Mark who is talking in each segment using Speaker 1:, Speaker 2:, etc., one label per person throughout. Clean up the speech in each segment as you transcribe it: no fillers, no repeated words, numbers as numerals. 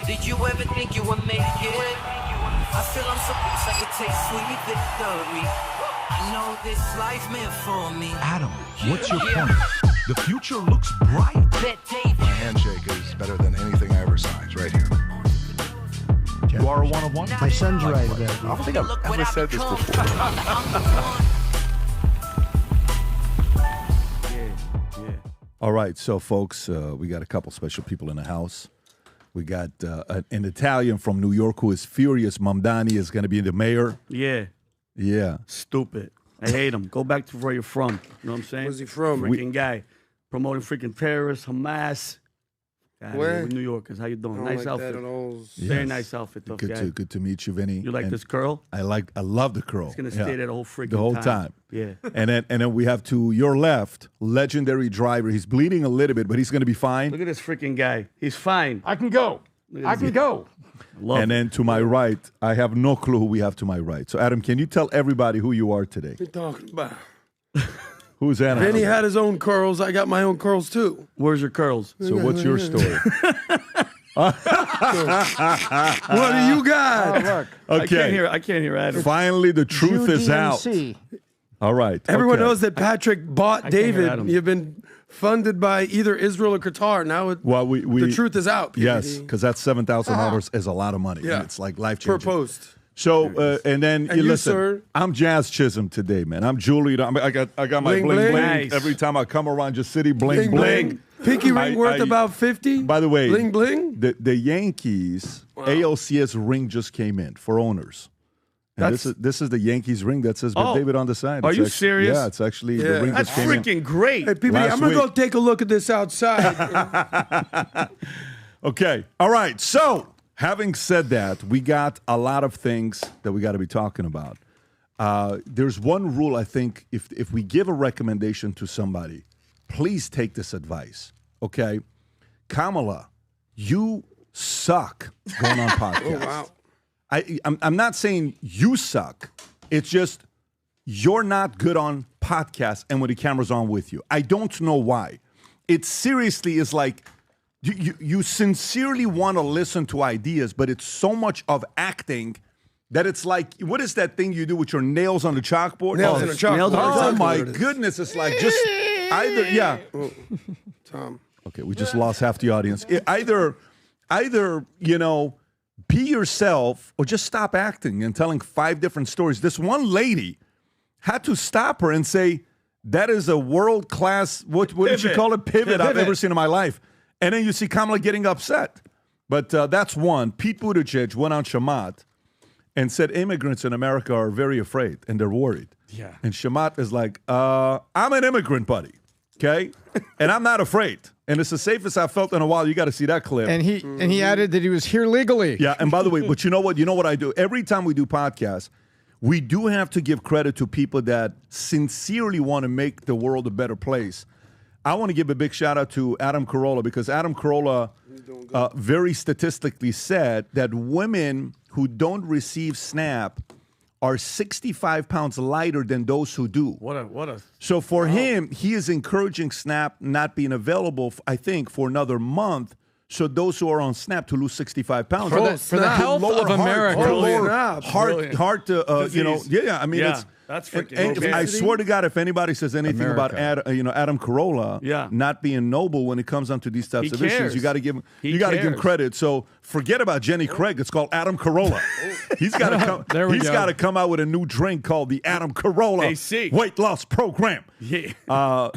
Speaker 1: Did you ever think you would make it? I feel I'm so close I could take sweet victory. I know this life meant for me.
Speaker 2: Adam, what's your point? The future looks bright.
Speaker 3: My handshake is better than anything I ever signed. It's right here.
Speaker 2: You are a one-of-one?
Speaker 4: My son's right about
Speaker 3: I don't think I've ever said this before.
Speaker 5: All right, so folks, we got a couple special people in the house. We got an Italian from New York who is furious. Mamdani is going to be the mayor.
Speaker 6: Yeah.
Speaker 5: Yeah.
Speaker 6: Stupid. I hate him. Go back to where you're from. You know what I'm saying?
Speaker 7: Where's he from?
Speaker 6: Freaking guy. Promoting freaking terrorists, Hamas. God,
Speaker 7: Where?
Speaker 6: we're New Yorkers. How you doing?
Speaker 7: I don't
Speaker 6: Nice
Speaker 7: like
Speaker 6: outfit.
Speaker 7: that at all.
Speaker 6: Very nice outfit, though.
Speaker 5: Good to meet you, Vinny.
Speaker 6: You like
Speaker 5: And
Speaker 6: this curl?
Speaker 5: I love the curl.
Speaker 6: It's gonna stay there the whole freaking
Speaker 5: the whole time.
Speaker 6: Yeah.
Speaker 5: And then we have to your left, legendary driver. He's bleeding a little bit, but he's going to be fine.
Speaker 6: Look at this freaking guy. He's fine.
Speaker 4: I can go. I can go.
Speaker 6: Love
Speaker 5: And then to my right, I have no clue who we have to my right. So Adam, can you tell everybody who you are today?
Speaker 7: What are you talking about?
Speaker 5: Who's Adam?
Speaker 7: Vinny had his own curls. I got my own curls too.
Speaker 6: Where's your curls?
Speaker 5: So what's your story?
Speaker 7: What do you got?
Speaker 4: Look.
Speaker 5: Okay.
Speaker 6: I can't hear Adam.
Speaker 5: Finally, the truth is out.
Speaker 4: UDMC.
Speaker 5: All right.
Speaker 7: Everyone
Speaker 5: okay.
Speaker 7: knows that Patrick bought
Speaker 6: can't hear
Speaker 7: David.
Speaker 6: Adam.
Speaker 7: You've been funded by either Israel or Qatar. Now
Speaker 5: Well, we
Speaker 7: the truth is out. PBD.
Speaker 5: Yes, because that's $7,000 is a lot of money.
Speaker 7: Yeah.
Speaker 5: And it's like life
Speaker 7: Per
Speaker 5: changing.
Speaker 7: post.
Speaker 5: So and then
Speaker 7: And you,
Speaker 5: listen.
Speaker 7: sir?
Speaker 5: I'm Jazz Chisholm today, man. I'm Julie. I got my
Speaker 7: Bling,
Speaker 5: bling
Speaker 7: bling.
Speaker 5: bling.
Speaker 6: Nice.
Speaker 5: Every time I come around your city, bling bling.
Speaker 7: Pinky ring worth
Speaker 5: I-
Speaker 7: about 50.
Speaker 5: By the way,
Speaker 7: bling bling.
Speaker 5: the Yankees ALCS ring just came in for owners. And this is the Yankees ring that says
Speaker 6: Oh.
Speaker 5: David on the side.
Speaker 6: Are
Speaker 5: It's
Speaker 6: you
Speaker 5: actually-
Speaker 6: serious?
Speaker 5: Yeah, it's actually
Speaker 7: Yeah.
Speaker 5: the ring
Speaker 6: That's
Speaker 5: just came in.
Speaker 6: freaking great.
Speaker 7: Hey, PBD,
Speaker 5: Last
Speaker 7: I'm gonna go
Speaker 5: week.
Speaker 7: take a look at this outside.
Speaker 5: Okay. All right. So, having said that, we got a lot of things that we got to be talking about. There's one rule, I think, if we give a recommendation to somebody, please take this advice. Okay? Kamala, you suck going on podcasts.
Speaker 7: Wow.
Speaker 5: I'm not saying you suck. It's just you're not good on podcasts and when the camera's on with you. I don't know why. It seriously is like you sincerely want to listen to ideas, but it's so much of acting that it's like, what is that thing you do with your nails on the chalkboard?
Speaker 7: Nails on the chalkboard.
Speaker 6: nails on the
Speaker 5: Oh,
Speaker 7: Exactly
Speaker 5: my
Speaker 7: what it is.
Speaker 5: goodness. It's like just either, yeah.
Speaker 7: Tom.
Speaker 5: Okay, we just lost half the audience. Either, be yourself or just stop acting and telling 5 different stories. This one lady had to stop her and say, that is a world-class, what did she call it? Pivot I've ever seen in my life. And then you see Kamala getting upset. But that's one. Pete Buttigieg went on Chamath and said immigrants in America are very afraid and they're worried.
Speaker 6: Yeah.
Speaker 5: And Chamath is like, I'm an immigrant, buddy. Okay? And I'm not afraid. And it's the safest I've felt in a while. You got to see that clip.
Speaker 4: And he added that he was here legally.
Speaker 5: Yeah, and by the way, but you know what? You know what I do? Every time we do podcasts, we do have to give credit to people that sincerely want to make the world a better place. I want to give a big shout out to Adam Carolla because Adam Carolla very statistically said that women who don't receive SNAP are 65 pounds lighter than those who do.
Speaker 6: What a
Speaker 5: So for him, he is encouraging SNAP not being available, I think, for another month. So those who are on SNAP to lose 65 pounds.
Speaker 4: For the health of America.
Speaker 5: Heart to, yeah, I mean,
Speaker 6: Yeah,
Speaker 5: it's.
Speaker 6: that's
Speaker 5: And,
Speaker 6: freaking
Speaker 5: and
Speaker 6: okay.
Speaker 5: I swear to God, if anybody says anything about Adam Carolla not being noble when it comes onto these types
Speaker 6: He
Speaker 5: of issues,
Speaker 6: cares.
Speaker 5: you got to give him
Speaker 6: He
Speaker 5: give him
Speaker 6: cares.
Speaker 5: credit. So forget about Jenny Craig. It's called Adam Carolla. He's got to come.
Speaker 4: There we
Speaker 5: He's
Speaker 4: go.
Speaker 5: got to come out with a new drink called the Adam Carolla
Speaker 6: AC.
Speaker 5: Weight Loss Program.
Speaker 6: Yeah.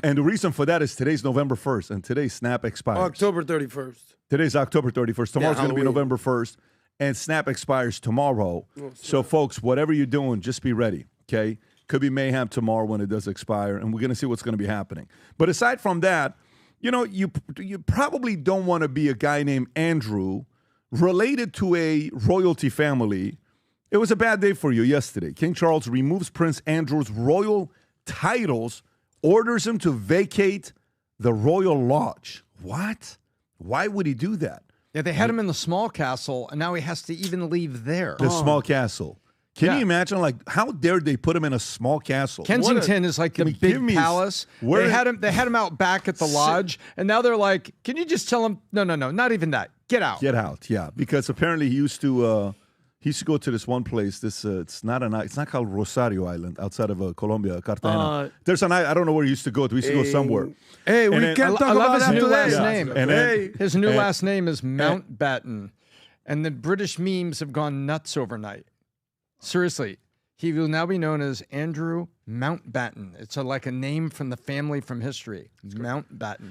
Speaker 5: And the reason for that is today's November 1st, and today's SNAP expires.
Speaker 7: October 31st.
Speaker 5: Today's October 31st. Tomorrow's going to be
Speaker 7: Halloween.
Speaker 5: November 1st, and SNAP expires tomorrow. So, folks, whatever you're doing, just be ready, okay? Could be mayhem tomorrow when it does expire, and we're going to see what's going to be happening. But aside from that, you probably don't want to be a guy named Andrew related to a royalty family. It was a bad day for you yesterday. King Charles removes Prince Andrew's royal titles, orders him to vacate the royal lodge. What? Why would he do that?
Speaker 4: Yeah, they had him in the small castle, and now he has to even leave there.
Speaker 5: The small castle. Can you imagine, like, how dare they put him in a small castle?
Speaker 4: Kensington is like the
Speaker 5: give
Speaker 4: big
Speaker 5: me-
Speaker 4: palace.
Speaker 5: where-
Speaker 4: They had him out back at the lodge, and now they're like, can you just tell him, no, not even that. Get out.
Speaker 5: Get out, yeah. Because apparently he used to go to this one place. It's not called Rosario Island outside of Colombia, Cartagena. There's an I don't know where he used to go to. He used to go somewhere.
Speaker 7: Hey, we
Speaker 5: then-
Speaker 7: can't
Speaker 4: I
Speaker 7: talk
Speaker 4: love
Speaker 7: about
Speaker 4: his
Speaker 7: that
Speaker 4: new last
Speaker 7: today.
Speaker 4: name.
Speaker 5: And then-
Speaker 4: His new last name is Mountbatten. And the British memes have gone nuts overnight. Seriously. He will now be known as Andrew Mountbatten. It's like a name from the family from history. Mountbatten.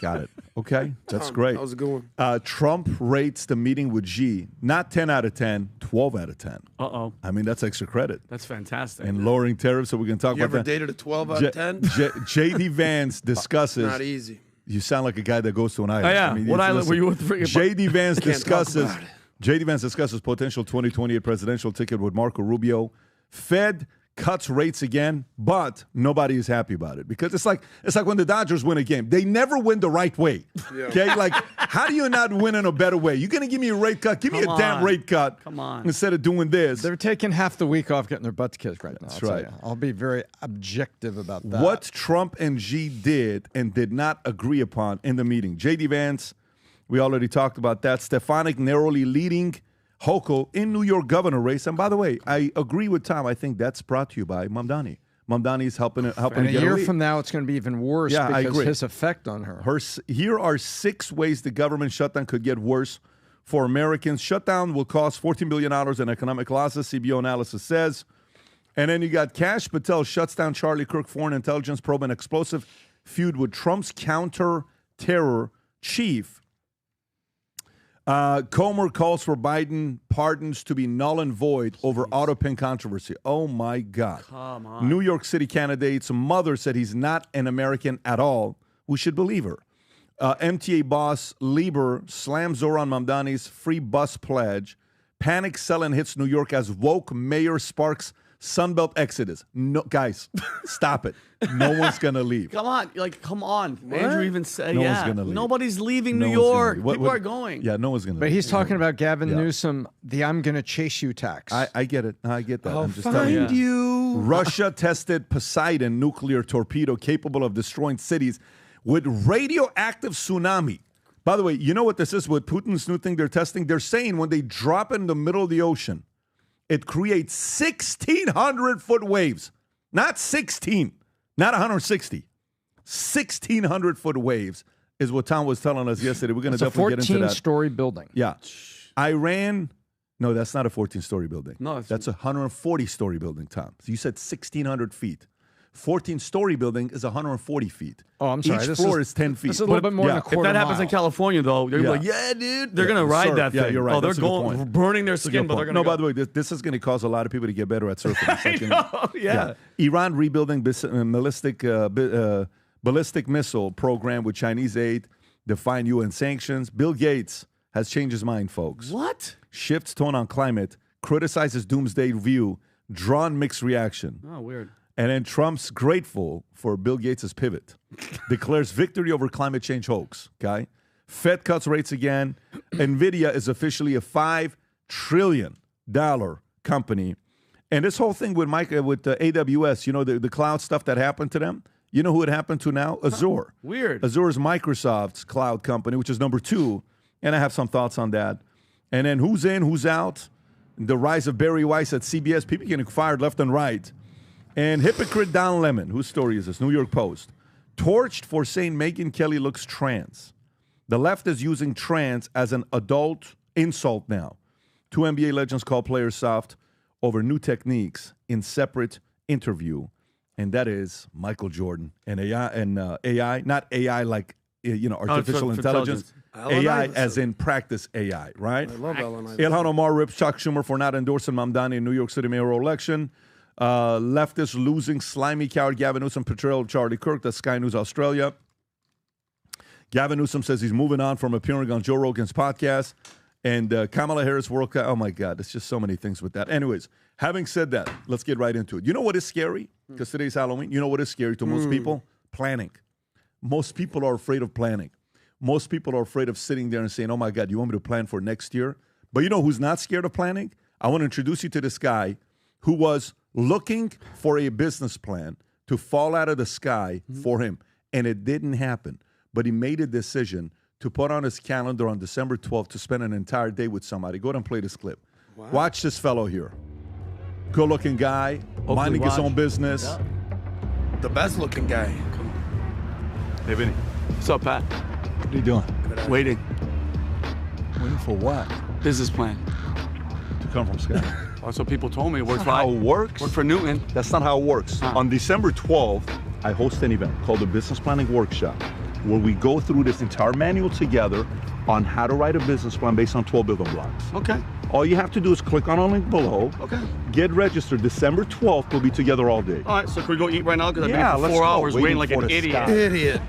Speaker 5: Got it. Okay, that's great.
Speaker 7: That was a good one.
Speaker 5: Trump rates the meeting with Xi not 10 out of 10, 12 out of 10.
Speaker 6: Uh-oh.
Speaker 5: I mean, that's extra credit.
Speaker 6: That's fantastic.
Speaker 5: And lowering tariffs, so we can talk
Speaker 7: You
Speaker 5: about
Speaker 7: ever
Speaker 5: that.
Speaker 7: dated a 12 out of 10?
Speaker 5: J.D. Vance discusses.
Speaker 7: Not easy.
Speaker 5: You sound like a guy that goes to an island.
Speaker 6: Oh, yeah.
Speaker 5: I mean,
Speaker 6: What island
Speaker 5: listen,
Speaker 6: were you with? Freaking-
Speaker 5: J.D. Vance
Speaker 7: Can't talk
Speaker 5: discusses.
Speaker 7: about it.
Speaker 5: J.D. Vance discusses potential 2028 presidential ticket with Marco Rubio. Fed cuts rates again, but nobody is happy about it because it's like when the Dodgers win a game. They never win the right way. Okay, like how do you not win in a better way? You're gonna give me a rate cut? Give me a
Speaker 6: Come
Speaker 5: damn
Speaker 6: on.
Speaker 5: rate cut.
Speaker 6: Come on.
Speaker 5: Instead of doing this.
Speaker 4: They're taking half the week off getting their butts kissed right now.
Speaker 5: That's
Speaker 4: I'll tell
Speaker 5: right.
Speaker 4: you. I'll be very objective about that.
Speaker 5: What Trump and Xi did and did not agree upon in the meeting. J.D. Vance, we already talked about that. Stefanik narrowly leading Hochul in New York governor race. And by the way, I agree with Tom. I think that's brought to you by Mamdani. Mamdani is helping
Speaker 4: And
Speaker 5: to
Speaker 4: a
Speaker 5: get
Speaker 4: year
Speaker 5: lead.
Speaker 4: from now, it's going to be even worse
Speaker 5: Yeah, I
Speaker 4: because
Speaker 5: agree.
Speaker 4: his effect on her.
Speaker 5: Here are 6 ways the government shutdown could get worse for Americans. Shutdown will cost $14 billion in economic losses, CBO analysis says. And then you got Kash Patel shuts down Charlie Kirk foreign intelligence probe and explosive feud with Trump's counter-terror chief. Comer calls for Biden pardons to be null and void over auto pen controversy. Oh, my God.
Speaker 6: Come on.
Speaker 5: New York City candidate's mother said he's not an American at all. We should believe her. MTA boss Lieber slams Zoran Mamdani's free bus pledge. Panic selling hits New York as woke mayor sparks Sunbelt exodus. No, guys, stop it. No one's going to leave.
Speaker 6: Come on. Andrew even said,
Speaker 5: No one's gonna leave.
Speaker 6: Nobody's leaving
Speaker 5: No
Speaker 6: New
Speaker 5: one's gonna
Speaker 6: York.
Speaker 5: leave.
Speaker 6: People are going.
Speaker 5: Yeah, no one's going to
Speaker 4: But
Speaker 5: leave.
Speaker 4: he's talking about Gavin
Speaker 5: Yeah.
Speaker 4: Newsom, the I'm going to chase you tax.
Speaker 5: I get it. I get that.
Speaker 7: I'll
Speaker 5: I'm just telling you.
Speaker 7: find you.
Speaker 5: Russia tested Poseidon nuclear torpedo capable of destroying cities with radioactive tsunami. By the way, you know what this is with Putin's new thing they're testing? They're saying when they drop it in the middle of the ocean, it creates 1,600-foot waves. Not 16, not 160. 1,600-foot waves is what Tom was telling us yesterday. We're going to
Speaker 4: it's a
Speaker 5: definitely get into that.
Speaker 4: 14-story building.
Speaker 5: Yeah. Iran, no, that's not a 14-story building.
Speaker 6: No,
Speaker 5: that's a 140-story building, Tom. So you said 1,600 feet. 14-story building is 140 feet.
Speaker 4: Oh, I'm sorry.
Speaker 5: Each
Speaker 4: This
Speaker 5: floor
Speaker 4: is-
Speaker 5: is 10 feet.
Speaker 4: This is a little bit more than a
Speaker 6: If
Speaker 4: quarter
Speaker 6: that happens in
Speaker 4: mile.
Speaker 6: California, though, they're going to be
Speaker 5: Yeah.
Speaker 6: like, yeah, dude. They're
Speaker 5: Yeah,
Speaker 6: going to ride
Speaker 5: surf.
Speaker 6: that
Speaker 5: Yeah,
Speaker 6: thing.
Speaker 5: you're right.
Speaker 6: Oh, they're
Speaker 5: That's a good
Speaker 6: going,
Speaker 5: point.
Speaker 6: burning their
Speaker 5: That's a
Speaker 6: skin,
Speaker 5: good
Speaker 6: but they're
Speaker 5: point.
Speaker 6: going to
Speaker 5: No, by the way, this is going to cause a lot of people to get better at surfing.
Speaker 6: yeah.
Speaker 5: Iran rebuilding ballistic missile program with Chinese aid, defying UN sanctions. Bill Gates has changed his mind, folks.
Speaker 6: What?
Speaker 5: Shifts tone on climate, criticizes doomsday view, drawn mixed reaction.
Speaker 6: Oh, weird.
Speaker 5: And then Trump's grateful for Bill Gates' pivot. Declares victory over climate change hoax. Okay? Fed cuts rates again. NVIDIA is officially a $5 trillion company. And this whole thing with AWS, you know, the cloud stuff that happened to them, you know who it happened to now? Azure.
Speaker 6: Weird.
Speaker 5: Azure is Microsoft's cloud company, which is number 2. And I have some thoughts on that. And then who's in, who's out? The rise of Barry Weiss at CBS. People getting fired left and right. And hypocrite Don Lemon, whose story is this? New York Post. Torched for saying Megyn Kelly looks trans. The left is using trans as an adult insult now. 2 NBA legends call players soft over new techniques in separate interview. And that is Michael Jordan and AI, not AI like, artificial intelligence. AI as in practice AI, right?
Speaker 7: I love Ellen.
Speaker 5: Ilhan Omar rips Chuck Schumer for not endorsing Mamdani in New York City mayoral election. Leftists losing slimy coward Gavin Newsom portrayal of Charlie Kirk. That's Sky News Australia. Gavin Newsom says he's moving on from appearing on Joe Rogan's podcast. And Kamala Harris World Cup. Oh, my God. There's just so many things with that. Anyways, having said that, let's get right into it. You know what is scary? Because today's Halloween. You know what is scary to most people? Planning. Most people are afraid of planning. Most people are afraid of sitting there and saying, oh, my God, you want me to plan for next year? But you know who's not scared of planning? I want to introduce you to this guy who was looking for a business plan to fall out of the sky for him. And it didn't happen. But he made a decision to put on his calendar on December 12th to spend an entire day with somebody. Go ahead and play this clip. Wow. Watch this fellow here. Good-looking guy, minding his own business.
Speaker 6: Yeah.
Speaker 7: The best-looking guy.
Speaker 5: Hey, Vinny.
Speaker 6: What's up, Pat?
Speaker 5: What are you doing?
Speaker 6: Waiting.
Speaker 5: Waiting for what?
Speaker 6: Business plan.
Speaker 5: To come from Scott.
Speaker 6: That's what people told me. It works
Speaker 5: That's not how it works.
Speaker 6: Work for Newton.
Speaker 5: That's not how it works. On December 12th, I host an event called the Business Planning Workshop, where we go through this entire manual together on how to write a business plan based on 12 building blocks.
Speaker 6: Okay.
Speaker 5: All you have to do is click on a link below.
Speaker 6: Okay.
Speaker 5: Get registered. December 12th, we'll be together all day.
Speaker 6: All right, so can we go eat right now? Because I've been
Speaker 5: Yeah,
Speaker 6: here for
Speaker 5: let's
Speaker 6: 4
Speaker 5: go.
Speaker 6: hours waiting like
Speaker 5: for
Speaker 6: an
Speaker 5: the
Speaker 6: idiot.
Speaker 5: sky.
Speaker 7: Idiot.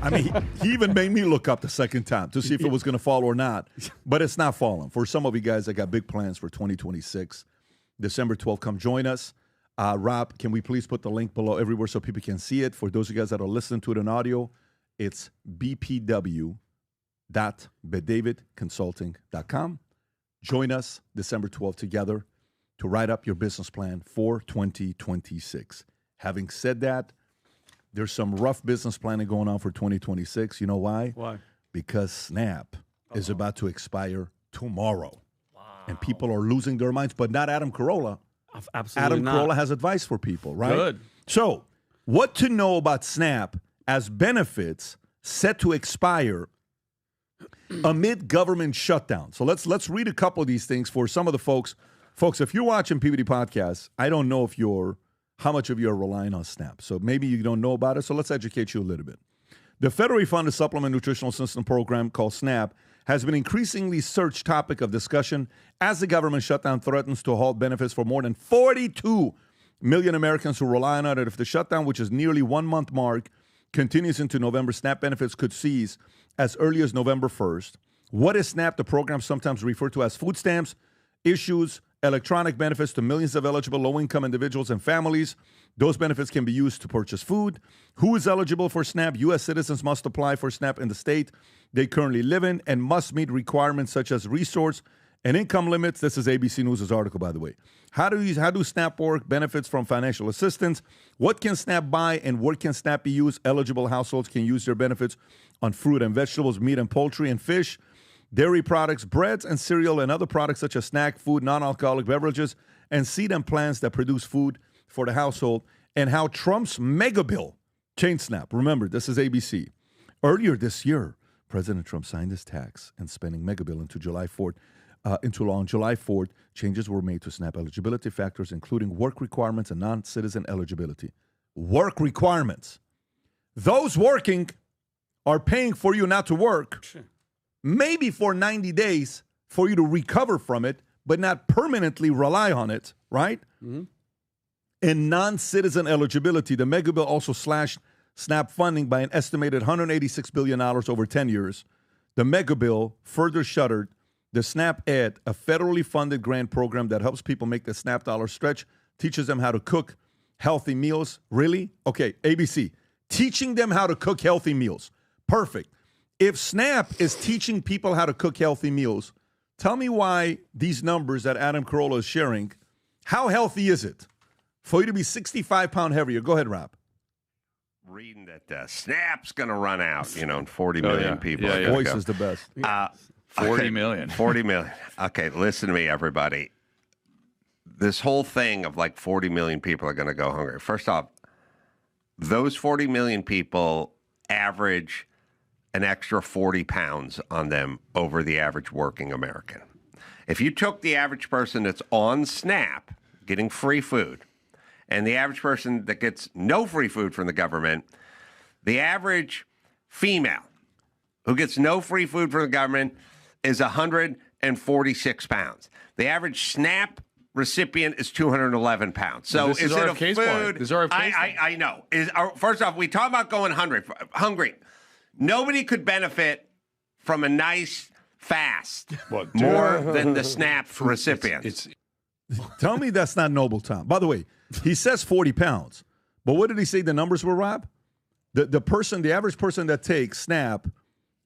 Speaker 5: I mean, he even made me look up the second time to see if it was going to fall or not. But it's not falling. For some of you guys, I got big plans for 2026. December 12th, come join us. Rob, can we please put the link below everywhere so people can see it? For those of you guys that are listening to it in audio, it's bpw.bedavidconsulting.com. Join us December 12th together to write up your business plan for 2026. Having said that, there's some rough business planning going on for 2026. You know why?
Speaker 6: Why?
Speaker 5: Because Snap is about to expire tomorrow. Wow. And people are losing their minds, but not Adam Carolla.
Speaker 6: Absolutely
Speaker 5: Adam
Speaker 6: not.
Speaker 5: Carolla has advice for people, right?
Speaker 6: Good.
Speaker 5: So, what to know about Snap as benefits set to expire amid government shutdown. So let's read a couple of these things for some of the folks. Folks, if you're watching PBD podcasts, I don't know how much of you are relying on SNAP. So maybe you don't know about it. So let's educate you a little bit. The federally funded supplement nutritional assistance program called SNAP has been increasingly searched topic of discussion as the government shutdown threatens to halt benefits for more than 42 million Americans who rely on it. If the shutdown, which is nearly 1 month mark, continues into November, SNAP benefits could cease as early as November 1st. What is SNAP? The program sometimes referred to as food stamps, issues electronic benefits to millions of eligible low-income individuals and families. Those benefits can be used to purchase food. Who is eligible for SNAP? U.S. citizens must apply for SNAP in the state they currently live in and must meet requirements such as resource and income limits. This is ABC News' article, by the way. How do SNAP work? Benefits from financial assistance. What can SNAP buy and where can SNAP be used? Eligible households can use their benefits on fruit and vegetables, meat and poultry and fish, dairy products, breads and cereal, and other products such as snack food, non-alcoholic beverages, and seed and plants that produce food for the household, and how Trump's mega bill changed SNAP. Remember, this is ABC. Earlier this year, President Trump signed his tax and spending mega bill into law on July 4th. Changes were made to SNAP eligibility factors, including work requirements and non-citizen eligibility. Work requirements. Those working are paying for you not to work. Sure. Maybe for 90 days for you to recover from it, but not permanently rely on it, right? Mm-hmm. In non-citizen eligibility, the mega bill also slashed SNAP funding by an estimated $186 billion over 10 years. The mega bill further shuttered the SNAP Ed, a federally funded grant program that helps people make the SNAP dollar stretch, teaches them how to cook healthy meals. Really? Okay, ABC. Teaching them how to cook healthy meals. Perfect. If SNAP is teaching people how to cook healthy meals, tell me why these numbers that Adam Carolla is sharing, how healthy is it for you to be 65 pounds heavier? Go ahead, Rob.
Speaker 8: Reading that SNAP's going to run out, and 40 million people.
Speaker 5: Yeah. Voice is the best.
Speaker 9: 40 million.
Speaker 8: 40 million. Okay, listen to me, everybody. This whole thing of like 40 million people are going to go hungry. First off, those 40 million people average an extra 40 pounds on them over the average working American. If you took the average person that's on SNAP getting free food and the average person that gets no free food from the government, the average female who gets no free food from the government is 146 pounds. The average SNAP recipient is 211 pounds. So
Speaker 9: this
Speaker 8: is it a
Speaker 9: case
Speaker 8: food?
Speaker 9: point. This is our case point.
Speaker 8: I know. First off, we talk about going hungry. Nobody could benefit from a nice fast more than the SNAP recipients.
Speaker 5: Tell me that's not noble, Tom. By the way, he says 40 pounds. But what did he say the numbers were, Rob? The average person that takes SNAP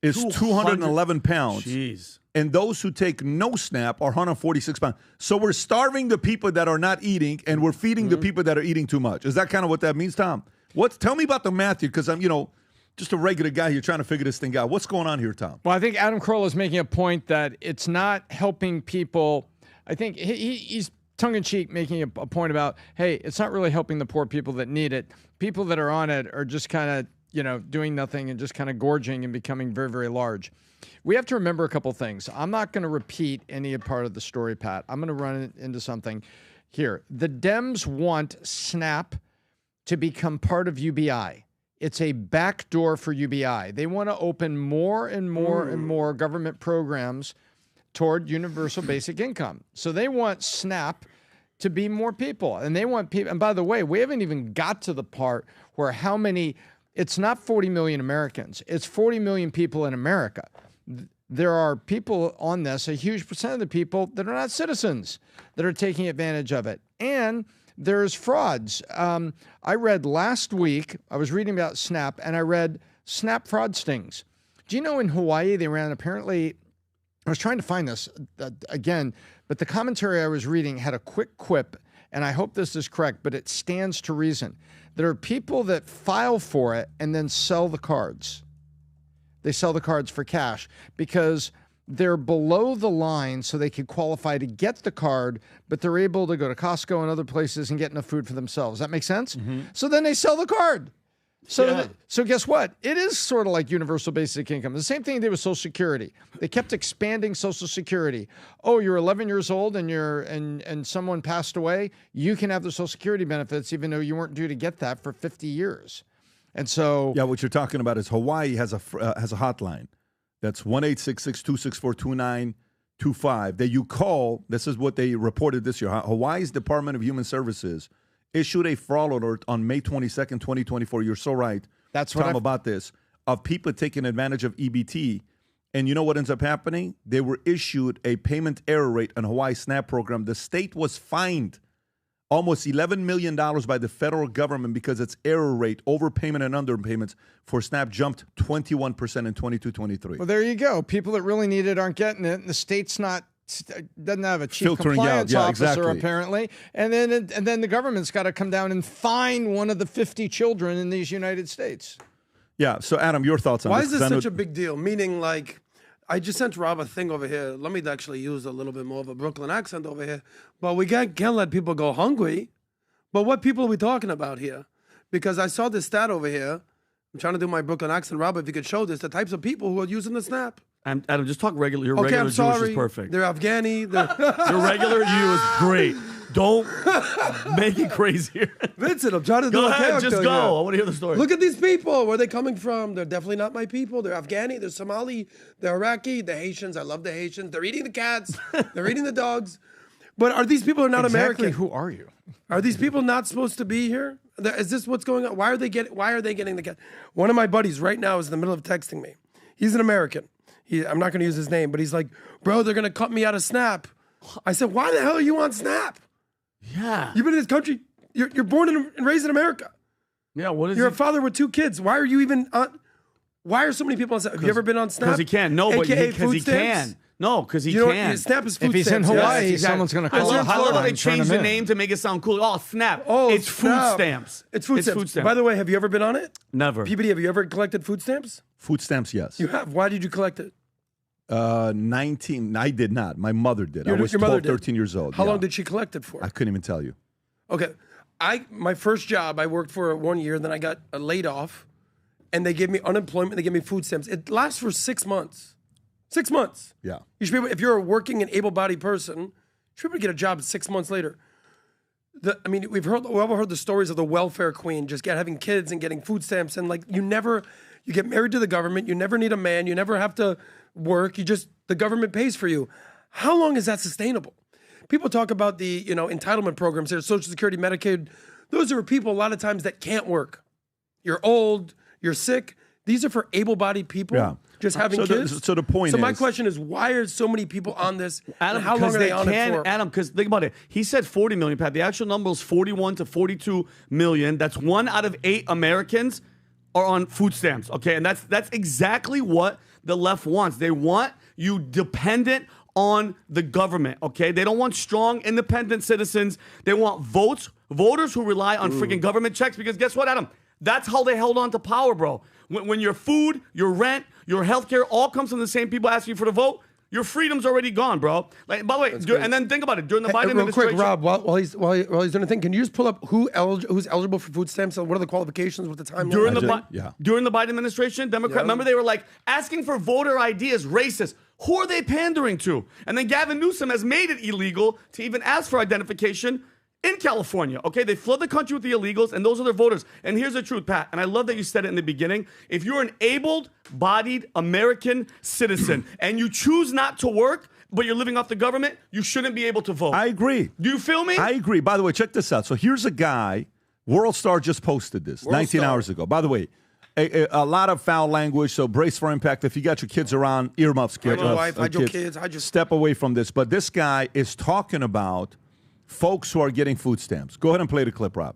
Speaker 5: is 211 pounds.
Speaker 7: Jeez.
Speaker 5: And those who take no SNAP are 146 pounds. So we're starving the people that are not eating, and we're feeding the people that are eating too much. Is that kind of what that means, Tom? Tell me about the math here, because just a regular guy here trying to figure this thing out. What's going on here, Tom?
Speaker 4: Well, I think Adam Carolla is making a point that it's not helping people. I think he's tongue-in-cheek making a point about, hey, it's not really helping the poor people that need it. People that are on it are just kind of, doing nothing and just kind of gorging and becoming very, very large. We have to remember a couple things. I'm not going to repeat any part of the story, Pat. I'm going to run into something here. The Dems want SNAP to become part of UBI. It's a backdoor for UBI. They want to open more and more and more government programs toward universal basic income. So they want SNAP to be more people. And they want people. And by the way, we haven't even got to the part where it's not 40 million Americans. It's 40 million people in America. There are people on this, a huge percent of the people that are not citizens that are taking advantage of it. And there's frauds. I read last week, I was reading about SNAP, and I read SNAP fraud stings. Do you know in Hawaii, they ran apparently, I was trying to find this again, but the commentary I was reading had a quick quip, and I hope this is correct, but it stands to reason. There are people that file for it and then sell the cards. They sell the cards for cash because they're below the line so they could qualify to get the card, but they're able to go to Costco and other places and get enough food for themselves. That makes sense? Mm-hmm. So then they sell the card. So guess what? It is sort of like universal basic income. The same thing they did with Social Security. They kept expanding Social Security. Oh, you're 11 years old and someone passed away. You can have the Social Security benefits even though you weren't due to get that for 50 years. And so,
Speaker 5: yeah, what you're talking about is Hawaii has a hotline. That's 1-866-264-2925 that you call. This is what they reported this year. Hawaii's Department of Human Services issued a fraud alert on May 22nd, 2024. You're so right.
Speaker 4: That's
Speaker 5: Tom,
Speaker 4: what
Speaker 5: about this, of people taking advantage of EBT. And you know what ends up happening? They were issued a payment error rate on Hawaii SNAP program. The state was fined almost $11 million by the federal government because its error rate, overpayment and underpayments for SNAP jumped 21% in 22-23.
Speaker 4: Well, there you go. People that really need it aren't getting it, and the state's doesn't have a chief
Speaker 5: Filtering
Speaker 4: compliance
Speaker 5: out. Yeah,
Speaker 4: officer
Speaker 5: exactly.
Speaker 4: apparently, and then the government's got to come down and fine one of the 50 children in these United States.
Speaker 5: Yeah. So, Adam, your thoughts on
Speaker 7: Why
Speaker 5: this?
Speaker 7: is this such a big deal? Meaning, like, I just sent Rob a thing over here. Let me actually use a little bit more of a Brooklyn accent over here. But we can't let people go hungry. But what people are we talking about here? Because I saw this stat over here. I'm trying to do my Brooklyn accent. Rob, if you could show this, the types of people who are using the SNAP.
Speaker 6: Adam, just talk regular. Your
Speaker 7: Okay,
Speaker 6: regular
Speaker 7: I'm sorry.
Speaker 6: Jewish is perfect.
Speaker 7: They're Afghani.
Speaker 6: Your regular you is great. Don't make it crazier.
Speaker 7: Vincent, I'm trying to do
Speaker 6: Go
Speaker 7: a
Speaker 6: ahead,
Speaker 7: character
Speaker 6: just go.
Speaker 7: here.
Speaker 6: I want to hear the story.
Speaker 7: Look at these people. Where are they coming from? They're definitely not my people. They're Afghani. They're Somali. They're Iraqi. The Haitians. I love the Haitians. They're eating the cats. They're eating the dogs. But are these people not
Speaker 4: Exactly.
Speaker 7: American?
Speaker 4: Who are you?
Speaker 7: Are these people not supposed to be here? Is this what's going on? Why are they getting the cat? One of my buddies right now is in the middle of texting me. He's an American. I'm not going to use his name, but he's like, bro, they're going to cut me out of SNAP. I said, why the hell are you on SNAP?
Speaker 6: Yeah.
Speaker 7: You've been in this country. You're born and raised in America.
Speaker 6: Yeah, what is
Speaker 7: You're
Speaker 6: he?
Speaker 7: a father with 2 kids. Why are you even on? Why are so many people on SNAP? Have you ever been on SNAP?
Speaker 6: Because he can. No, but
Speaker 7: AKA
Speaker 6: because he
Speaker 7: food stamps?
Speaker 6: can. No, because he
Speaker 7: You know
Speaker 6: can.
Speaker 7: what? SNAP is food
Speaker 4: If he's in
Speaker 7: stamps.
Speaker 4: Hawaii,
Speaker 7: Yes.
Speaker 4: someone's going to
Speaker 6: I
Speaker 4: call
Speaker 6: love
Speaker 4: him.
Speaker 6: how they
Speaker 4: and turn
Speaker 6: changed
Speaker 4: him
Speaker 6: the
Speaker 4: in.
Speaker 6: name to make it sound cool. Oh, SNAP.
Speaker 7: Oh,
Speaker 6: it's food
Speaker 7: SNAP.
Speaker 6: stamps.
Speaker 7: It's food stamps. By the way, have you ever been on it?
Speaker 6: Never.
Speaker 7: PBD, have you ever collected food stamps?
Speaker 5: Food stamps, yes.
Speaker 7: You have. Why did you collect it?
Speaker 5: 19. I did not. My mother did. I was
Speaker 7: Your
Speaker 5: 12,
Speaker 7: mother did.
Speaker 5: 13 years old.
Speaker 7: How
Speaker 5: yeah.
Speaker 7: long did she collect it for?
Speaker 5: I couldn't even tell you.
Speaker 7: Okay. My first job, I worked for 1 year, then I got laid off, and they gave me unemployment, they gave me food stamps. It lasts for 6 months. 6 months.
Speaker 5: Yeah.
Speaker 7: You should be able, if you're a working and able-bodied person, you should be able to get a job 6 months later. We've all heard the stories of the welfare queen just having kids and getting food stamps, and like you get married to the government, you never need a man, you never have to work, the government pays for you. How long is that sustainable? People talk about the entitlement programs here, Social Security, Medicaid. Those are people a lot of times that can't work. You're old, you're sick. These are for able-bodied people just having kids.
Speaker 5: So the point
Speaker 7: So my
Speaker 5: is-
Speaker 7: question is, why are so many people on this?
Speaker 6: Adam,
Speaker 7: and how long are they on it for?
Speaker 6: Adam, because think about it. He said 40 million, Pat. The actual number is 41 to 42 million. That's 1 out of 8 Americans are on food stamps. Okay, and that's exactly what the left wants. They want you dependent on the government. Okay, they don't want strong, independent citizens. They want voters who rely on freaking government checks. Because guess what, Adam? That's how they held on to power, bro. When your food, your rent, your healthcare all comes from the same people asking you for the vote, your freedom's already gone, bro. Like, by the way, and then think about it. During the Biden
Speaker 7: Real
Speaker 6: administration.
Speaker 7: quick, Rob, while he's doing a thing, can you just pull up who's eligible for food stamps? And what are the qualifications with the timeline?
Speaker 6: During the Biden administration, Democrat, remember they were like asking for voter ID is racist. Who are they pandering to? And then Gavin Newsom has made it illegal to even ask for identification in California. Okay, they flood the country with the illegals, and those are their voters. And here's the truth, Pat, and I love that you said it in the beginning. If you're an able-bodied American citizen and you choose not to work, but you're living off the government, you shouldn't be able to vote.
Speaker 5: I agree.
Speaker 6: Do you feel me?
Speaker 5: I agree. By the way, check this out. So here's a guy, World Star just posted this 19 hours ago. By the way, a lot of foul language, so brace for impact. If you got your kids around, earmuffs, kids.
Speaker 7: Hide my wife, hide your kids.
Speaker 5: Step away from this. But this guy is talking about folks who are getting food stamps. Go ahead and play the clip, Rob.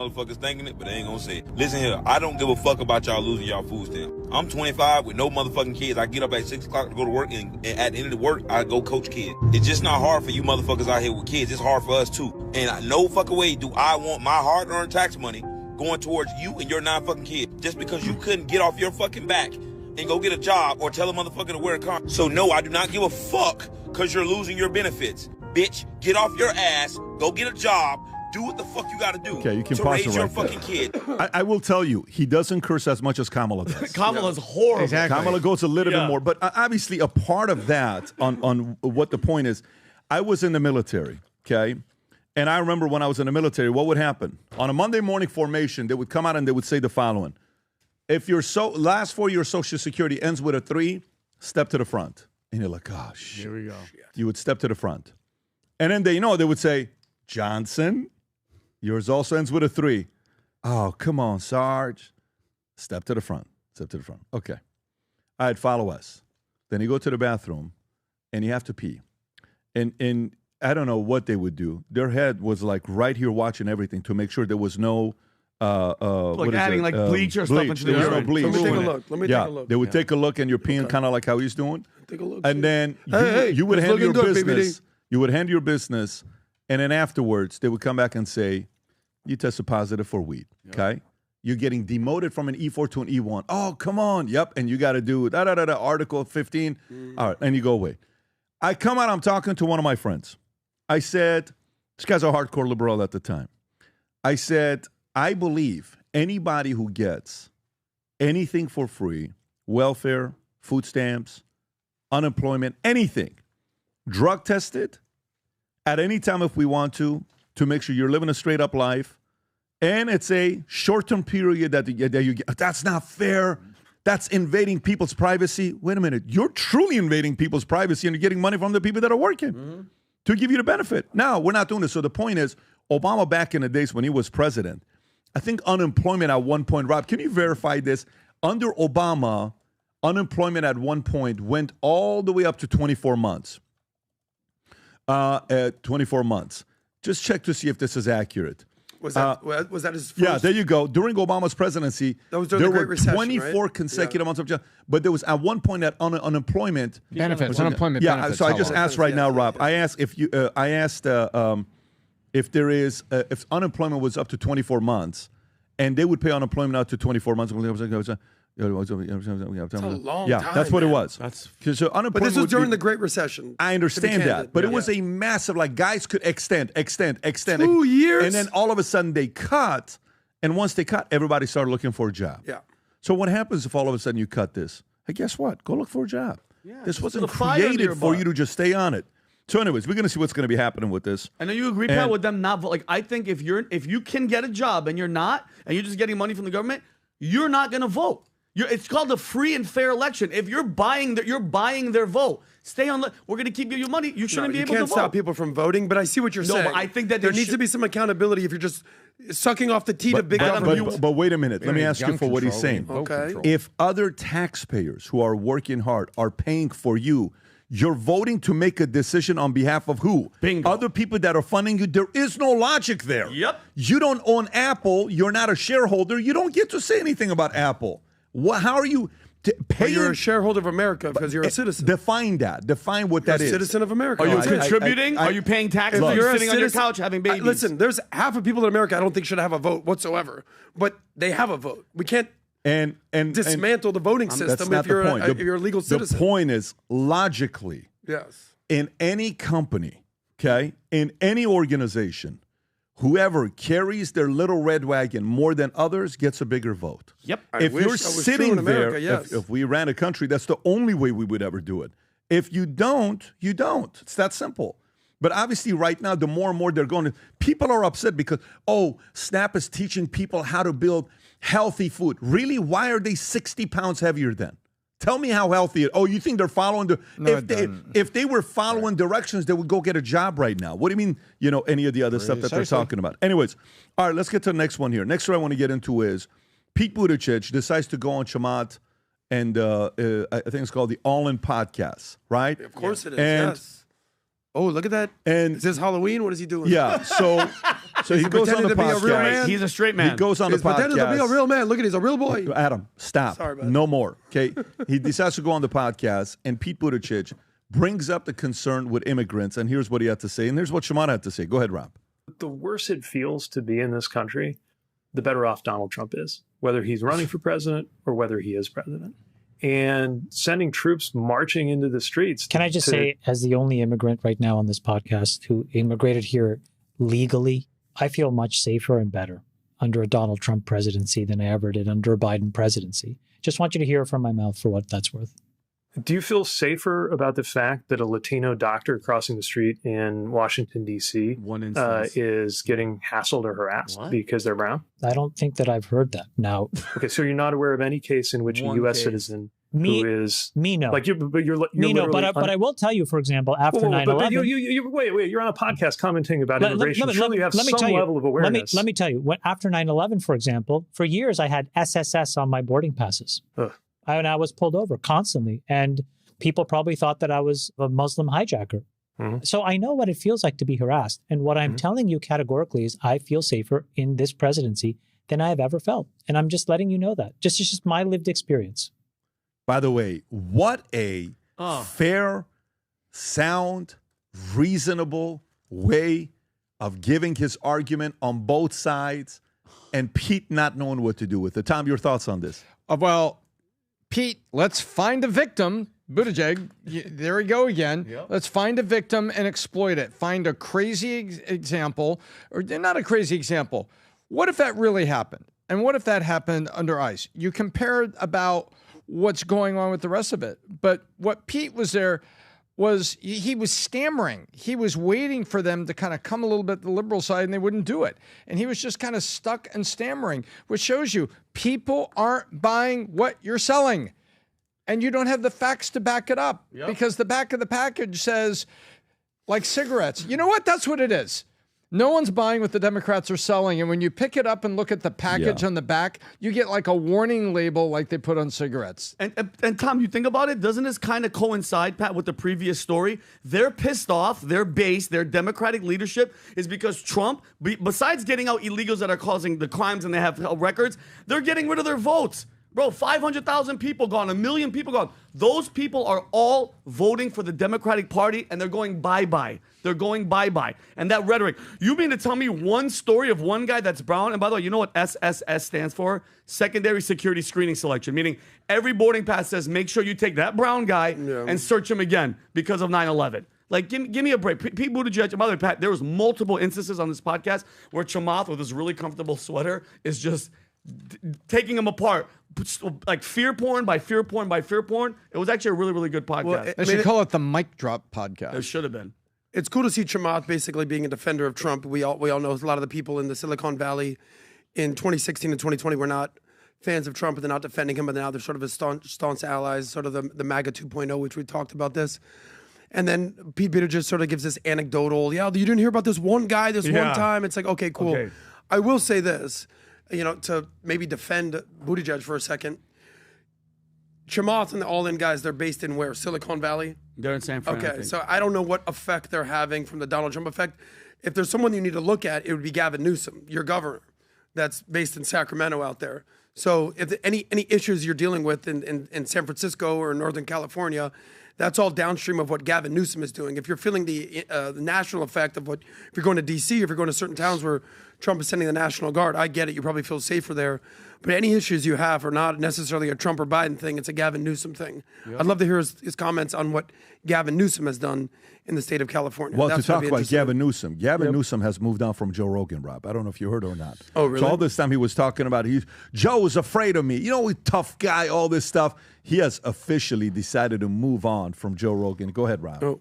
Speaker 10: Motherfuckers thinking it, but they ain't gonna say it. Listen here, I don't give a fuck about y'all losing y'all food stamp. I'm 25 with no motherfucking kids. I get up at 6 o'clock to go to work, and at the end of the work, I go coach kids. It's just not hard for you motherfuckers out here with kids. It's hard for us too. And no fucking way do I want my hard-earned tax money going towards you and your non-fucking kid just because you couldn't get off your fucking back and go get a job or tell a motherfucker to wear a car. So no, I do not give a fuck because you're losing your benefits. Bitch, get off your ass, go get a job, do what the fuck you gotta do
Speaker 5: Okay, you can
Speaker 10: to
Speaker 5: pause
Speaker 10: raise
Speaker 5: it
Speaker 10: your
Speaker 5: right there.
Speaker 10: fucking kid.
Speaker 5: I will tell you, he doesn't curse as much as Kamala does.
Speaker 6: Kamala's horrible.
Speaker 4: Exactly.
Speaker 5: Kamala goes a little bit more. But obviously, a part of that, on what the point is, I was in the military, okay? And I remember when I was in the military, what would happen? On a Monday morning formation, they would come out and they would say the following. If your last 4 years Social Security ends with a 3, step to the front. And you're like, oh, shit.
Speaker 4: Here we go.
Speaker 5: You would step to the front. And then they would say, Johnson, yours also ends with a 3. Oh, come on, Sarge. Step to the front. Step to the front. Okay. All right, follow us. Then you go to the bathroom, and you have to pee. And I don't know what they would do. Their head was like right here watching everything to make sure there was no
Speaker 6: like adding like bleach or stuff into the
Speaker 5: There was no
Speaker 6: urine.
Speaker 5: bleach.
Speaker 7: Let me take a look. Let me take a look.
Speaker 5: They would take a look, and you're peeing kind of like how he's doing.
Speaker 7: Take a look.
Speaker 5: And then
Speaker 7: Hey,
Speaker 5: you would
Speaker 7: it's
Speaker 5: hand your
Speaker 7: looking good,
Speaker 5: business.
Speaker 7: PBD.
Speaker 5: You would hand your business, and then afterwards they would come back and say, "You tested positive for weed." Okay, you're getting demoted from an E4 to an E1. Oh, come on, yep, and you got to do Article 15. All right, and you go away. I come out. I'm talking to one of my friends. I said, "This guy's a hardcore liberal at the time." I said, "I believe anybody who gets anything for free, welfare, food stamps, unemployment, anything." Drug tested at any time if we want to make sure you're living a straight up life. And it's a short-term period that you get. That's not fair. That's invading people's privacy. Wait a minute. You're truly invading people's privacy and you're getting money from the people that are working to give you the benefit. Now, we're not doing this. So the point is, Obama back in the days when he was president, I think unemployment at one point, Rob, can you verify this? Under Obama, unemployment at one point went all the way up to 24 months. 24 months. Just check to see if this is accurate.
Speaker 7: Was that his first?
Speaker 5: Yeah, there you go. During Obama's presidency,
Speaker 7: That was during
Speaker 5: there
Speaker 7: the Great
Speaker 5: were
Speaker 7: Recession,
Speaker 5: 24
Speaker 7: right?
Speaker 5: consecutive months of jobs. But there was at one point that unemployment
Speaker 4: Benefits, unemployment
Speaker 5: yeah,
Speaker 4: benefits.
Speaker 5: so I just
Speaker 4: how long?
Speaker 5: asked right now, Rob. I asked if you. I asked if there is if unemployment was up to 24 months, and they would pay unemployment out to 24 months.
Speaker 7: That's a long
Speaker 5: yeah,
Speaker 7: time,
Speaker 5: that's what it
Speaker 7: man.
Speaker 5: was. So unemployment.
Speaker 7: But this was
Speaker 5: would
Speaker 7: during
Speaker 5: be-
Speaker 7: the Great Recession.
Speaker 5: I
Speaker 7: to be
Speaker 5: understand
Speaker 7: candid.
Speaker 5: that, but it
Speaker 7: Yeah.
Speaker 5: was a massive, like, guys could extend.
Speaker 7: 2 years?
Speaker 5: And then all of a sudden they cut, and once they cut, everybody started looking for a job.
Speaker 7: Yeah.
Speaker 5: So what happens if all of a sudden you cut this? Hey, guess what? Go look for a job. This wasn't
Speaker 6: put a fire under
Speaker 5: created
Speaker 6: your
Speaker 5: for
Speaker 6: butt.
Speaker 5: you to just stay on it. So anyways, we're going to see what's going to be happening with this.
Speaker 6: I know you agree, Pat,
Speaker 5: And-
Speaker 6: with them not vote. Like, I think if you can get a job and you're not, and you're just getting money from the government, you're not going to vote. It's called a free and fair election. If you're buying their vote, stay on. We're going to keep you money. You shouldn't be able to vote.
Speaker 7: You can't stop people from voting, but I see what you're
Speaker 6: No,
Speaker 7: saying.
Speaker 6: but I think that
Speaker 7: there
Speaker 6: they
Speaker 7: needs to
Speaker 6: should-
Speaker 7: be some accountability if you're just sucking off the teat of big government.
Speaker 5: But wait a minute. Let me ask you
Speaker 4: Gun
Speaker 5: for what he's
Speaker 4: control,
Speaker 5: saying.
Speaker 4: vote
Speaker 7: Okay.
Speaker 4: control.
Speaker 5: If other taxpayers who are working hard are paying for you, you're voting to make a decision on behalf of who?
Speaker 6: Bingo.
Speaker 5: Other people that are funding you. There is no logic there.
Speaker 6: Yep.
Speaker 5: You don't own Apple. You're not a shareholder. You don't get to say anything about Apple. How are you
Speaker 7: But
Speaker 5: paying?
Speaker 7: you're a shareholder of America because you're a citizen.
Speaker 5: Define that. Define what
Speaker 7: You're
Speaker 5: that
Speaker 7: a
Speaker 5: is.
Speaker 7: citizen of America.
Speaker 6: Are you
Speaker 7: That's it.
Speaker 6: contributing? Are you paying taxes?
Speaker 7: If
Speaker 6: Are you
Speaker 7: you're a
Speaker 6: sitting on your
Speaker 7: citizen-
Speaker 6: couch having babies?
Speaker 7: Listen, there's half of people in America I don't think should have a vote whatsoever, but they have a vote. We can't.
Speaker 5: And
Speaker 7: dismantle the voting system
Speaker 5: that's not
Speaker 7: if you're
Speaker 5: the point.
Speaker 7: if you're a legal citizen.
Speaker 5: The point is, logically,
Speaker 7: yes,
Speaker 5: in any company, okay, in any organization, whoever carries their little red wagon more than others gets a bigger vote.
Speaker 6: Yep.
Speaker 5: If you're sitting there,
Speaker 7: yes.
Speaker 5: if we ran a country, that's the only way we would ever do it. If you don't, you don't. It's that simple. But obviously right now, the more and more they're going to, people are upset because, SNAP is teaching people how to build healthy food. Really? Why are they 60 pounds heavier then? Tell me how healthy it. You think they're following if they were following directions, they would go get a job right now. What do you mean, any of the other stuff that they're talking about? Anyways, all right, let's get to the next one here. Next one I want to get into is Pete Buttigieg decides to go on Chamath and I think it's called the All In Podcast, right?
Speaker 7: Of course it is,
Speaker 5: and,
Speaker 7: yes. Oh, look at that.
Speaker 5: And
Speaker 7: is this Halloween? What is he doing?
Speaker 5: Yeah, so he goes on the podcast.
Speaker 6: He's a straight man.
Speaker 5: He goes on the podcast.
Speaker 7: Pretending to be a real man. Look at, he's a real boy.
Speaker 5: Adam, stop.
Speaker 7: Sorry, bud.
Speaker 5: No more. Okay. He decides to go on the podcast, and Pete Buttigieg brings up the concern with immigrants, and here's what he had to say, and here's what Chamath had to say. Go ahead, Rob.
Speaker 11: The worse it feels to be in this country, the better off Donald Trump is, whether he's running for president or whether he is president. And sending troops marching into the streets.
Speaker 12: Can I just say, as the only immigrant right now on this podcast who immigrated here legally, I feel much safer and better under a Donald Trump presidency than I ever did under a Biden presidency. Just want you to hear it from my mouth for what that's worth.
Speaker 11: Do you feel safer about the fact that a Latino doctor crossing the street in Washington, D.C. Is getting hassled or harassed because they're brown?
Speaker 12: I don't think that I've heard that. Now,
Speaker 11: okay, so you're not aware of any case in which a U.S. citizen who is
Speaker 12: no,
Speaker 11: like you're
Speaker 12: but I will tell you, for example, after 9/11,
Speaker 11: wait, you're on a podcast commenting about immigration. Surely you have some level of awareness.
Speaker 12: Let me tell you, after 9/11, for example, for years I had SSS on my boarding passes. And I was pulled over constantly, and people probably thought that I was a Muslim hijacker. Mm-hmm. So I know what it feels like to be harassed. And what I'm telling you categorically is I feel safer in this presidency than I have ever felt. And I'm just letting you know that. It's just my lived experience.
Speaker 5: By the way, what a fair, sound, reasonable way of giving his argument on both sides, and Pete not knowing what to do with it. Tom, your thoughts on this?
Speaker 4: Well, Pete, let's find a victim. Buttigieg, there we go again. Yep. Let's find a victim and exploit it. Find a crazy example, or not a crazy example. What if that really happened? And what if that happened under ICE? You compare about what's going on with the rest of it. But what Pete was there was he was stammering. He was waiting for them to kind of come a little bit to the liberal side, and they wouldn't do it. And he was just kind of stuck and stammering, which shows you people aren't buying what you're selling. And you don't have the facts to back it up because the back of the package says, like cigarettes. You know what? That's what it is. No one's buying what the Democrats are selling. And when you pick it up and look at the package on the back, you get like a warning label like they put on cigarettes.
Speaker 6: And Tom, you think about it, doesn't this kind of coincide, Pat, with the previous story? They're pissed off, their base, their Democratic leadership is because Trump, besides getting out illegals that are causing the crimes and they have records, they're getting rid of their votes. Bro, 500,000 people gone, 1 million people gone. Those people are all voting for the Democratic Party, and they're going bye-bye. They're going bye-bye. And that rhetoric. You mean to tell me one story of one guy that's brown? And by the way, you know what SSS stands for? Secondary Security Screening Selection, meaning every boarding pass says make sure you take that brown guy and search him again because of 9/11. Like, give me a break. Pete Buttigieg, and by the way, Pat, there was multiple instances on this podcast where Chamath, with his really comfortable sweater, is just taking him apart, like fear porn by fear porn by fear porn. It was actually a really, really good podcast.
Speaker 4: Well, they should call it the Mic Drop Podcast.
Speaker 6: It should have been.
Speaker 7: It's cool to see Chamath basically being a defender of Trump. We all know a lot of the people in the Silicon Valley in 2016 and 2020 were not fans of Trump, and they're not defending him, but now they're sort of his staunch allies, sort of the MAGA 2.0, which we talked about this. And then Pete Buttigieg sort of gives this anecdotal, you didn't hear about this one guy this one time. It's like, okay, cool. Okay. I will say this, to maybe defend Buttigieg for a second. Chamath and the All In guys, they're based in where? Silicon Valley?
Speaker 6: They're in San Fran.
Speaker 7: Okay, so I don't know what effect they're having from the Donald Trump effect. If there's someone you need to look at, it would be Gavin Newsom, your governor, that's based in Sacramento out there. So if any issues you're dealing with in San Francisco or Northern California, that's all downstream of what Gavin Newsom is doing. If you're feeling the national effect of if you're going to D.C., if you're going to certain towns where Trump is sending the National Guard. I get it. You probably feel safer there. But any issues you have are not necessarily a Trump or Biden thing. It's a Gavin Newsom thing. Yep. I'd love to hear his comments on what Gavin Newsom has done in the state of California.
Speaker 5: Well, to talk about Gavin Newsom, Newsom has moved on from Joe Rogan, Rob. I don't know if you heard or not.
Speaker 7: Oh, really?
Speaker 5: So all this time he was talking about, Joe was afraid of me. You know, tough guy, all this stuff. He has officially decided to move on from Joe Rogan. Go ahead, Rob.
Speaker 7: Oh.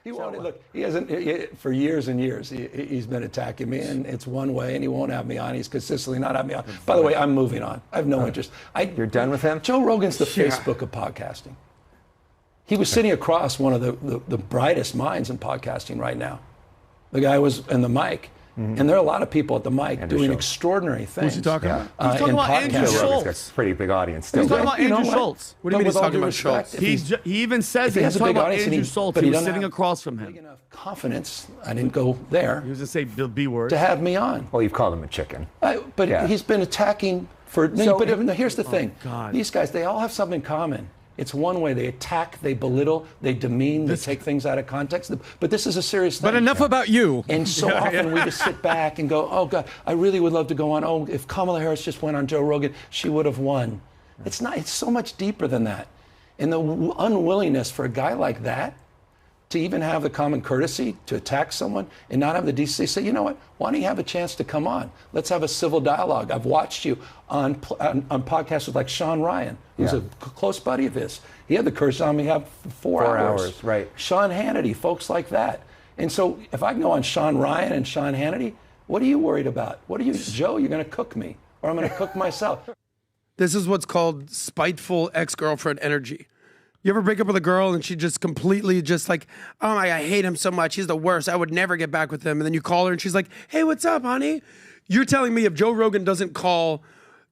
Speaker 13: He won't. Look, he hasn't for years and years. He's been attacking me, and it's one way, and he won't have me on. He's consistently not having me on. By the way, I'm moving on. I have no interest. You're done with him? Joe Rogan's the Facebook of podcasting. He was sitting across one of the brightest minds in podcasting right now. The guy was in the mic. And there are a lot of people at the mic doing extraordinary things.
Speaker 5: Who's he talking about?
Speaker 6: He's talking about Andrew Schultz.
Speaker 13: Got a pretty big audience. Still.
Speaker 6: He's talking about Andrew Schultz.
Speaker 7: What do you mean he's talking about Schultz?
Speaker 6: He even says that he's talking about Andrew Schultz. He was sitting across from him.
Speaker 13: Big enough confidence. I didn't go there.
Speaker 6: He was going to say the B word.
Speaker 13: To have me on. Well, you've called him a chicken. But he's been attacking for. But here's the thing.
Speaker 6: God.
Speaker 13: These guys, they all have something in common. It's one way. They attack, they belittle, they demean, they take things out of context. But this is a serious thing.
Speaker 4: But enough about you.
Speaker 13: And so often we just sit back and go, oh, God, I really would love to go on. Oh, if Kamala Harris just went on Joe Rogan, she would have won. It's not. It's so much deeper than that. And the unwillingness for a guy like that to even have the common courtesy to attack someone and not have the decency to say, you know what, why don't you have a chance to come on? Let's have a civil dialogue. I've watched you on podcasts with like Sean Ryan, who's a close buddy of his. He had the courage on me have 4 hours. Right. Sean Hannity, folks like that. And so if I can go on Sean Ryan and Sean Hannity, what are you worried about? Joe, you're going to cook me or I'm going to cook myself.
Speaker 7: This is what's called spiteful ex-girlfriend energy. You ever break up with a girl and she just completely just like, oh my, I hate him so much. He's the worst. I would never get back with him. And then you call her and she's like, hey, what's up, honey? You're telling me if Joe Rogan doesn't call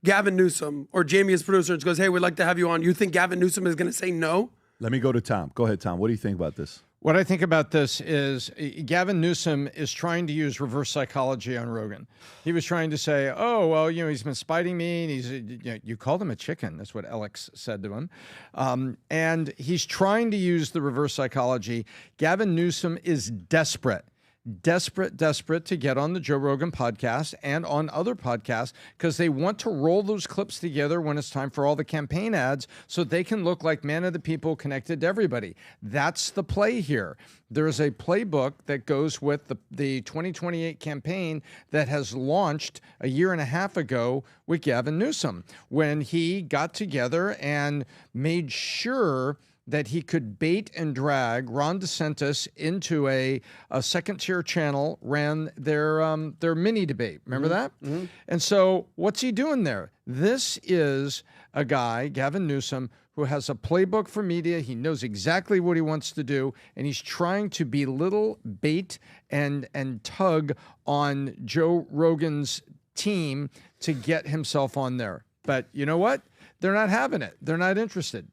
Speaker 7: Gavin Newsom or Jamie, his producer, and goes, hey, we'd like to have you on, you think Gavin Newsom is going to say no?
Speaker 5: Let me go to Tom. Go ahead, Tom. What do you think about this?
Speaker 4: What I think about this is Gavin Newsom is trying to use reverse psychology on Rogan. He was trying to say, oh, well, he's been spiting me. And you called him a chicken. That's what Alex said to him. And he's trying to use the reverse psychology. Gavin Newsom is desperate to get on the Joe Rogan podcast and on other podcasts because they want to roll those clips together when it's time for all the campaign ads so they can look like man of the people connected to everybody. That's the play here. There's a playbook that goes with the 2028 campaign that has launched a year and a half ago with Gavin Newsom when he got together and made sure that he could bait and drag Ron DeSantis into a second-tier channel, ran their mini debate. Remember that? Mm-hmm. And so what's he doing there? This is a guy, Gavin Newsom, who has a playbook for media. He knows exactly what he wants to do, and he's trying to belittle, bait, and tug on Joe Rogan's team to get himself on there. But you know what? They're not having it. They're not interested.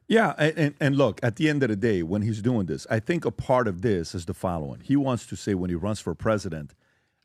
Speaker 5: Yeah, and look, at the end of the day, when he's doing this, I think a part of this is the following. He wants to say when he runs for president,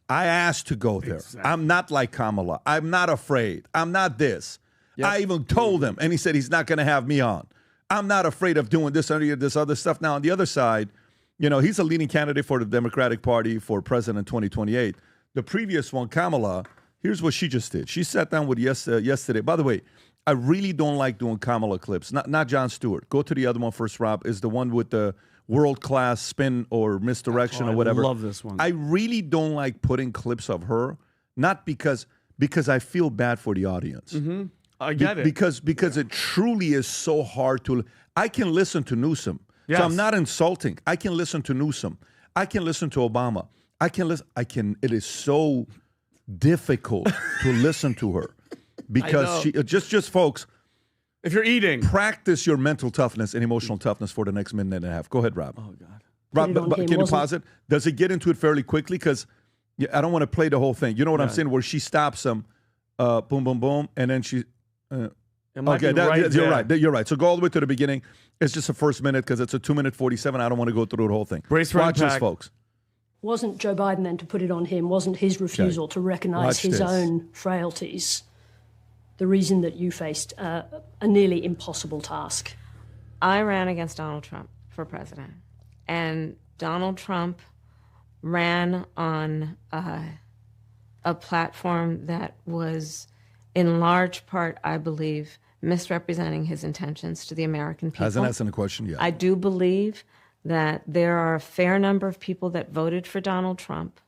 Speaker 5: I asked to go there. Exactly. I'm not like Kamala. I'm not afraid. I'm not this. Yep. I even told him, and he said he's not going to have me on. I'm not afraid of doing this or this other stuff. Now, on the other side, he's a leading candidate for the Democratic Party for president 2028. The previous one, Kamala, here's what she just did. She sat down with yesterday. By the way, I really don't like doing Kamala clips. Not Jon Stewart. Go to the other one first, Rob. Is the one with the world-class spin or misdirection or whatever.
Speaker 6: I love this one.
Speaker 5: I really don't like putting clips of her, not because I feel bad for the audience.
Speaker 6: Mm-hmm. I get it.
Speaker 5: Because it truly is so hard to... I can listen to Newsom.
Speaker 6: Yes.
Speaker 5: So I'm not insulting. I can listen to Newsom. I can listen to Obama. It is so difficult to listen to her. Because she just folks,
Speaker 6: if you're eating,
Speaker 5: practice your mental toughness and emotional toughness for the next minute and a half. Go ahead, Rob.
Speaker 6: Oh God,
Speaker 5: Rob, can you pause it? Does it get into it fairly quickly? Because I don't want to play the whole thing. You know what I'm saying? Where she stops him, boom, boom, boom, and then she.
Speaker 6: You're
Speaker 5: right. So go all the way to the beginning. It's just the first minute because it's a 2-minute 47. I don't want to go through the whole thing.
Speaker 6: Watch
Speaker 5: this, folks.
Speaker 14: Wasn't Joe Biden then to put it on him? Wasn't his refusal to recognize his own frailties the reason that you faced a nearly impossible task?
Speaker 15: I ran against Donald Trump for president, and Donald Trump ran on a platform that was, in large part, I believe, misrepresenting his intentions to the American people.
Speaker 5: Hasn't answered the question yet.
Speaker 15: I do believe that there are a fair number of people that voted for Donald Trump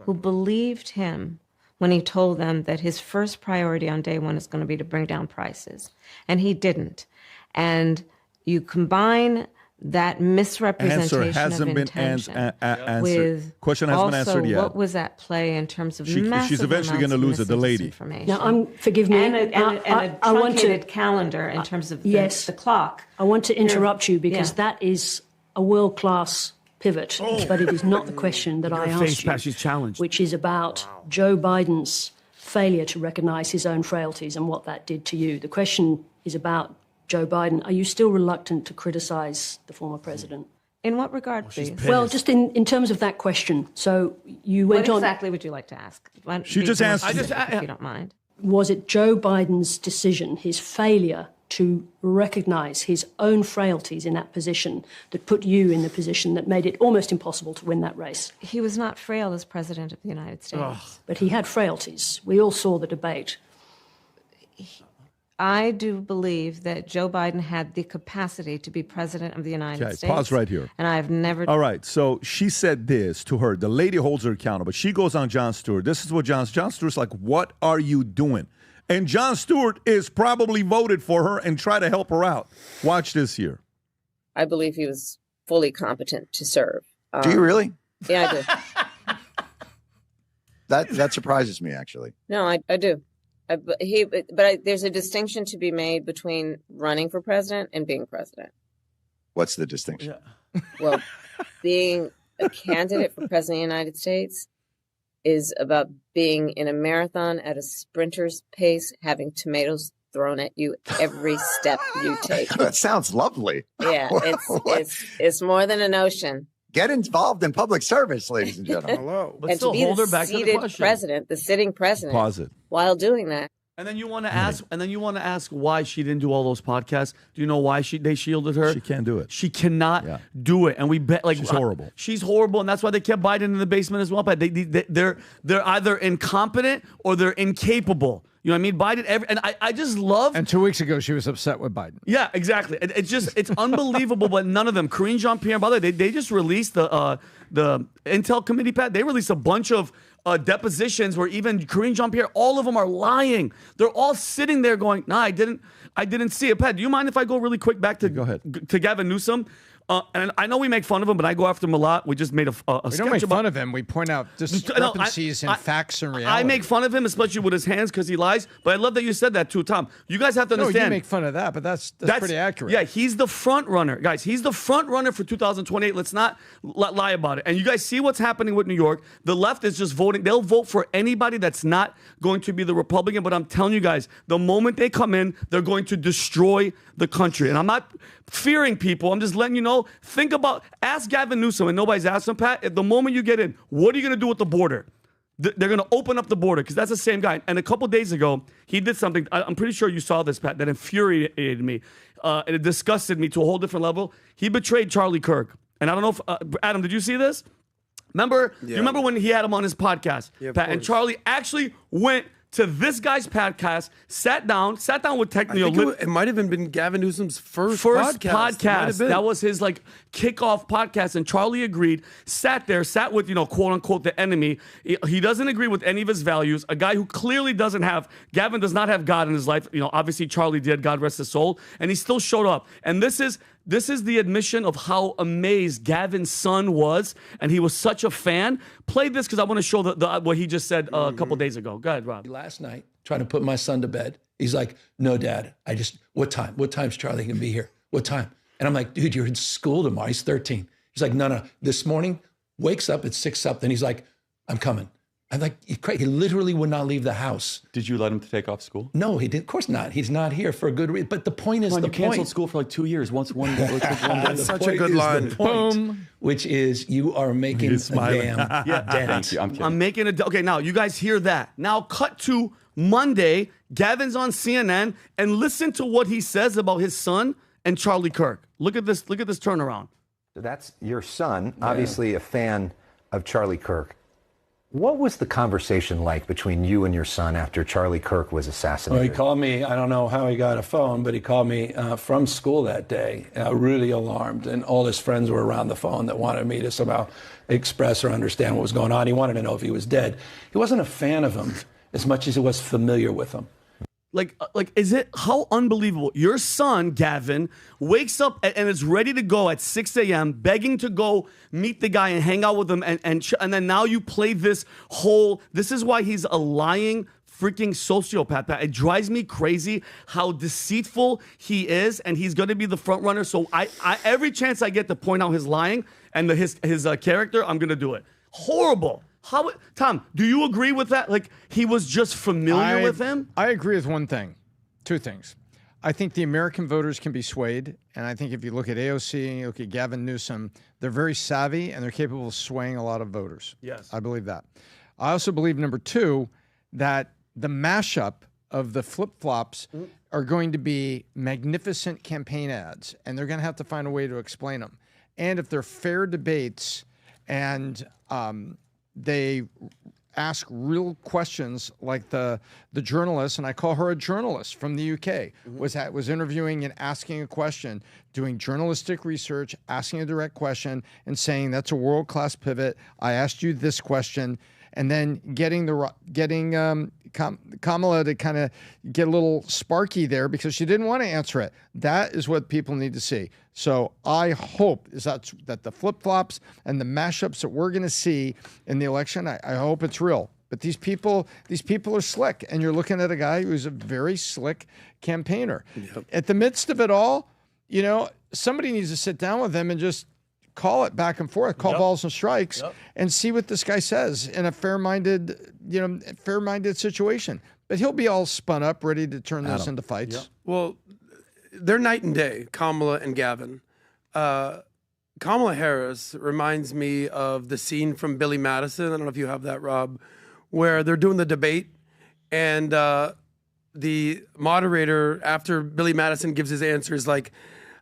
Speaker 15: who believed him when he told them that his first priority on day one is going to be to bring down prices. And he didn't. And you combine that misrepresentation of intention with
Speaker 5: question hasn't been answered yet.
Speaker 15: What was at play in terms of
Speaker 5: she's eventually going to lose it, the lady.
Speaker 14: Now, forgive me.
Speaker 15: And a truncated calendar in terms of the clock.
Speaker 14: I want to interrupt you because that is a world-class pivot, but it is not the question that I asked you,
Speaker 6: she's challenged.
Speaker 14: which is about Joe Biden's failure to recognize his own frailties and what that did to you. The question is about Joe Biden. Are you still reluctant to criticize the former president?
Speaker 15: In what regard, please?
Speaker 14: Well, just in terms of that question. So you went on.
Speaker 15: What exactly would you like to ask?
Speaker 5: She just asked.
Speaker 15: If you don't mind.
Speaker 14: Was it Joe Biden's decision, his failure to recognize his own frailties in that position that put you in the position that made it almost impossible to win that race?
Speaker 15: He was not frail as president of the United States.
Speaker 14: But he had frailties. We all saw the debate.
Speaker 15: I do believe that Joe Biden had the capacity to be president of the United States.
Speaker 5: Pause right here.
Speaker 15: And I've never...
Speaker 5: All right, so she said this to her. The lady holds her accountable. She goes on Jon Stewart. This is what Jon Stewart's like, what are you doing? And Jon Stewart is probably voted for her and try to help her out. Watch this here.
Speaker 16: I believe he was fully competent to serve.
Speaker 17: Do you really?
Speaker 16: Yeah, I do.
Speaker 17: That surprises me, actually.
Speaker 16: No, I do. There's a distinction to be made between running for president and being president.
Speaker 17: What's the distinction?
Speaker 16: Well, being a candidate for president of the United States is about being in a marathon at a sprinter's pace, having tomatoes thrown at you every step you take.
Speaker 17: That sounds lovely.
Speaker 16: Yeah, it's more than a notion.
Speaker 17: Get involved in public service, ladies and gentlemen.
Speaker 6: Hello.
Speaker 16: And to be the seated president, the sitting president,
Speaker 5: Pause it.
Speaker 16: while doing that.
Speaker 6: And then you want to ask, why she didn't do all those podcasts. Do you know why they shielded her?
Speaker 5: She can't do it.
Speaker 6: She cannot do it. And we bet
Speaker 5: she's horrible.
Speaker 6: She's horrible, and that's why they kept Biden in the basement as well. But they're either incompetent or they're incapable. You know what I mean? Biden, and I just love.
Speaker 4: And 2 weeks ago, she was upset with Biden.
Speaker 6: Yeah, exactly. It's unbelievable, but none of them. Karine Jean-Pierre, by the way, they just released the Intel Committee, Pat. They released a bunch of depositions where even Karine Jean-Pierre, all of them are lying. They're all sitting there going, "No, I didn't see it." Pat, do you mind if I go really quick back to Gavin Newsom? And I know we make fun of him, but I go after him a lot. We just made a sketch.
Speaker 4: We don't make fun of him. We point out discrepancies in facts and reality.
Speaker 6: I make fun of him, especially with his hands, because he lies. But I love that you said that too, Tom. You guys have to understand.
Speaker 4: No, you make fun of that, but that's pretty accurate.
Speaker 6: Yeah, he's the front runner, guys. He's the front runner for 2028. Let's not lie about it. And you guys see what's happening with New York. The left is just voting. They'll vote for anybody that's not going to be the Republican. But I'm telling you guys, the moment they come in, they're going to destroy the country. And I'm not fearing people. I'm just letting you know. Ask Gavin Newsom, and nobody's asked him, Pat, at the moment you get in, what are you going to do with the border? They're going to open up the border because that's the same guy. And a couple days ago, he did something. I'm pretty sure you saw this, Pat, that infuriated me. And it disgusted me to a whole different level. He betrayed Charlie Kirk. And I don't know if, Adam, did you see this? You remember when he had him on his podcast, Pat? And Charlie actually went to this guy's podcast, sat down with technically.
Speaker 7: It might have even been Gavin Newsom's first podcast.
Speaker 6: That was his kickoff podcast, and Charlie agreed. Sat with quote unquote the enemy. He doesn't agree with any of his values. A guy who clearly Gavin does not have God in his life. Obviously Charlie did. God rest his soul, and he still showed up. And this is the admission of how amazed Gavin's son was, and he was such a fan. Play this because I want to show what he just said a couple days ago. Go ahead, Rob.
Speaker 13: Last night, trying to put my son to bed. He's like, "No, Dad, what time? What time's Charlie going to be here? What time?" And I'm like, "Dude, you're in school tomorrow." He's 13. He's like, No. This morning, wakes up at 6 something. He's like, "I'm coming." I'm like, he literally would not leave the house.
Speaker 9: Did you let him take off school?
Speaker 13: No, he did. Of course not. He's not here for a good reason. But the point is,
Speaker 9: you canceled school for 2 years. One day.
Speaker 7: That's such a good line.
Speaker 13: Boom. Which is, you are making a damn dent.
Speaker 6: I'm making a. Okay, now you guys hear that. Now cut to Monday. Gavin's on CNN, and listen to what he says about his son and Charlie Kirk. Look at this. Look at this turnaround.
Speaker 18: So that's your son, obviously a fan of Charlie Kirk. What was the conversation like between you and your son after Charlie Kirk was assassinated?
Speaker 13: Well, he called me, I don't know how he got a phone, but he called me from school that day, really alarmed. And all his friends were around the phone that wanted me to somehow express or understand what was going on. He wanted to know if he was dead. He wasn't a fan of him as much as he was familiar with him.
Speaker 6: Like, is it, how unbelievable? Your son, Gavin, wakes up and is ready to go at 6 a.m., begging to go meet the guy and hang out with him. And then now you play this this is why he's a lying freaking sociopath. It drives me crazy how deceitful he is, and he's going to be the front runner. So I every chance I get to point out his lying and his character, I'm going to do it. Horrible. Tom, do you agree with that? Like, he was just familiar with him?
Speaker 4: I agree with one thing. Two things. I think the American voters can be swayed. And I think if you look at AOC and you look at Gavin Newsom, they're very savvy and they're capable of swaying a lot of voters.
Speaker 6: Yes.
Speaker 4: I believe that. I also believe, number two, that the mashup of the flip-flops are going to be magnificent campaign ads. And they're going to have to find a way to explain them. And if they're fair debates and they ask real questions, like the journalist, and I call her a journalist from the UK, was interviewing and asking a question, doing journalistic research, asking a direct question, and saying that's a world-class pivot. I asked you this question, and then getting Kamala to kind of get a little sparky there because she didn't want to answer it. That is what people need to see. So I hope that the flip-flops and the mashups that we're going to see in the election, I hope it's real. But these people are slick, and you're looking at a guy who's a very slick campaigner. Yep. At the midst of it all, somebody needs to sit down with them and just call it back and forth, call balls and strikes, and see what this guy says in a fair-minded situation. But he'll be all spun up, ready to turn this into fights.
Speaker 7: Yep. Well, they're night and day, Kamala and Gavin. Kamala Harris reminds me of the scene from Billy Madison. I don't know if you have that, Rob, where they're doing the debate, and the moderator, after Billy Madison gives his answer, is like,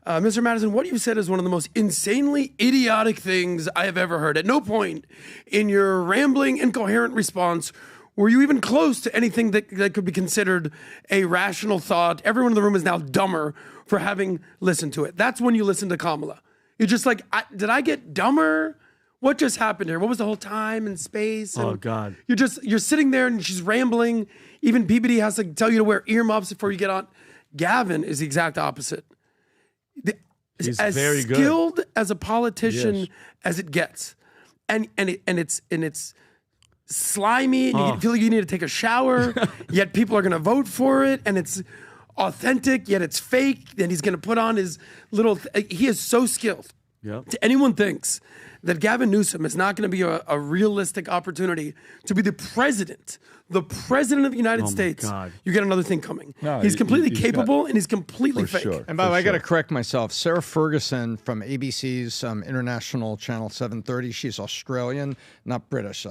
Speaker 7: Mr. Madison, what you said is one of the most insanely idiotic things I have ever heard. At no point in your rambling, incoherent response were you even close to anything that could be considered a rational thought. Everyone in the room is now dumber for having listened to it. That's when you listen to Kamala. You're just like, did I get dumber? What just happened here? What was the whole time and space? And
Speaker 6: God.
Speaker 7: You're sitting there and she's rambling. Even PBD has to tell you to wear earmuffs before you get on. Gavin is the exact opposite.
Speaker 6: He's
Speaker 7: as
Speaker 6: very good.
Speaker 7: Skilled as a politician as it gets, and it's slimy, and you feel like you need to take a shower. Yet people are going to vote for it, and it's authentic. Yet it's fake. And he's going to put on his little. He is so skilled.
Speaker 6: Yep.
Speaker 7: To anyone thinks that Gavin Newsom is not going to be a realistic opportunity to be the president of the United States,
Speaker 6: God.
Speaker 7: you get another thing coming.
Speaker 5: No,
Speaker 7: he's completely
Speaker 5: he's
Speaker 7: capable and he's completely fake.
Speaker 5: Sure.
Speaker 4: And by the way, I got to correct myself. Sarah Ferguson from ABC's International Channel 730. She's Australian, not British.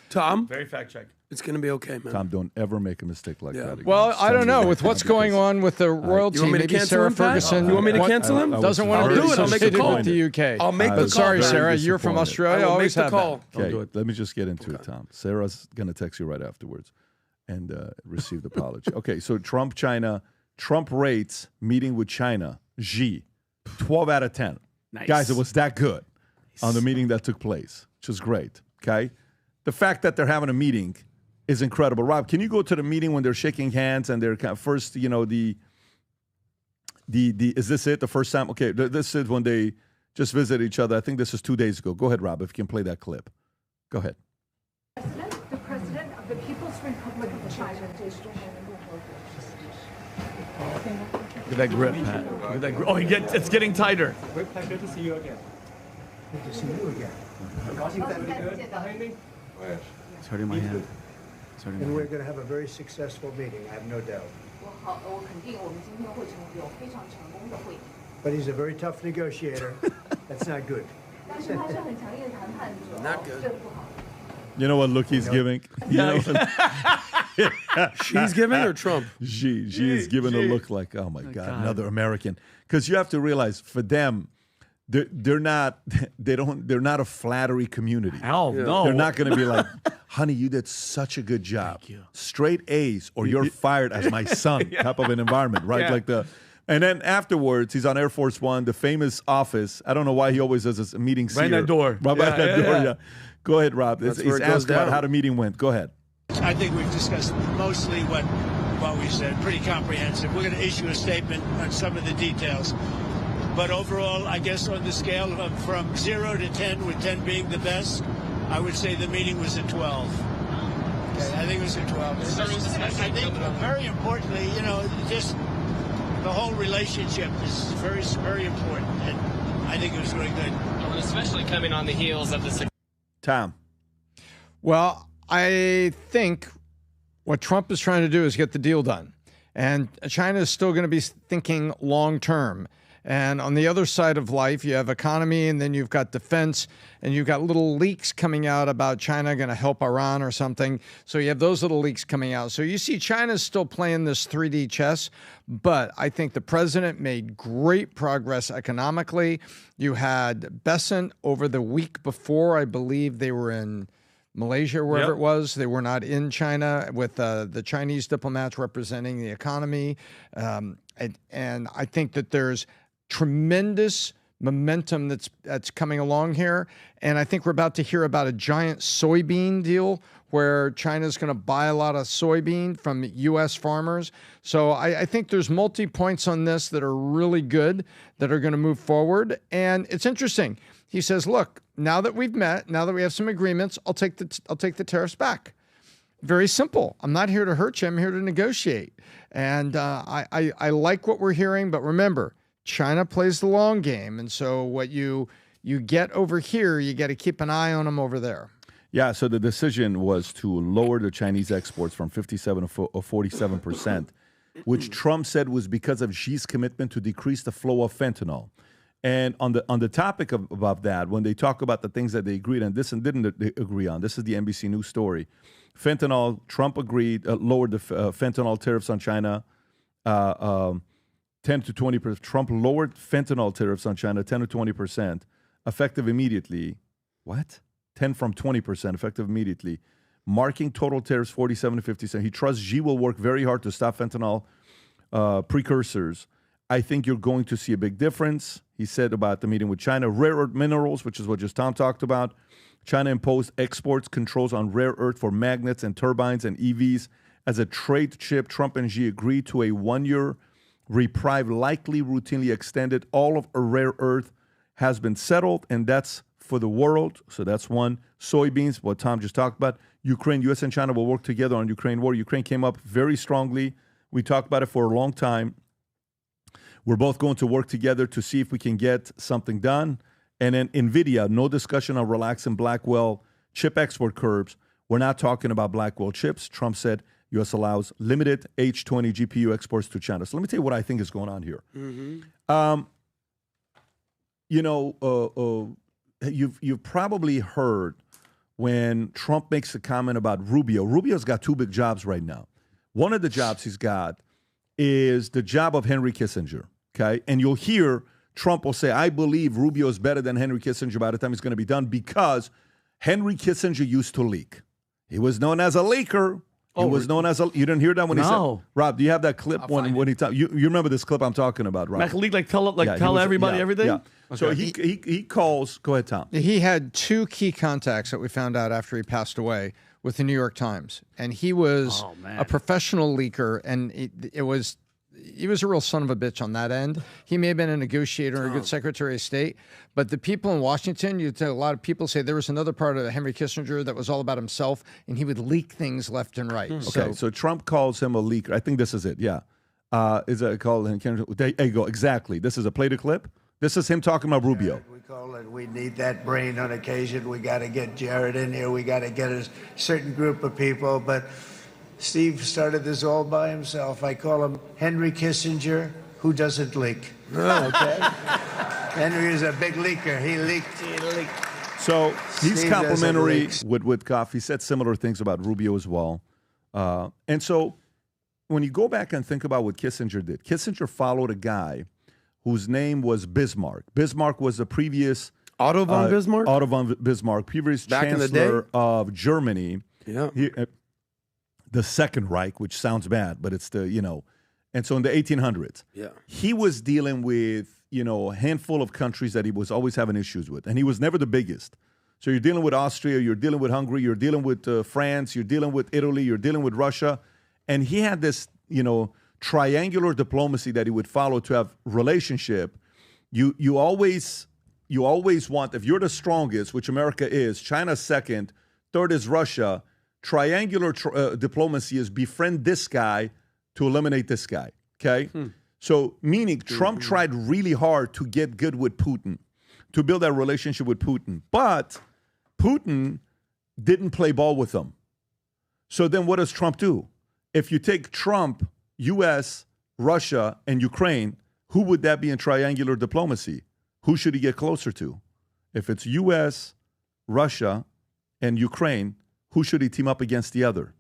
Speaker 7: Tom,
Speaker 6: very fact check.
Speaker 7: It's going to be okay, man.
Speaker 5: Tom, don't ever make a mistake like that again.
Speaker 4: Well, I don't know. With what's going on with the royalty,
Speaker 7: You want me to
Speaker 4: maybe
Speaker 7: cancel
Speaker 4: Sarah
Speaker 7: him, Pat?
Speaker 4: Ferguson
Speaker 7: You want me to cancel him?
Speaker 4: doesn't want to
Speaker 7: I'll
Speaker 4: be
Speaker 7: do it. I'll make a
Speaker 4: associated
Speaker 7: call.
Speaker 4: with the UK.
Speaker 7: I'll make the
Speaker 4: But sorry,
Speaker 7: call.
Speaker 4: Sarah, you're from Australia.
Speaker 7: I will
Speaker 4: Always
Speaker 7: make the
Speaker 4: have
Speaker 7: call.
Speaker 4: that.
Speaker 5: Okay, let me just get into it, Tom. Sarah's going to text you right afterwards and receive the apology. Okay, so Trump rates meeting with China, Xi, 12 out of 10.
Speaker 6: Nice.
Speaker 5: Guys, it was that good on the meeting that took place, which is great, okay? The fact that they're having a meeting is incredible. Rob, can you go to the meeting when they're shaking hands and they're kind of first, is this it, the first time? Okay, this is when they just visit each other. I think this is 2 days ago. Go ahead, Rob, if you can play that clip. Go ahead.
Speaker 19: The President of the People's Republic of China.
Speaker 6: Look at that grip, Pat. Look at that grip. Oh, it's getting tighter.
Speaker 19: Great pleasure to see you again. Good to see you again.
Speaker 6: It's hurting my hand.
Speaker 19: And we're going to have a very successful meeting, I have no doubt. But he's a very tough negotiator. That's not good.
Speaker 7: Not good.
Speaker 5: You know what look he's giving? You know
Speaker 7: She's giving or Trump?
Speaker 5: She is giving a look like, oh my God, another American. Because you have to realize, for them, they're not a flattery community.
Speaker 6: Oh, no.
Speaker 5: They're not going to be like, honey, you did such a good job. Straight A's or you're fired as my son type of an environment, right?
Speaker 6: Yeah.
Speaker 5: And then afterwards, he's on Air Force One, the famous office. I don't know why he always does this meeting
Speaker 6: Right in that door.
Speaker 5: Right by that door, yeah. Go ahead, Rob.
Speaker 7: That's
Speaker 5: He's
Speaker 7: where it goes
Speaker 5: asked about
Speaker 7: down.
Speaker 5: how the meeting went. Go ahead.
Speaker 20: I think we've discussed mostly what we said, pretty comprehensive. We're going to issue a statement on some of the details. But overall, I guess on the scale of from 0 to 10, with 10 being the best, I would say the meeting was a 12. Okay, I think it was a 12. I think very importantly, just the whole relationship is very, very important. And I think it was really good.
Speaker 21: Especially coming on the heels of the...
Speaker 5: Tom.
Speaker 4: Well, I think what Trump is trying to do is get the deal done. And China is still going to be thinking long term. And on the other side of life, you have economy, and then you've got defense, and you've got little leaks coming out about China going to help Iran or something. So you have those little leaks coming out. So you see China's still playing this 3D chess, but I think the president made great progress economically. You had Besant over the week before, I believe they were in Malaysia, wherever it was. They were not in China with the Chinese diplomats representing the economy. And I think that there's tremendous momentum that's coming along here. And I think we're about to hear about a giant soybean deal where China's going to buy a lot of soybean from U.S. farmers. So I think there's multi-points on this that are really good, that are going to move forward. And it's interesting. He says, look, now that we've met, now that we have some agreements, I'll take the tariffs back. Very simple. I'm not here to hurt you. I'm here to negotiate. And I like what we're hearing. But remember, China plays the long game. And so what you get over here, you got to keep an eye on them over there.
Speaker 5: Yeah, so the decision was to lower the Chinese exports from 57 to 47%, which Trump said was because of Xi's commitment to decrease the flow of fentanyl. And on the topic about that, when they talk about the things that they agreed on, this and didn't agree on, this is the NBC News story. Fentanyl, Trump agreed, lowered the fentanyl tariffs on China 10 to 20%. Trump lowered fentanyl tariffs on China 10 to 20%, effective immediately. What? 10 from 20%, effective immediately. Marking total tariffs 47 to 50%. He trusts Xi will work very hard to stop fentanyl precursors. I think you're going to see a big difference. He said about the meeting with China. Rare earth minerals, which is what just Tom talked about. China imposed exports controls on rare earth for magnets and turbines and EVs. As a trade chip, Trump and Xi agreed to a 1-year reprieve, likely routinely extended. All of a rare earth has been settled, and that's for the world. So that's one. Soybeans, what Tom just talked about. Ukraine, U.S. and China will work together on Ukraine war. Ukraine came up very strongly. We talked about it for a long time. We're both going to work together to see if we can get something done. And then NVIDIA, no discussion on relaxing Blackwell chip export curbs. We're not talking about Blackwell chips. Trump said U.S. allows limited H20 GPU exports to China. So let me tell you what I think is going on here. You've probably heard when Trump makes a comment about Rubio. Rubio's got two big jobs right now. One of the jobs he's got is the job of Henry Kissinger. Okay, and you'll hear Trump will say, I believe Rubio is better than Henry Kissinger by the time it's going to be done because Henry Kissinger used to leak. He was known as a leaker. He was known as a... You didn't hear that when he said... Rob, do you have that clip when he... You remember this clip I'm talking about, Rob?
Speaker 6: Leak, tell everybody everything?
Speaker 5: Yeah. Okay. So he calls... Go ahead, Tom.
Speaker 4: He had two key contacts that we found out after he passed away with the New York Times. And he was a professional leaker, and he was a real son of a bitch on that end. He may have been a negotiator or a good Secretary of State, but the people in Washington, a lot of people say there was another part of Henry Kissinger that was all about himself, and he would leak things left and right.
Speaker 5: Okay, so Trump calls him a leaker. I think this is it, yeah. Is it called? There you go, exactly. This is a play to clip. This is him talking about Rubio.
Speaker 22: We call it, we need that brain on occasion. We got to get Jared in here. We got to get a certain group of people, but Steve started this all by himself. I call him Henry Kissinger, who doesn't leak. Okay? Henry is a big leaker. He leaked.
Speaker 5: So he's
Speaker 22: Steve
Speaker 5: complimentary with Witkoff. He said similar things about Rubio as well. And so when you go back and think about what Kissinger did, Kissinger followed a guy whose name was Bismarck. Bismarck was the previous
Speaker 7: Otto von Bismarck?
Speaker 5: Otto von Bismarck, previous
Speaker 7: Back in the
Speaker 5: chancellor
Speaker 7: day?
Speaker 5: of Germany.
Speaker 7: Yeah.
Speaker 5: The Second Reich, which sounds bad, but it's the, and so in the 1800s,
Speaker 7: Yeah.
Speaker 5: he was dealing with, a handful of countries that he was always having issues with, and he was never the biggest. So you're dealing with Austria, you're dealing with Hungary, you're dealing with France, you're dealing with Italy, you're dealing with Russia, and he had this, triangular diplomacy that he would follow to have relationship. You always want, if you're the strongest, which America is, China's second, third is Russia. Triangular diplomacy is befriend this guy to eliminate this guy, okay? So meaning Trump tried really hard to get good with Putin, to build that relationship with Putin. But Putin didn't play ball with him. So then what does Trump do? If you take Trump, U.S., Russia, and Ukraine, who would that be in triangular diplomacy? Who should he get closer to? If it's U.S., Russia, and Ukraine, who should he team up against the other?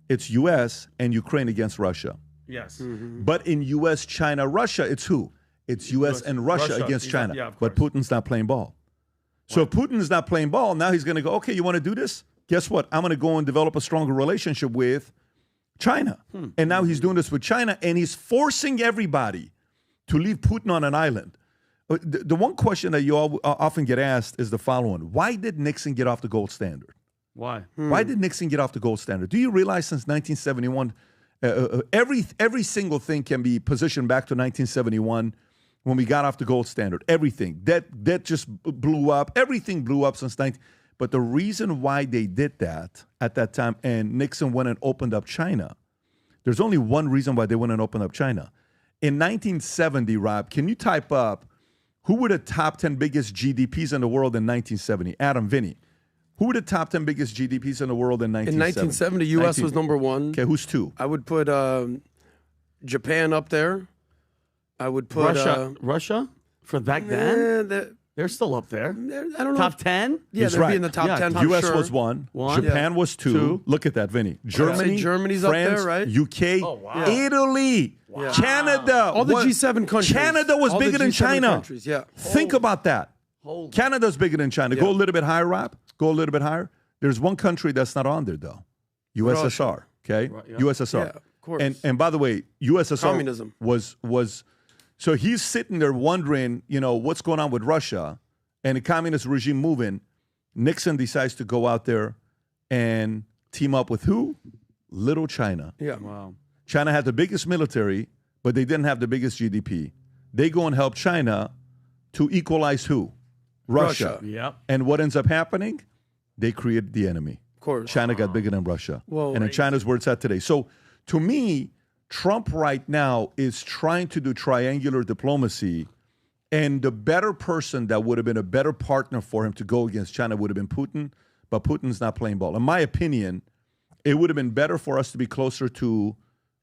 Speaker 5: It's U.S. and Ukraine against Russia.
Speaker 6: Yes.
Speaker 5: But in U.S., China, Russia, it's who? It's U.S. and Russia against China.
Speaker 6: Yeah, of
Speaker 5: but Putin's not playing ball. So if Putin's not playing ball, now he's going to go, okay, you want to do this? Guess what? I'm going to go and develop a stronger relationship with China. And now he's doing this with China, and he's forcing everybody to leave Putin on an island. The one question that you often get asked is the following. Why did Nixon get off the gold standard?
Speaker 6: Why?
Speaker 5: Why did Nixon get off the gold standard? Do you realize since 1971, every single thing can be positioned back to 1971 when we got off the gold standard? Everything. Debt just blew up. Everything blew up since 19. But the reason why they did that at that time, and Nixon went and opened up China, there's only one reason why they went and opened up China. In 1970, Rob, can you type up who were the top 10 biggest GDPs in the world in 1970? Adam, Vinny. Who were the top 10 biggest GDPs in the world in 1970?
Speaker 7: In 1970, U.S. was number one.
Speaker 5: Okay, who's two?
Speaker 7: I would put Japan up there. I would put
Speaker 6: Russia for back then. They're still up there.
Speaker 7: I don't know.
Speaker 6: Top 10?
Speaker 7: Yeah,
Speaker 5: He's
Speaker 7: they'd be in the top 10 for
Speaker 5: U.S.
Speaker 7: sure.
Speaker 5: was one.
Speaker 6: One.
Speaker 5: Japan was two. Look at that, Vinny. Germany,
Speaker 7: Germany's
Speaker 5: France,
Speaker 7: up there, right?
Speaker 5: UK, Italy, Canada.
Speaker 7: All the G7 countries.
Speaker 5: Canada was
Speaker 7: All the
Speaker 5: bigger than
Speaker 7: G7
Speaker 5: China.
Speaker 7: countries, yeah.
Speaker 5: Think about that. Canada's bigger than China. Go a little bit higher, Rob. Go a little bit higher. There's one country that's not on there, though. USSR, okay? USSR.
Speaker 7: Yeah, of course.
Speaker 5: And by the way, USSR
Speaker 7: Communism.
Speaker 5: was so he's sitting there wondering, what's going on with Russia and the communist regime moving. Nixon decides to go out there and team up with who? Little China.
Speaker 7: Yeah.
Speaker 6: Wow.
Speaker 5: China had the biggest military, but they didn't have the biggest GDP. They go and help China to equalize who? Russia.
Speaker 6: Yep.
Speaker 5: And what ends up happening? They created the enemy.
Speaker 7: Of course.
Speaker 5: China got bigger than Russia.
Speaker 7: Whoa.
Speaker 5: And then China's where it's at today. So to me, Trump right now is trying to do triangular diplomacy, and the better person that would have been a better partner for him to go against China would have been Putin, but Putin's not playing ball. In my opinion, it would have been better for us to be closer to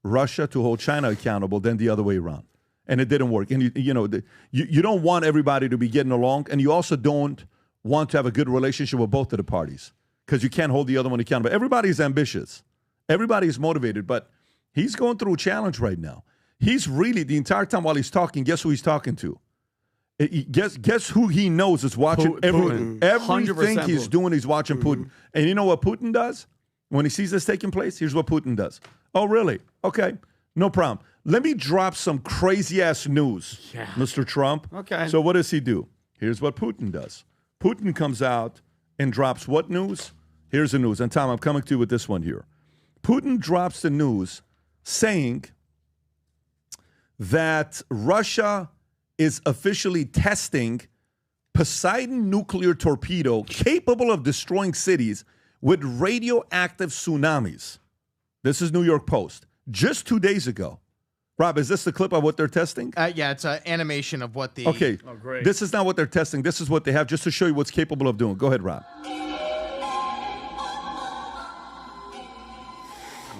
Speaker 5: Russia to hold China accountable than the other way around. And it didn't work. And you don't want everybody to be getting along, and you also don't want to have a good relationship with both of the parties because you can't hold the other one accountable. Everybody's ambitious. Everybody is motivated, but he's going through a challenge right now. He's really, the entire time while he's talking, guess who he's talking to? Guess who he knows is watching
Speaker 6: Putin.
Speaker 5: everything he's
Speaker 6: Putin.
Speaker 5: doing, he's watching Putin. And you know what Putin does? When he sees this taking place, here's what Putin does. Oh, really? Okay, no problem. Let me drop some crazy-ass news, Mr. Trump.
Speaker 6: Okay.
Speaker 5: So what does he do? Here's what Putin does. Putin comes out and drops what news? Here's the news. And Tom, I'm coming to you with this one here. Putin drops the news saying that Russia is officially testing Poseidon nuclear torpedo capable of destroying cities with radioactive tsunamis. This is New York Post. Just 2 days ago. Rob, is this the clip of what they're testing?
Speaker 1: Yeah, it's an animation of what the...
Speaker 5: Okay,
Speaker 6: Oh, great.
Speaker 5: This is not what they're testing. This is what they have just to show you what's capable of doing. Go ahead, Rob.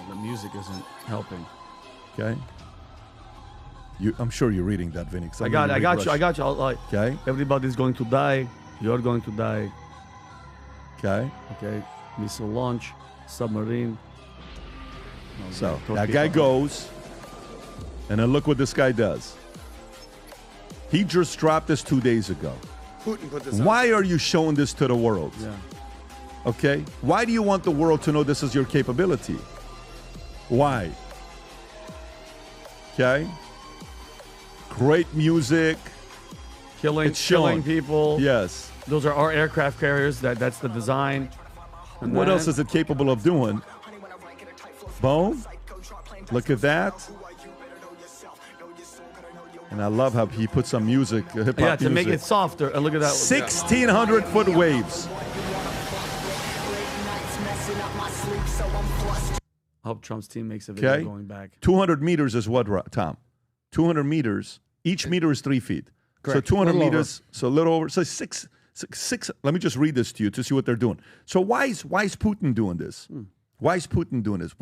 Speaker 6: The music isn't helping.
Speaker 5: Okay. I'm sure you're reading that, Vinny.
Speaker 6: I got you.
Speaker 5: Okay.
Speaker 6: Everybody's going to die. You're going to die.
Speaker 5: Okay.
Speaker 6: Okay. Missile launch, submarine.
Speaker 5: So that guy goes, and then look what this guy does. He just dropped this 2 days ago.
Speaker 7: Putin put this
Speaker 5: Why are you showing this to the world?
Speaker 6: Yeah.
Speaker 5: Okay? Why do you want the world to know this is your capability? Why? Okay? Great music.
Speaker 6: Killing people.
Speaker 5: Yes.
Speaker 6: Those are our aircraft carriers. That's the design. And
Speaker 5: What
Speaker 6: then-
Speaker 5: else is it capable of doing? Boom. Look at that. And I love how he put some music, hip-hop
Speaker 6: Yeah, to make
Speaker 5: music.
Speaker 6: it softer. And look at that.
Speaker 5: 1,600-foot waves.
Speaker 6: I hope Trump's team makes a video
Speaker 5: Okay?
Speaker 6: going back.
Speaker 5: 200 meters is what, Tom? 200 meters. Each meter is 3 feet.
Speaker 6: Correct.
Speaker 5: So 200
Speaker 6: Little
Speaker 5: meters, so a little over. So six. Let me just read this to you to see what they're doing. So why is Putin doing this? Why is Putin doing this?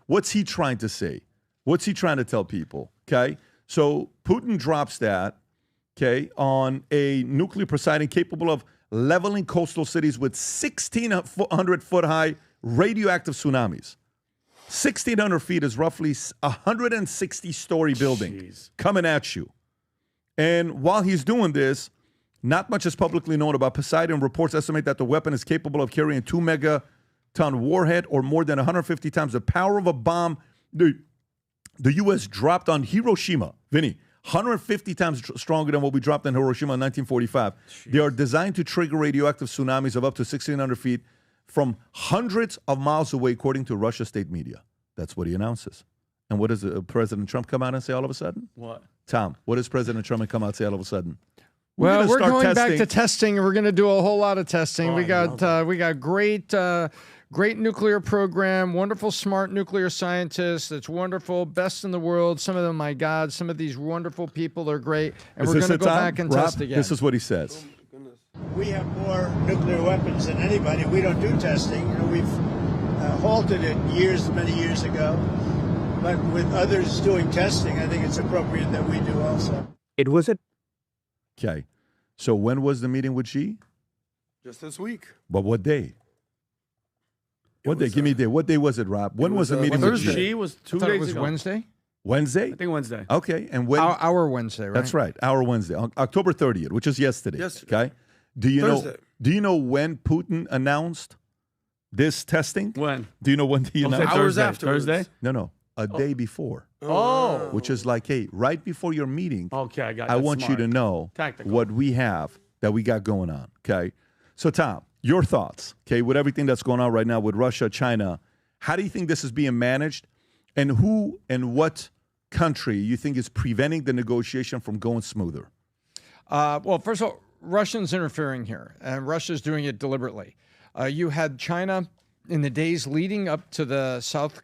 Speaker 5: What's he trying to say? What's he trying to tell people? Okay? So Putin drops that, okay, on a nuclear Poseidon capable of leveling coastal cities with 1,600-foot high radioactive tsunamis. 1,600 feet is roughly a 160-story building coming at you. And while he's doing this, not much is publicly known about Poseidon. Reports estimate that the weapon is capable of carrying 2 megaton warhead or more than 150 times the power of a bomb the U.S. dropped on Hiroshima. Vinny, 150 times stronger than what we dropped on Hiroshima in 1945. They are designed to trigger radioactive tsunamis of up to 1,600 feet from hundreds of miles away, according to Russia's state media. That's what he announces. And what does President Trump come out and say all of a sudden?
Speaker 6: What?
Speaker 5: Tom, what does President Trump come out and say all of a sudden?
Speaker 4: Well, we're
Speaker 5: start
Speaker 4: going back
Speaker 5: testing.
Speaker 4: to testing, and we're going to do a whole lot of testing.
Speaker 6: Oh,
Speaker 4: we got great nuclear program, wonderful, smart nuclear scientists. It's wonderful, best in the world. Some of them, my God, some of these wonderful people are great, and we're going to go back and
Speaker 5: Rob,
Speaker 4: test again.
Speaker 5: This is what he says.
Speaker 20: We have more nuclear weapons than anybody. We don't do testing. You know, we've halted it many years ago. But with others doing testing, I think it's appropriate that we do also.
Speaker 2: It was a
Speaker 5: Okay. So when was the meeting with Xi?
Speaker 7: Just this week.
Speaker 5: But what day? What day? Give me a day. What day was it, Rob? When was the meeting with Xi?
Speaker 6: Xi was 2
Speaker 4: I thought
Speaker 6: days
Speaker 4: it was
Speaker 6: ago.
Speaker 4: Wednesday.
Speaker 5: Wednesday?
Speaker 6: I think Wednesday.
Speaker 5: Okay. And when?
Speaker 4: Our Wednesday, right?
Speaker 5: That's right. Our Wednesday. On October 30th, which is yesterday.
Speaker 7: Yesterday.
Speaker 5: Okay. Do you
Speaker 7: Thursday.
Speaker 5: know when Putin announced this testing?
Speaker 6: When?
Speaker 5: Do you know when he announced?
Speaker 7: Hours afterwards.
Speaker 6: Thursday?
Speaker 5: No. A day before.
Speaker 6: Oh.
Speaker 5: Which is like, hey, right before your meeting,
Speaker 6: Okay, I got
Speaker 5: I
Speaker 6: that's
Speaker 5: want you
Speaker 6: smart.
Speaker 5: to know
Speaker 6: Tactical.
Speaker 5: what we have that we got going on. Okay. So, Tom, your thoughts, okay, with everything that's going on right now with Russia, China, how do you think this is being managed? And who and what country you think is preventing the negotiation from going smoother?
Speaker 4: Well, first of all, Russians interfering here, and Russia's doing it deliberately. You had China in the days leading up to the South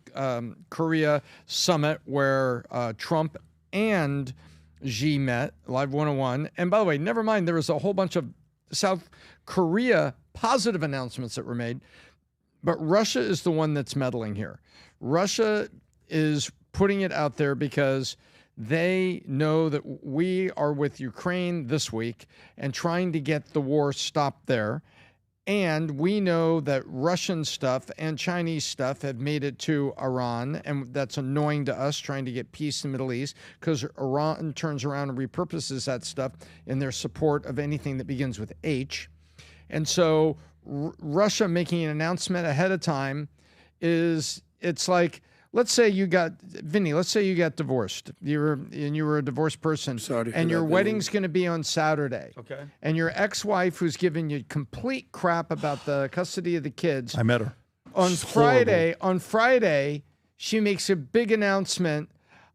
Speaker 4: Korea summit where Trump and Xi met, Live 101. And by the way, never mind, there was a whole bunch of South Korea positive announcements that were made. But Russia is the one that's meddling here. Russia is putting it out there because they know that we are with Ukraine this week and trying to get the war stopped there. And we know that Russian stuff and Chinese stuff have made it to Iran, and that's annoying to us trying to get peace in the Middle East because Iran turns around and repurposes that stuff in their support of anything that begins with H. And so Russia making an announcement ahead of time it's like, let's say you got, Vinny, let's say you got divorced. You were a divorced person.
Speaker 7: Sorry to
Speaker 4: and
Speaker 7: hear
Speaker 4: your
Speaker 7: that,
Speaker 4: wedding's going to be on Saturday.
Speaker 6: Okay.
Speaker 4: And your ex-wife, who's giving you complete crap about the custody of the kids.
Speaker 5: I met her.
Speaker 4: On Friday, she makes a big announcement.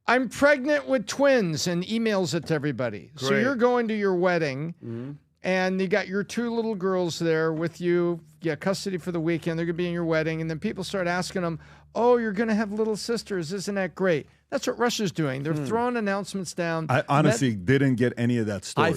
Speaker 4: I'm pregnant with twins, and emails it to everybody. So
Speaker 6: Great.
Speaker 4: you're going to your wedding, and you got your 2 little girls there with you. Yeah, custody for the weekend. They're going to be in your wedding. And then people start asking them, oh, you're going to have little sisters. Isn't that great? That's what Russia's doing. They're throwing announcements down.
Speaker 5: I honestly didn't get any of that story.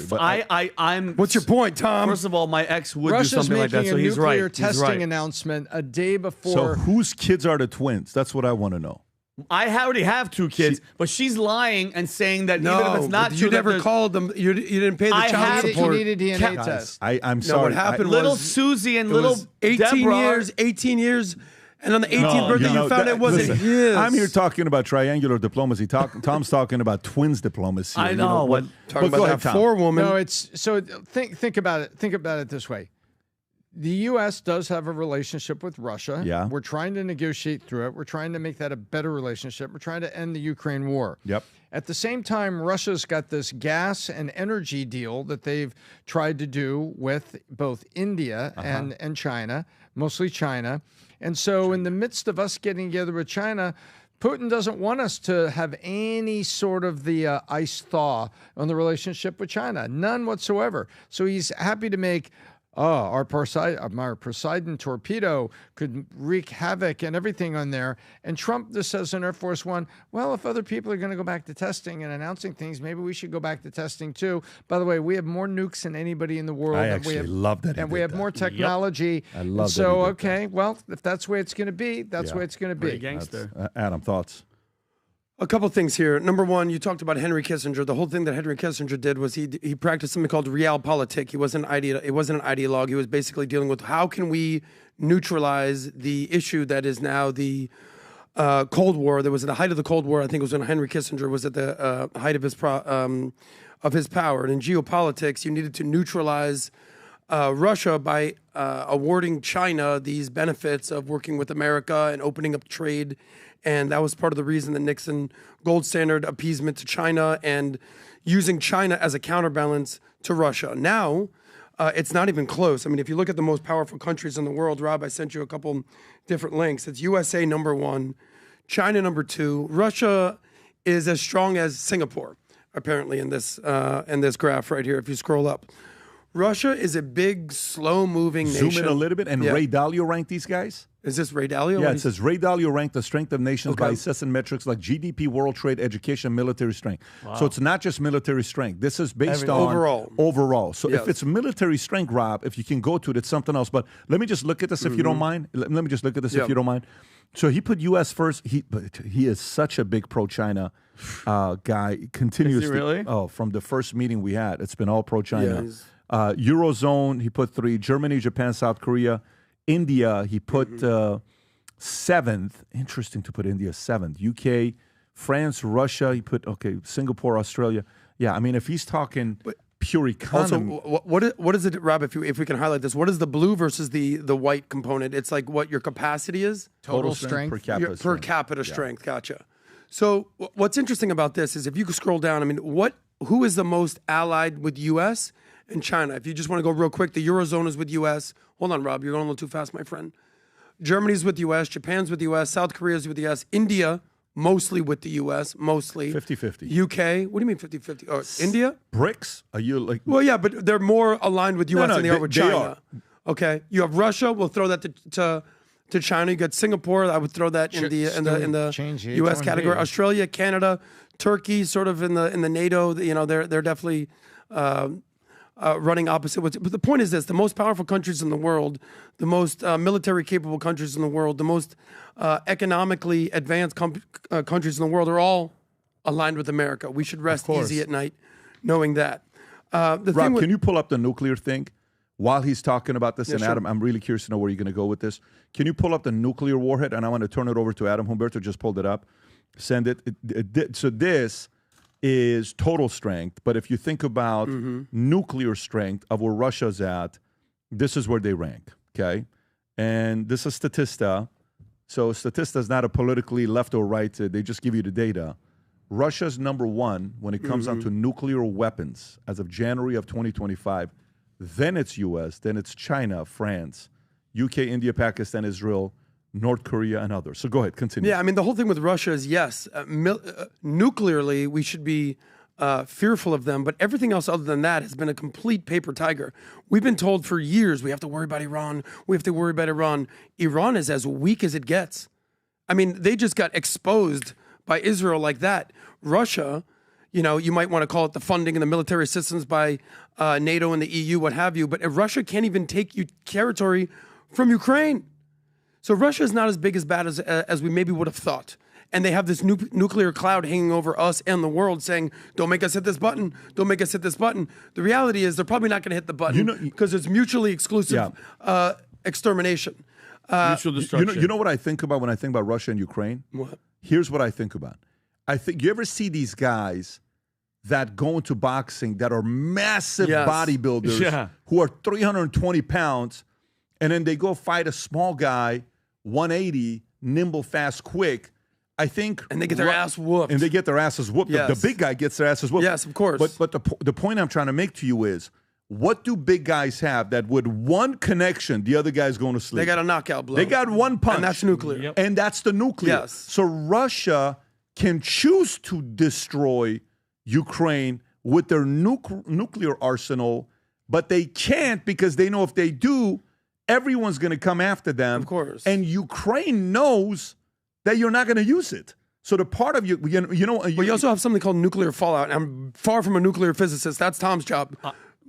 Speaker 6: I'm.
Speaker 7: What's your point, Tom?
Speaker 6: First of all, my ex would
Speaker 4: Russia's
Speaker 6: do something like that,
Speaker 4: making
Speaker 6: so
Speaker 4: a
Speaker 6: he's right.
Speaker 4: nuclear
Speaker 6: He's
Speaker 4: testing
Speaker 6: right.
Speaker 4: announcement a day
Speaker 5: so
Speaker 4: before.
Speaker 5: whose kids are the twins? That's what I want to know.
Speaker 6: I already have 2 kids, but she's lying and saying that even if it's not
Speaker 7: you
Speaker 6: true, that
Speaker 7: never
Speaker 6: there's-
Speaker 7: called them. You didn't pay the
Speaker 6: I
Speaker 7: child
Speaker 6: have-
Speaker 7: support.
Speaker 4: You need a DNA
Speaker 5: Guys,
Speaker 4: test.
Speaker 5: I'm
Speaker 7: No,
Speaker 5: sorry.
Speaker 7: what happened
Speaker 6: little
Speaker 7: was
Speaker 6: Susie and
Speaker 7: it
Speaker 6: little
Speaker 7: was 18
Speaker 6: Deborah.
Speaker 7: years, And on the 18th birthday, you found it wasn't
Speaker 5: listen,
Speaker 7: his.
Speaker 5: I'm here talking about triangular diplomacy. Tom's talking about twins diplomacy.
Speaker 6: I know.
Speaker 5: What?
Speaker 7: Talking
Speaker 5: But go
Speaker 7: about
Speaker 5: ahead,
Speaker 7: that
Speaker 5: Tom.
Speaker 7: 4 woman.
Speaker 4: No, it's so think about it. Think about it this way. The U.S. does have a relationship with Russia.
Speaker 5: Yeah.
Speaker 4: We're trying to negotiate through it. We're trying to make that a better relationship. We're trying to end the Ukraine war.
Speaker 5: Yep.
Speaker 4: At the same time, Russia's got this gas and energy deal that they've tried to do with both India and China, mostly China. And so in the midst of us getting together with China, Putin doesn't want us to have any sort of the ice thaw on the relationship with China, none whatsoever. So he's happy to make our Poseidon torpedo could wreak havoc and everything on there. And Trump just says in Air Force One, well, if other people are going to go back to testing and announcing things, maybe we should go back to testing too. By the way, we have more nukes than anybody in the world.
Speaker 5: I actually love that.
Speaker 4: And we have more technology.
Speaker 5: I love that.
Speaker 4: So, okay, well, if that's the way it's going to be, that's the way it's going to be.
Speaker 6: Pretty gangster.
Speaker 5: Adam, thoughts?
Speaker 7: A couple things here. Number one, you talked about Henry Kissinger. The whole thing that Henry Kissinger did was he practiced something called realpolitik. He wasn't an ideologue. He was basically dealing with how can we neutralize the issue that is now the Cold War. There was at the height of the Cold War. I think it was when Henry Kissinger was at the height of his power. And in geopolitics, you needed to neutralize Russia by awarding China these benefits of working with America and opening up trade. And that was part of the reason that Nixon gold standard appeasement to China and using China as a counterbalance to Russia. Now, it's not even close. I mean, if you look at the most powerful countries in the world, Rob, I sent you a couple different links. It's USA number 1, China number 2. Russia is as strong as Singapore, apparently, in this graph right here, if you scroll up. Russia is a big, slow-moving nation.
Speaker 5: Zoom in a little bit. And Ray Dalio ranked these guys?
Speaker 7: Is this Ray Dalio?
Speaker 5: Yeah, it says Ray Dalio ranked the strength of nations by assessing metrics like GDP, world trade, education, military strength. Wow. So it's not just military strength. This is based on overall. So if it's military strength, Rob, if you can go to it, it's something else. But let me just look at this if you don't mind. Let me just look at this if you don't mind. So he put U.S. first. He is such a big pro-China guy. Continuously.
Speaker 6: Is he really?
Speaker 5: Oh, from the first meeting we had, it's been all pro-China. Eurozone, he put 3. Germany, Japan, South Korea. India, he put 7th. Interesting to put India 7th. UK, France, Russia, he put, Singapore, Australia. Yeah, I mean, if he's talking pure economy.
Speaker 7: Also, what is it, Rob, if we can highlight this, what is the blue versus the white component? It's like what your capacity is?
Speaker 5: Total strength.
Speaker 7: Per capita strength, gotcha. So what's interesting about this is if you could scroll down, I mean, who is the most allied with U.S. and China? If you just want to go real quick, the Eurozone is with U.S. Hold on, Rob. You're going a little too fast, my friend. Germany's with the U.S. Japan's with the U.S. South Korea's with the U.S. India, mostly with the U.S., mostly.
Speaker 5: 50-50.
Speaker 7: UK, what do you mean 50-50? Oh, India?
Speaker 5: BRICS? Are you like...
Speaker 7: Well, yeah, but they're more aligned with U.S. than they are with China.
Speaker 5: Are.
Speaker 7: Okay. You have Russia. We'll throw that to China. You got Singapore. I would throw that in the U.S. category. Australia, Canada, Turkey, sort of in the NATO. You know, they're definitely... running opposite. But the point is this: the most powerful countries in the world, the most military capable countries in the world, the most economically advanced countries in the world are all aligned with America. We should rest easy at night knowing that.
Speaker 5: Rob, can you pull up the nuclear thing while he's talking about this?
Speaker 7: Yeah,
Speaker 5: and
Speaker 7: sure.
Speaker 5: Adam, I'm really curious to know where you're going to go with this. Can you pull up the nuclear warhead? And I want to turn it over to Adam. Humberto just pulled it up. Send it. So this is total strength, but if you think about nuclear strength of where Russia's at, this is where they rank, okay? And this is Statista. So Statista is not a politically left or right, they just give you the data. Russia's number 1 when it comes down to nuclear weapons as of January of 2025. Then it's U.S., then it's China, France, UK, India, Pakistan, Israel, North Korea, and others. So go ahead, continue.
Speaker 7: Yeah, I mean, the whole thing with Russia is, yes, nuclearly, we should be fearful of them, but everything else other than that has been a complete paper tiger. We've been told for years we have to worry about Iran. We have to worry about Iran. Iran is as weak as it gets. I mean, they just got exposed by Israel like that. Russia, you know, you might want to call it the funding and the military assistance by NATO and the EU, what have you, but Russia can't even take territory from Ukraine. So Russia is not as big as bad as we maybe would have thought. And they have this nuclear cloud hanging over us and the world saying, don't make us hit this button. Don't make us hit this button. The reality is they're probably not going to hit the button because it's mutually exclusive extermination.
Speaker 6: Mutual destruction.
Speaker 5: You know what I think about when I think about Russia and Ukraine?
Speaker 7: What?
Speaker 5: Here's what I think about. I think you ever see these guys that go into boxing that are massive bodybuilders who are 320 pounds, and then they go fight a small guy, 180, nimble, fast, quick. I think,
Speaker 7: and they get their ass whooped.
Speaker 5: And they get their asses whooped.
Speaker 7: Yes.
Speaker 5: The big guy gets their asses whooped.
Speaker 7: Yes, of course.
Speaker 5: But the point I'm trying to make to you is, what do big guys have that with one connection, the other guy's going to sleep?
Speaker 7: They got a knockout blow.
Speaker 5: They got one punch.
Speaker 7: And that's nuclear.
Speaker 5: And that's the nuclear.
Speaker 7: Yes.
Speaker 5: So Russia can choose to destroy Ukraine with their nuclear arsenal, but they can't because they know if they do, everyone's going to come after them.
Speaker 7: Of course.
Speaker 5: And Ukraine knows that you're not going to use it. So the part of you know.
Speaker 7: But you also have something called nuclear fallout. And I'm far from a nuclear physicist. That's Tom's job.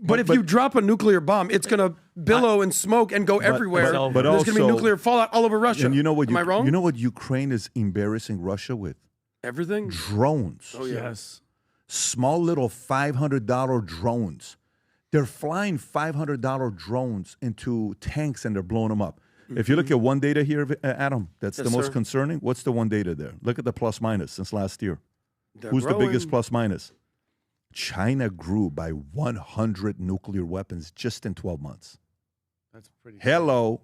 Speaker 7: But if you drop a nuclear bomb, it's going to billow and smoke and go everywhere.
Speaker 5: But
Speaker 7: there's going to be
Speaker 5: also,
Speaker 7: nuclear fallout all over Russia.
Speaker 5: And you know what?
Speaker 7: Am I wrong?
Speaker 5: You know what Ukraine is embarrassing Russia with?
Speaker 7: Everything?
Speaker 5: Drones.
Speaker 7: Oh, yes.
Speaker 5: Small little $500 drones. They're flying $500 drones into tanks and they're blowing them up. If you look at one data here, Adam, that's the most concerning. What's the one data there? Look at the plus minus since last year. Who's the biggest plus minus? China grew by 100 nuclear weapons just in 12 months.
Speaker 6: That's pretty.
Speaker 5: Hello.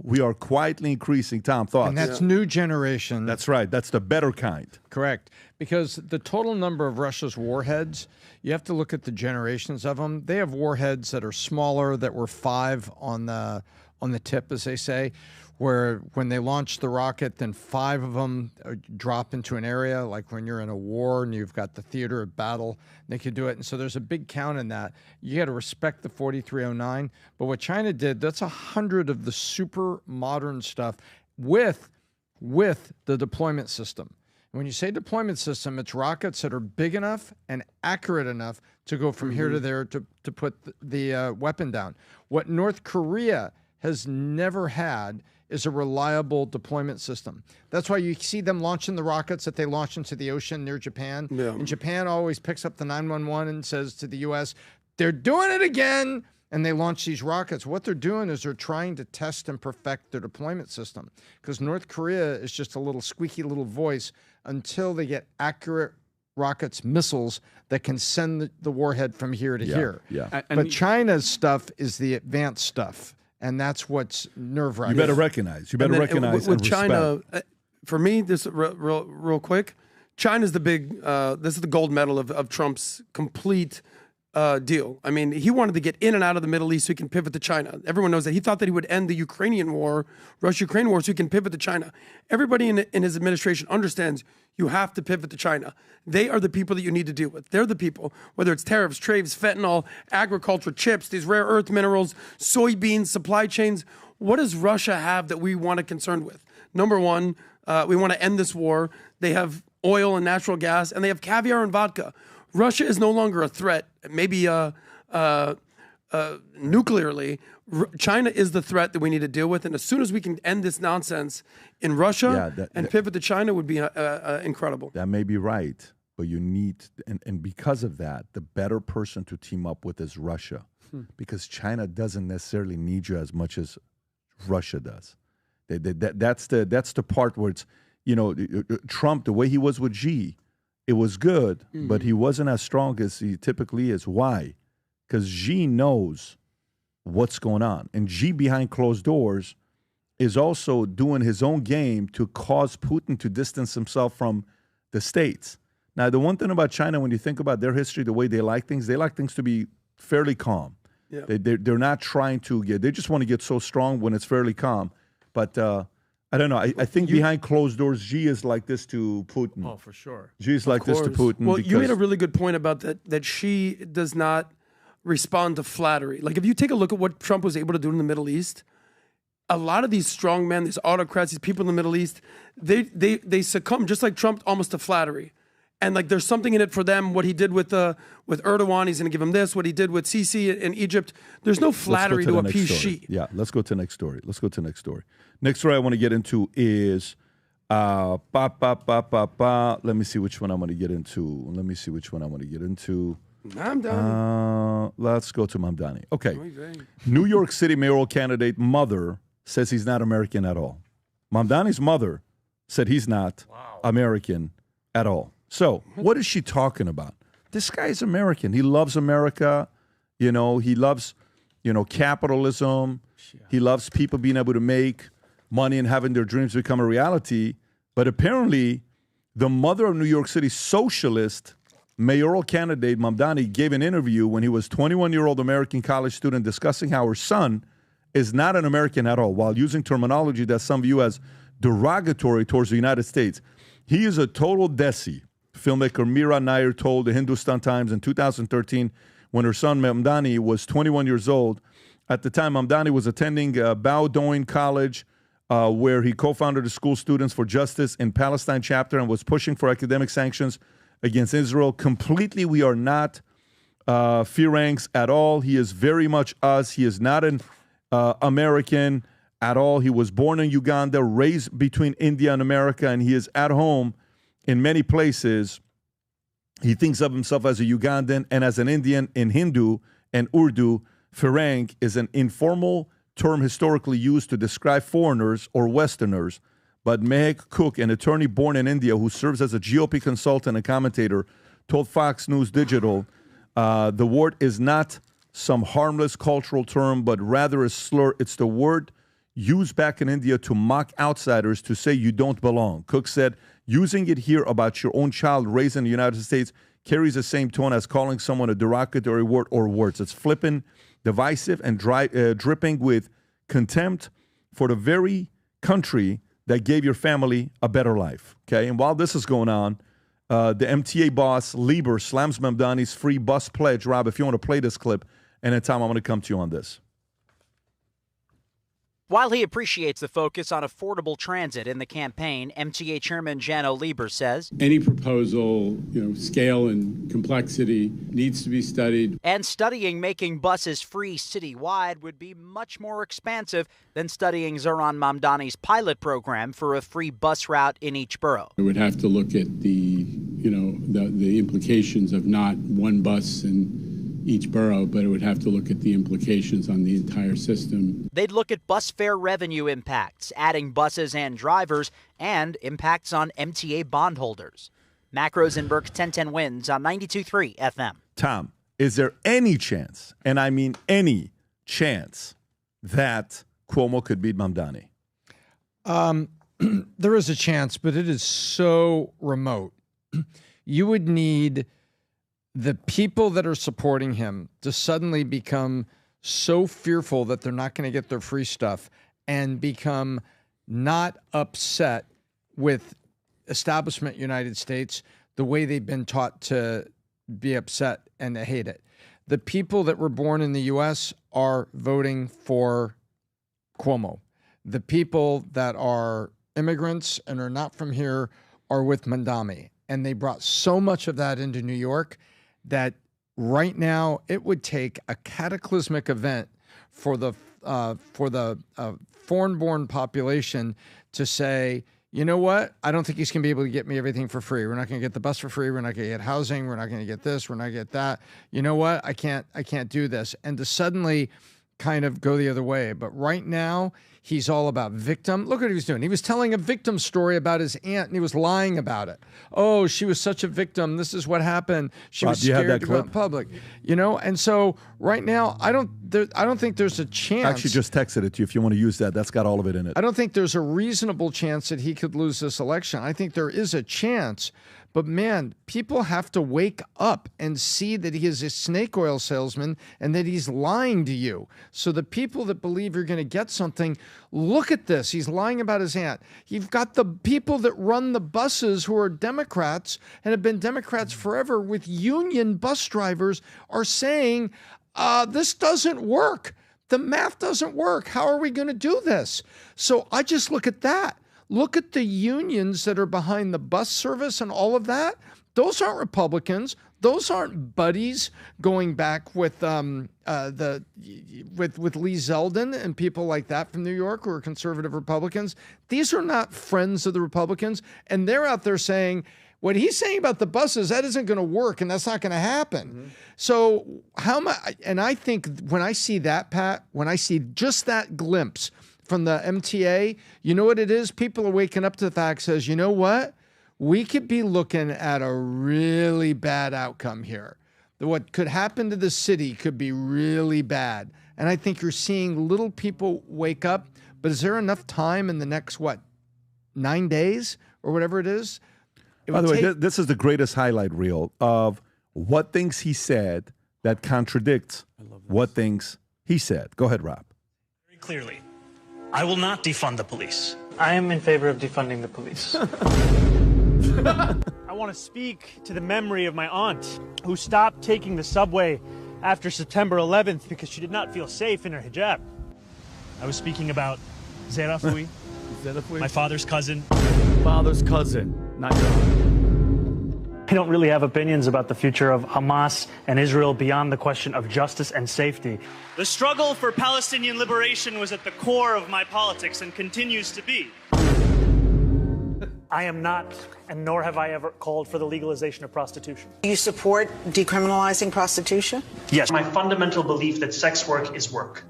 Speaker 5: We are quietly increasing. Tom, thoughts?
Speaker 4: And that's new generation.
Speaker 5: That's right. That's the better kind.
Speaker 4: Correct. Because the total number of Russia's warheads, you have to look at the generations of them. They have warheads that are smaller, that were 5 on the tip, as they say, where when they launch the rocket, then 5 of them drop into an area, like when you're in a war and you've got the theater of battle, they could do it. And so there's a big count in that. You got to respect the 4309. But what China did, that's 100 of the super modern stuff with the deployment system. And when you say deployment system, it's rockets that are big enough and accurate enough to go from here to there to put the weapon down. What North Korea has never had is a reliable deployment system. That's why you see them launching the rockets that they launch into the ocean near Japan. Yeah. And Japan always picks up the 911 and says to the U.S., they're doing it again. And they launch these rockets. What they're doing is they're trying to test and perfect their deployment system, because North Korea is just a little squeaky little voice until they get accurate rockets, missiles that can send the warhead from here to here.
Speaker 5: Yeah.
Speaker 4: But China's stuff is the advanced stuff. And that's what's nerve-wracking.
Speaker 5: You better recognize. You better recognize
Speaker 7: with
Speaker 5: and
Speaker 7: China,
Speaker 5: respect.
Speaker 7: For me, this real quick, China's the big. This is the gold medal of Trump's complete deal. I mean, he wanted to get in and out of the Middle East so he can pivot to China. Everyone knows that. He thought that he would end the Ukrainian war, Russia-Ukraine war, so he can pivot to China. Everybody in his administration understands you have to pivot to China. They are the people that you need to deal with. They're the people, whether it's tariffs, trades, fentanyl, agriculture, chips, these rare earth minerals, soybeans, supply chains. What does Russia have that we want to concern with? Number one, we want to end this war. They have oil and natural gas, and they have caviar and vodka. Russia is no longer a threat, maybe nuclearly. China is the threat that we need to deal with. And as soon as we can end this nonsense in Russia and pivot to China would be incredible.
Speaker 5: That may be right, but you need, and because of that, the better person to team up with is Russia, because China doesn't necessarily need you as much as Russia does. That's the part where it's, Trump, the way he was with Xi, it was good, but he wasn't as strong as he typically is. Why? Because Xi knows what's going on. And Xi, behind closed doors, is also doing his own game to cause Putin to distance himself from the States. Now, the one thing about China, when you think about their history, the way they like things to be fairly calm. Yeah. They're not trying to they just want to get so strong when it's fairly calm. But I don't know. I think behind closed doors, Xi is like this to Putin.
Speaker 6: Oh, for sure.
Speaker 5: Xi is like this to Putin.
Speaker 7: Well, you made a really good point about that Xi does not respond to flattery. Like, if you take a look at what Trump was able to do in the Middle East, a lot of these strong men, these autocrats, these people in the Middle East, they succumb, just like Trump, almost to flattery. And like, there's something in it for them. What he did with Erdogan, he's going to give him this. What he did with Sisi in Egypt, there's no flattery to appease Xi.
Speaker 5: Yeah, let's go to the next story. Next story I want to get into is let me see which one I'm going to get into.
Speaker 7: Mamdani.
Speaker 5: Let's go to Mamdani. Okay. New York City mayoral candidate mother says he's not American at all. Mamdani's mother said he's not American at all. So what is she talking about? This guy is American. He loves America. You know, he loves, capitalism. He loves people being able to make money and having their dreams become a reality. But apparently, the mother of New York City socialist mayoral candidate Mamdani gave an interview when he was 21-year-old American college student discussing how her son is not an American at all, while using terminology that some view as derogatory towards the United States. He is a total desi. Filmmaker Mira Nair told the Hindustan Times in 2013 when her son Mamdani was 21 years old. At the time, Mamdani was attending Bowdoin College, where he co-founded the School Students for Justice in Palestine chapter and was pushing for academic sanctions against Israel. Completely, we are not phalanx at all. He is very much us. He is not an American at all. He was born in Uganda, raised between India and America, and he is at home in many places. He thinks of himself as a Ugandan and as an Indian. In Hindu and Urdu, phalanx is an informal term historically used to describe foreigners or Westerners. But Mehek Cook, an attorney born in India who serves as a GOP consultant and commentator, told Fox News Digital, the word is not some harmless cultural term, but rather a slur. It's the word used back in India to mock outsiders, to say you don't belong. Cook said, using it here about your own child raised in the United States carries the same tone as calling someone a derogatory word or words. It's flippant, divisive, and dripping with contempt for the very country that gave your family a better life, okay? And while this is going on, the MTA boss, Lieber, slams Mamdani's free bus pledge. Rob, if you want to play this clip, and then, Tom, I'm going to come to you on this.
Speaker 2: While he appreciates the focus on affordable transit in the campaign, MTA Chairman Janno Lieber says
Speaker 3: any proposal, scale and complexity needs to be studied.
Speaker 2: And studying making buses free citywide would be much more expansive than studying Zoran Mamdani's pilot program for a free bus route in each borough.
Speaker 3: We would have to look at the implications of not one bus in each borough, but it would have to look at the implications on the entire system.
Speaker 2: They'd look at bus fare revenue impacts, adding buses and drivers, and impacts on MTA bondholders. Mac Rosenberg, 1010 wins on 92.3 FM.
Speaker 5: Tom, is there any chance, and I mean any chance, that Cuomo could beat Mamdani?
Speaker 4: There is a chance, but it is so remote. You would need the people that are supporting him to suddenly become so fearful that they're not going to get their free stuff and become not upset with establishment United States the way they've been taught to be upset and to hate it. The people that were born in the U.S. are voting for Cuomo. The people that are immigrants and are not from here are with Mamdani. And they brought so much of that into New York that right now it would take a cataclysmic event for the foreign-born population to say, you know what? I don't think he's going to be able to get me everything for free. We're not going to get the bus for free. We're not going to get housing. We're not going to get this. We're not going to get that. You know what? I can't do this. And to suddenly kind of go the other way. But right now, he's all about victim. Look what he was doing. He was telling a victim story about his aunt, and he was lying about it. Oh, she was such a victim. This is what happened. She was scared to go in public. And so right now, I don't think there's a chance.
Speaker 5: I actually just texted it to you if you want to use that. That's got all of it in it.
Speaker 4: I don't think there's a reasonable chance that he could lose this election. I think there is a chance. But man, people have to wake up and see that he is a snake oil salesman and that he's lying to you. So the people that believe you're going to get something, look at this. He's lying about his aunt. You've got the people that run the buses who are Democrats and have been Democrats forever with union bus drivers are saying, this doesn't work. The math doesn't work. How are we going to do this? So I just look at that. Look at the unions that are behind the bus service and all of that. Those aren't Republicans. Those aren't buddies going back with Lee Zeldin and people like that from New York who are conservative Republicans. These are not friends of the Republicans. And they're out there saying, what he's saying about the buses, that isn't going to work and that's not going to happen. Mm-hmm. So and I think when I see that, Pat, when I see just that glimpse from the MTA, you know what it is? People are waking up to the fact, says, you know what? We could be looking at a really bad outcome here. What could happen to the city could be really bad. And I think you're seeing little people wake up. But is there enough time in the next, 9 days or whatever it is?
Speaker 5: By the way, this is the greatest highlight reel of what things he said that contradicts what things he said. Go ahead, Rob.
Speaker 8: Very clearly, I will not defund the police.
Speaker 11: I am in favor of defunding the police.
Speaker 10: I want to speak to the memory of my aunt who stopped taking the subway after September 11th because she did not feel safe in her hijab.
Speaker 8: I was speaking about Zerafui, my father's cousin.
Speaker 6: Father's cousin, not your aunt.
Speaker 10: I don't really have opinions about the future of Hamas and Israel beyond the question of justice and safety.
Speaker 8: The struggle for Palestinian liberation was at the core of my politics and continues to be.
Speaker 10: I am not, and nor have I ever called for the legalization of prostitution.
Speaker 23: Do you support decriminalizing prostitution?
Speaker 10: Yes. My fundamental belief that sex work is work.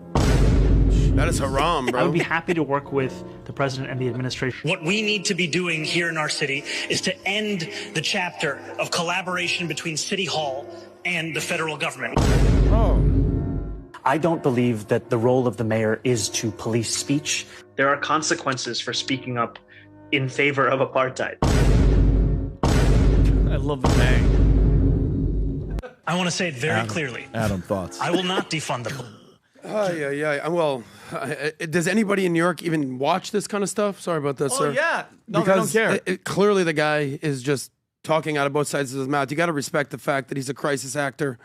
Speaker 7: That is haram, bro.
Speaker 10: I would be happy to work with the president and the administration.
Speaker 8: What we need to be doing here in our city is to end the chapter of collaboration between City Hall and the federal government.
Speaker 10: I don't believe that the role of the mayor is to police speech. There are consequences for speaking up in favor of apartheid.
Speaker 6: I love the name.
Speaker 8: I want to say it very clearly.
Speaker 5: Adam, thoughts?
Speaker 8: I will not defund the police.
Speaker 7: Well, does anybody in New York even watch this kind of stuff? Sorry about that, sir.
Speaker 6: Oh, yeah. No,
Speaker 7: because
Speaker 6: they don't care.
Speaker 7: Clearly the guy is just talking out of both sides of his mouth. You got to respect the fact that he's a crisis actor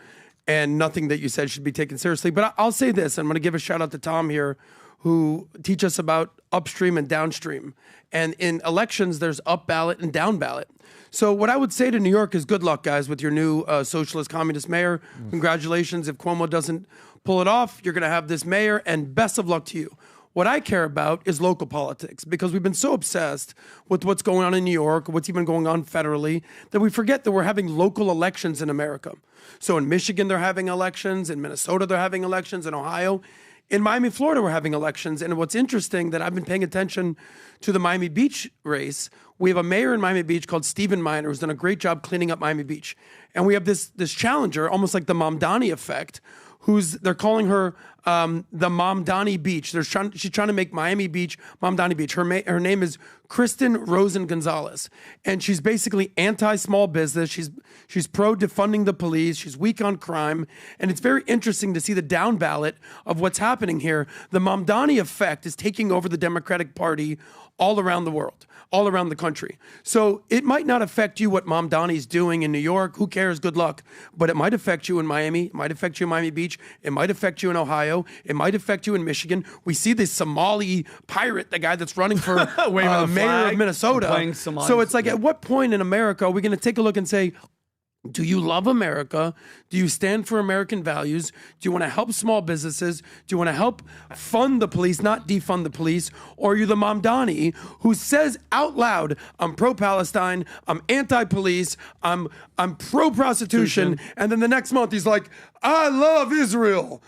Speaker 7: and nothing that you said should be taken seriously. But I'll say this. I'm going to give a shout out to Tom here, who teach us about upstream and downstream. And in elections, there's up ballot and down ballot. So what I would say to New York is good luck, guys, with your new socialist communist mayor. Congratulations. If Cuomo doesn't pull it off, you're going to have this mayor, and best of luck to you. What I care about is local politics, because we've been so obsessed with what's going on in New York, what's even going on federally, that we forget that we're having local elections in America. So in Michigan, they're having elections. In Minnesota, they're having elections. In Ohio. In Miami, Florida, we're having elections. And what's interesting that I've been paying attention to the Miami Beach race. We have a mayor in Miami Beach called Stephen Miner, who's done a great job cleaning up Miami Beach. And we have this challenger, almost like the Mamdani effect, they're calling her the Mamdani Beach. She's trying to make Miami Beach Mamdani Beach. Her name is Kristen Rosen Gonzalez, and she's basically anti-small business. She's pro defunding the police. She's weak on crime, and it's very interesting to see the down ballot of what's happening here. The Mamdani effect is taking over the Democratic Party all around the world, all around the country. So it might not affect you what Mamdani's doing in New York. Who cares? Good luck. But it might affect you in Miami. It might affect you in Miami Beach. It might affect you in Ohio. It might affect you in Michigan. We see this Somali pirate, the guy that's running for mayor of Minnesota. So it's like, at what point in America are we going to take a look and say, do you love America? Do you stand for American values? Do you want to help small businesses? Do you want to help fund the police, not defund the police? Or are you the Mamdani who says out loud, I'm pro-Palestine, I'm anti-police, I'm pro-prostitution, and then the next month he's like, I love Israel.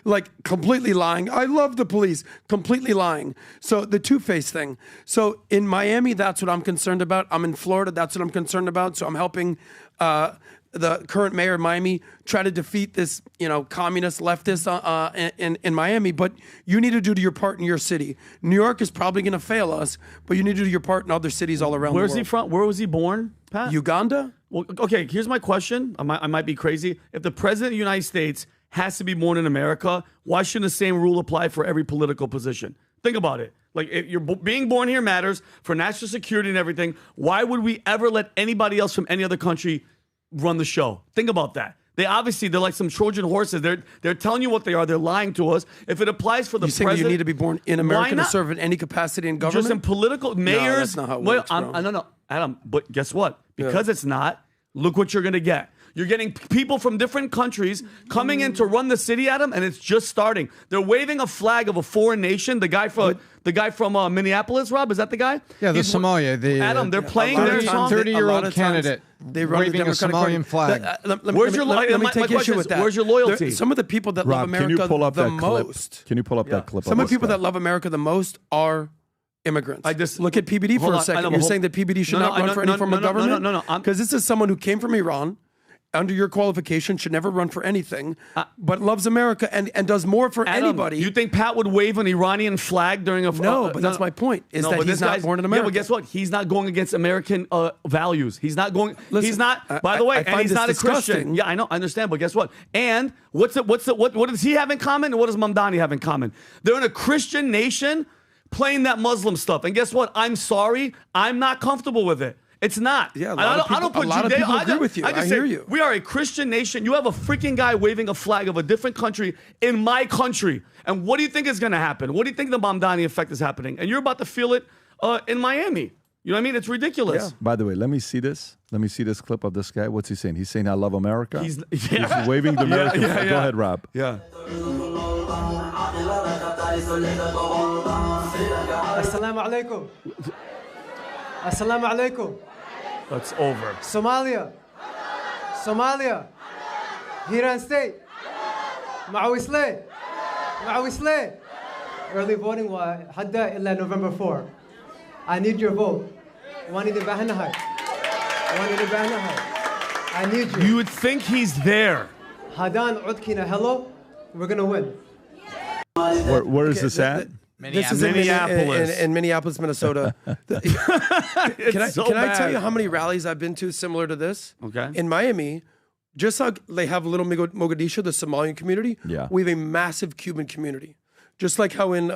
Speaker 7: Like completely lying. I love the police. Completely lying. So the two-faced thing. So in Miami, that's what I'm concerned about. I'm in Florida. That's what I'm concerned about. So I'm helping the current mayor of Miami try to defeat this, communist leftist in Miami. But you need to do your part in your city. New York is probably going to fail us, but you need to do your part in other cities all around the world.
Speaker 6: Where's he from? Where was he born, Pat?
Speaker 7: Uganda?
Speaker 6: Well, okay, here's my question. I might be crazy. If the president of the United States has to be born in America, why shouldn't the same rule apply for every political position? Think about it. Like, if you're being born here matters for national security and everything. Why would we ever let anybody else from any other country run the show? Think about that. They're like some Trojan horses. They're telling you what they are. They're lying to us. If it applies for the president,
Speaker 7: you need to be born in America to serve in any capacity in government?
Speaker 6: Just in political mayors.
Speaker 7: No, that's not how it works, bro.
Speaker 6: No, Adam. But guess what? Because it's not. Look what you're going to get. You're getting people from different countries coming in to run the city, Adam, and it's just starting. They're waving a flag of a foreign nation. The guy from Minneapolis, Rob, is that the guy?
Speaker 4: Yeah, the Somalia.
Speaker 6: Adam, they're playing their song.
Speaker 4: 30-year-old candidate
Speaker 7: They run
Speaker 4: waving a Somalian flag.
Speaker 7: Let me take issue with that.
Speaker 6: Where's your loyalty?
Speaker 7: Some of the people that love America
Speaker 5: can you pull up
Speaker 7: the
Speaker 5: that
Speaker 7: most.
Speaker 5: Clip? Can you pull up that clip?
Speaker 7: Some of the people that love America the most are immigrants.
Speaker 6: I just
Speaker 7: look at PBD for a second. You're saying that PBD should not run for any form of government?
Speaker 6: No.
Speaker 7: Because this is someone who came from Iran, under your qualification, should never run for anything, but loves America and does more for anybody.
Speaker 6: You think Pat would wave an Iranian flag during a...
Speaker 7: No, but that's my point, is that he's not born in America.
Speaker 6: Yeah, but guess what? He's not going against American values. He's not going... he's not... By the way, and he's not a Christian. Yeah, I know, I understand, but guess what? And what does he have in common, and what does Mamdani have in common? They're in a Christian nation playing that Muslim stuff. And guess what? I'm sorry. I'm not comfortable with it. It's not.
Speaker 7: Yeah,
Speaker 6: I don't put
Speaker 7: a lot of people agree with you. I hear you.
Speaker 6: We are a Christian nation. You have a freaking guy waving a flag of a different country in my country. And what do you think is going to happen? What do you think the Mamdani effect is happening? And you're about to feel it in Miami. You know what I mean? It's ridiculous.
Speaker 5: Yeah. By the way, let me see this. Let me see this clip of this guy. What's he saying? He's saying, I love America. He's waving the American flag. Go ahead, Rob.
Speaker 6: Yeah.
Speaker 12: Assalamu alaikum. Assalamu alaikum.
Speaker 6: That's over.
Speaker 12: Somalia. Hiran State. Ma'awisle. Early voting was hadda illa November 4. I need your vote. I need you.
Speaker 6: You would think he's there.
Speaker 12: Hadan Udkina, hello. We're going to win.
Speaker 5: Where is this at?
Speaker 7: This is in Minneapolis, Minnesota. Can I tell you how many rallies I've been to similar to this?
Speaker 6: Okay.
Speaker 7: In Miami, just like they have Little Mogadishu, the Somalian community, we have a massive Cuban community. Just like how in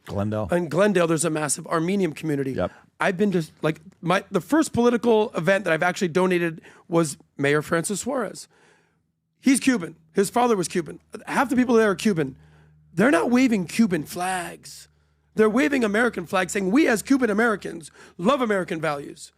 Speaker 7: Glendale, there's a massive Armenian community.
Speaker 5: Yep.
Speaker 7: I've been to the first political event that I've actually donated was Mayor Francis Suarez. He's Cuban. His father was Cuban. Half the people there are Cuban. They're not waving Cuban flags. They're waving American flags, saying we as Cuban Americans love American values.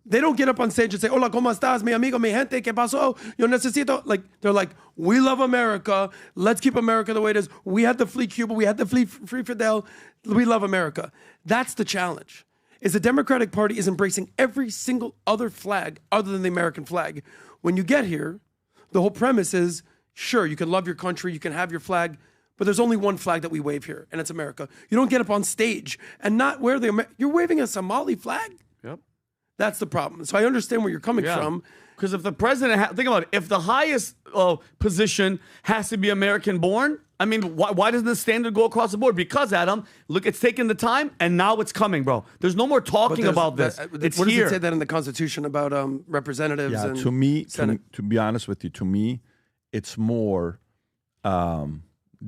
Speaker 7: They don't get up on stage and say, hola, ¿cómo estás, mi amigo, mi gente, qué pasó? Yo necesito. They're like, we love America. Let's keep America the way it is. We had to flee Cuba. We had to flee Free Fidel. We love America. That's the challenge, is the Democratic Party is embracing every single other flag other than the American flag. When you get here, the whole premise is, sure, you can love your country, you can have your flag, but there's only one flag that we wave here, and it's America. You don't get up on stage and not wear you're waving a Somali flag?
Speaker 6: Yep.
Speaker 7: That's the problem. So I understand where you're coming from.
Speaker 6: Because if the president, think about it, if the highest position has to be American born, I mean, why doesn't the standard go across the board? Because, Adam, look, it's taken the time, and now it's coming, bro. There's no more talking about this. It's
Speaker 7: what
Speaker 6: here.
Speaker 7: Does it say that in the Constitution about representatives?
Speaker 5: Yeah,
Speaker 7: and
Speaker 5: to me,
Speaker 7: Senate?
Speaker 5: to be honest with you, to me, it's more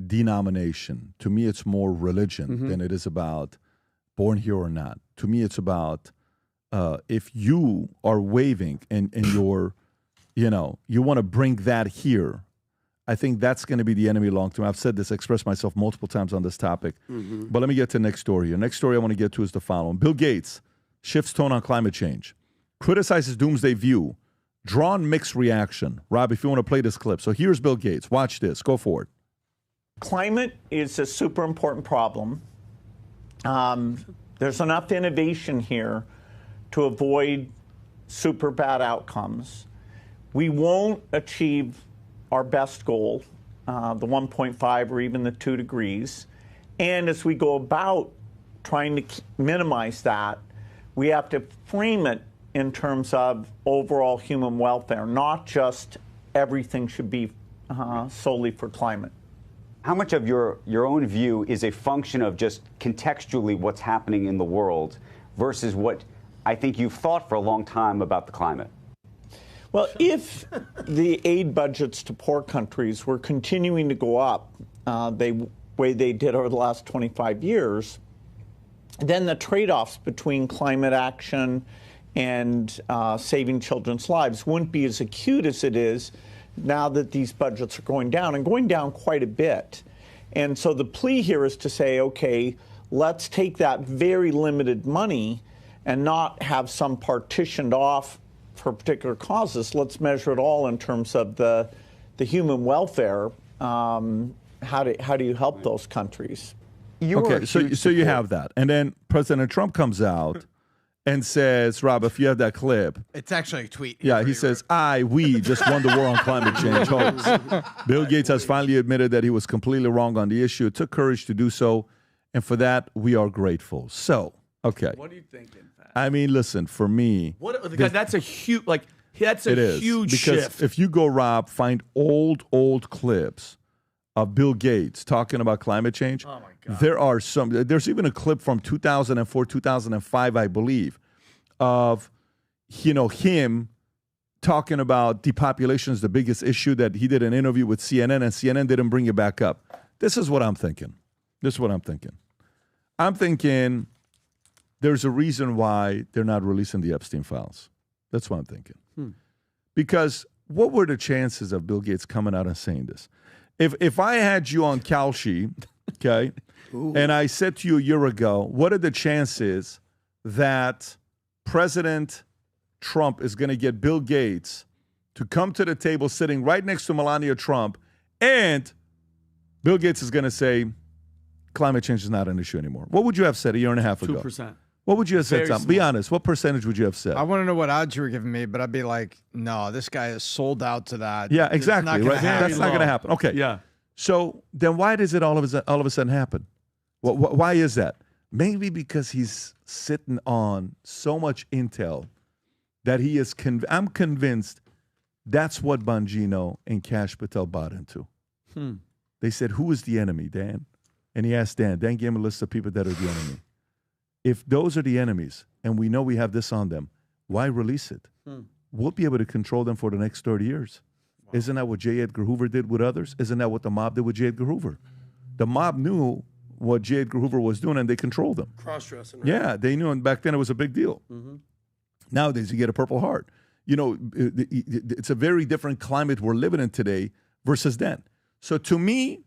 Speaker 5: denomination. To me, it's more religion than it is about born here or not. To me, it's about if you are waving and you're, you want to bring that here, I think that's going to be the enemy long term. I've said this, expressed myself multiple times on this topic. But let me get to the next story here. Next story I want to get to is the following. Bill Gates shifts tone on climate change, criticizes doomsday view, drawn mixed reaction. Rob, if you want to play this clip. So here's Bill Gates. Watch this. Go for it.
Speaker 14: Climate is a super important problem. There's enough innovation here to avoid super bad outcomes. We won't achieve our best goal, the 1.5 or even the 2 degrees. And as we go about trying to minimize that, we have to frame it in terms of overall human welfare, not just everything should be solely for climate.
Speaker 15: How much of your own view is a function of just contextually what's happening in the world versus what I think you've thought for a long time about the climate?
Speaker 14: Well, if the aid budgets to poor countries were continuing to go up the way they did over the last 25 years, then the trade-offs between climate action and saving children's lives wouldn't be as acute as it is now that these budgets are going down, and going down quite a bit. And so the plea here is to say, okay, let's take that very limited money and not have some partitioned off for particular causes. Let's measure it all in terms of the human welfare. How do you help those countries?
Speaker 5: Okay, so you have that. And then President Trump comes out and says, Rob, if you have that clip.
Speaker 1: It's actually a tweet.
Speaker 5: Yeah, he says, we just won the war on climate change. Bill Gates has finally admitted that he was completely wrong on the issue. It took courage to do so, and for that, we are grateful. So, okay.
Speaker 6: What are you thinking, Pat?
Speaker 5: I mean, listen, for me.
Speaker 6: That's a huge, that's
Speaker 5: it
Speaker 6: a
Speaker 5: is,
Speaker 6: huge
Speaker 5: because
Speaker 6: shift.
Speaker 5: if you go, Rob, find old clips of Bill Gates talking about climate change.
Speaker 6: Oh, my God.
Speaker 5: There's even a clip from 2004, 2005, I believe, of, him talking about depopulation is the biggest issue, that he did an interview with CNN, and CNN didn't bring it back up. This is what I'm thinking. I'm thinking there's a reason why they're not releasing the Epstein files. That's what I'm thinking. Because what were the chances of Bill Gates coming out and saying this? If I had you on Kalshi, okay, and I said to you a year ago, what are the chances that President Trump is going to get Bill Gates to come to the table sitting right next to Melania Trump, and Bill Gates is going to say climate change is not an issue anymore? What would you have said a year and a half ago?
Speaker 6: 2%.
Speaker 5: What would you have said,
Speaker 6: Very
Speaker 5: Tom?
Speaker 6: small.
Speaker 5: Be honest. What percentage would you have said?
Speaker 4: I want to know what odds you were giving me, but I'd be like, no, this guy is sold out to that.
Speaker 5: Yeah,
Speaker 4: It's
Speaker 5: exactly.
Speaker 4: not gonna
Speaker 5: Right?
Speaker 4: happen.
Speaker 5: That's not going to happen. Okay.
Speaker 6: Yeah.
Speaker 5: So then why does it all of a sudden happen? Why is that? Maybe because he's sitting on so much intel that he is I'm convinced that's what Bongino and Kash Patel bought into. They said, who is the enemy, Dan? And he asked Dan. Dan gave him a list of people that are the enemy. If those are the enemies, and we know we have this on them, why release it? We'll be able to control them for the next 30 years. Wow. Isn't that what J. Edgar Hoover did with others? Isn't that what the mob did with J. Edgar Hoover? The mob knew what J. Edgar Hoover was doing, and they controlled them.
Speaker 7: Cross-dressing. Right?
Speaker 5: Yeah, they knew, and back then it was a big deal. Nowadays, you get a Purple Heart. It's a very different climate we're living in today versus then. So to me,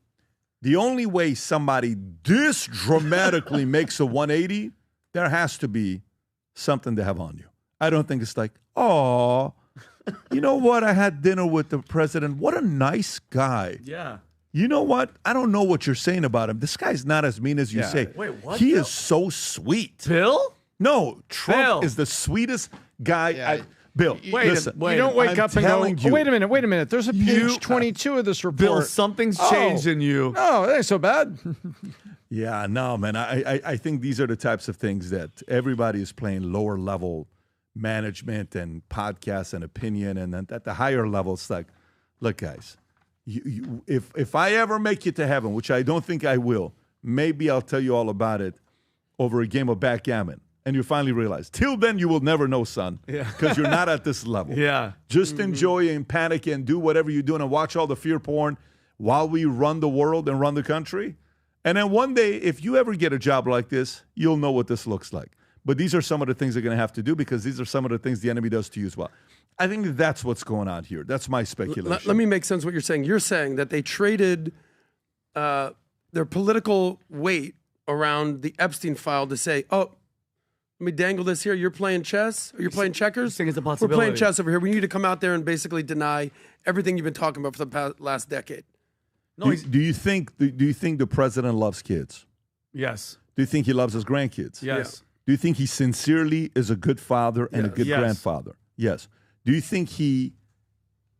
Speaker 5: the only way somebody this dramatically makes a 180, there has to be something to have on you. I don't think it's like, oh, you know what? I had dinner with the president. What a nice guy.
Speaker 6: Yeah.
Speaker 5: You know what? I don't know what you're saying about him. This guy's not as mean as you say.
Speaker 6: Wait, what?
Speaker 5: He is so sweet.
Speaker 6: Bill?
Speaker 5: No, Trump
Speaker 6: Bill.
Speaker 5: is the sweetest guy. Bill, listen.
Speaker 4: You don't wake up and go,
Speaker 5: you.
Speaker 4: oh, wait a minute. There's a page 22 of this report.
Speaker 6: Bill, something's changed in you.
Speaker 4: No, it ain't so bad.
Speaker 5: Yeah, no, man. I think these are the types of things that everybody is playing lower level management and podcasts and opinion. And then at the higher levels, like, look, guys, if I ever make it to heaven, which I don't think I will, maybe I'll tell you all about it over a game of backgammon. And you finally realize, till then you will never know, son, because you're not at this level.
Speaker 6: Yeah.
Speaker 5: Just enjoy and panic and do whatever you're doing and watch all the fear porn while we run the world and run the country. And then one day, if you ever get a job like this, you'll know what this looks like. But these are some of the things they're going to have to do, because these are some of the things the enemy does to you as well. I think that's what's going on here. That's my speculation.
Speaker 7: Let me make sense of what you're saying. You're saying that they traded their political weight around the Epstein file to say, oh, let me dangle this here. You're playing chess, or you're playing checkers.
Speaker 6: It's a
Speaker 7: We're
Speaker 6: possibility.
Speaker 7: playing chess over here. We need to come out there and basically deny everything you've been talking about for the last decade.
Speaker 6: No,
Speaker 5: do you think the president loves kids?
Speaker 6: Yes.
Speaker 5: Do you think he loves his grandkids?
Speaker 6: Yes.
Speaker 5: Do you think he sincerely is a good father and a good grandfather? Yes. Do you think he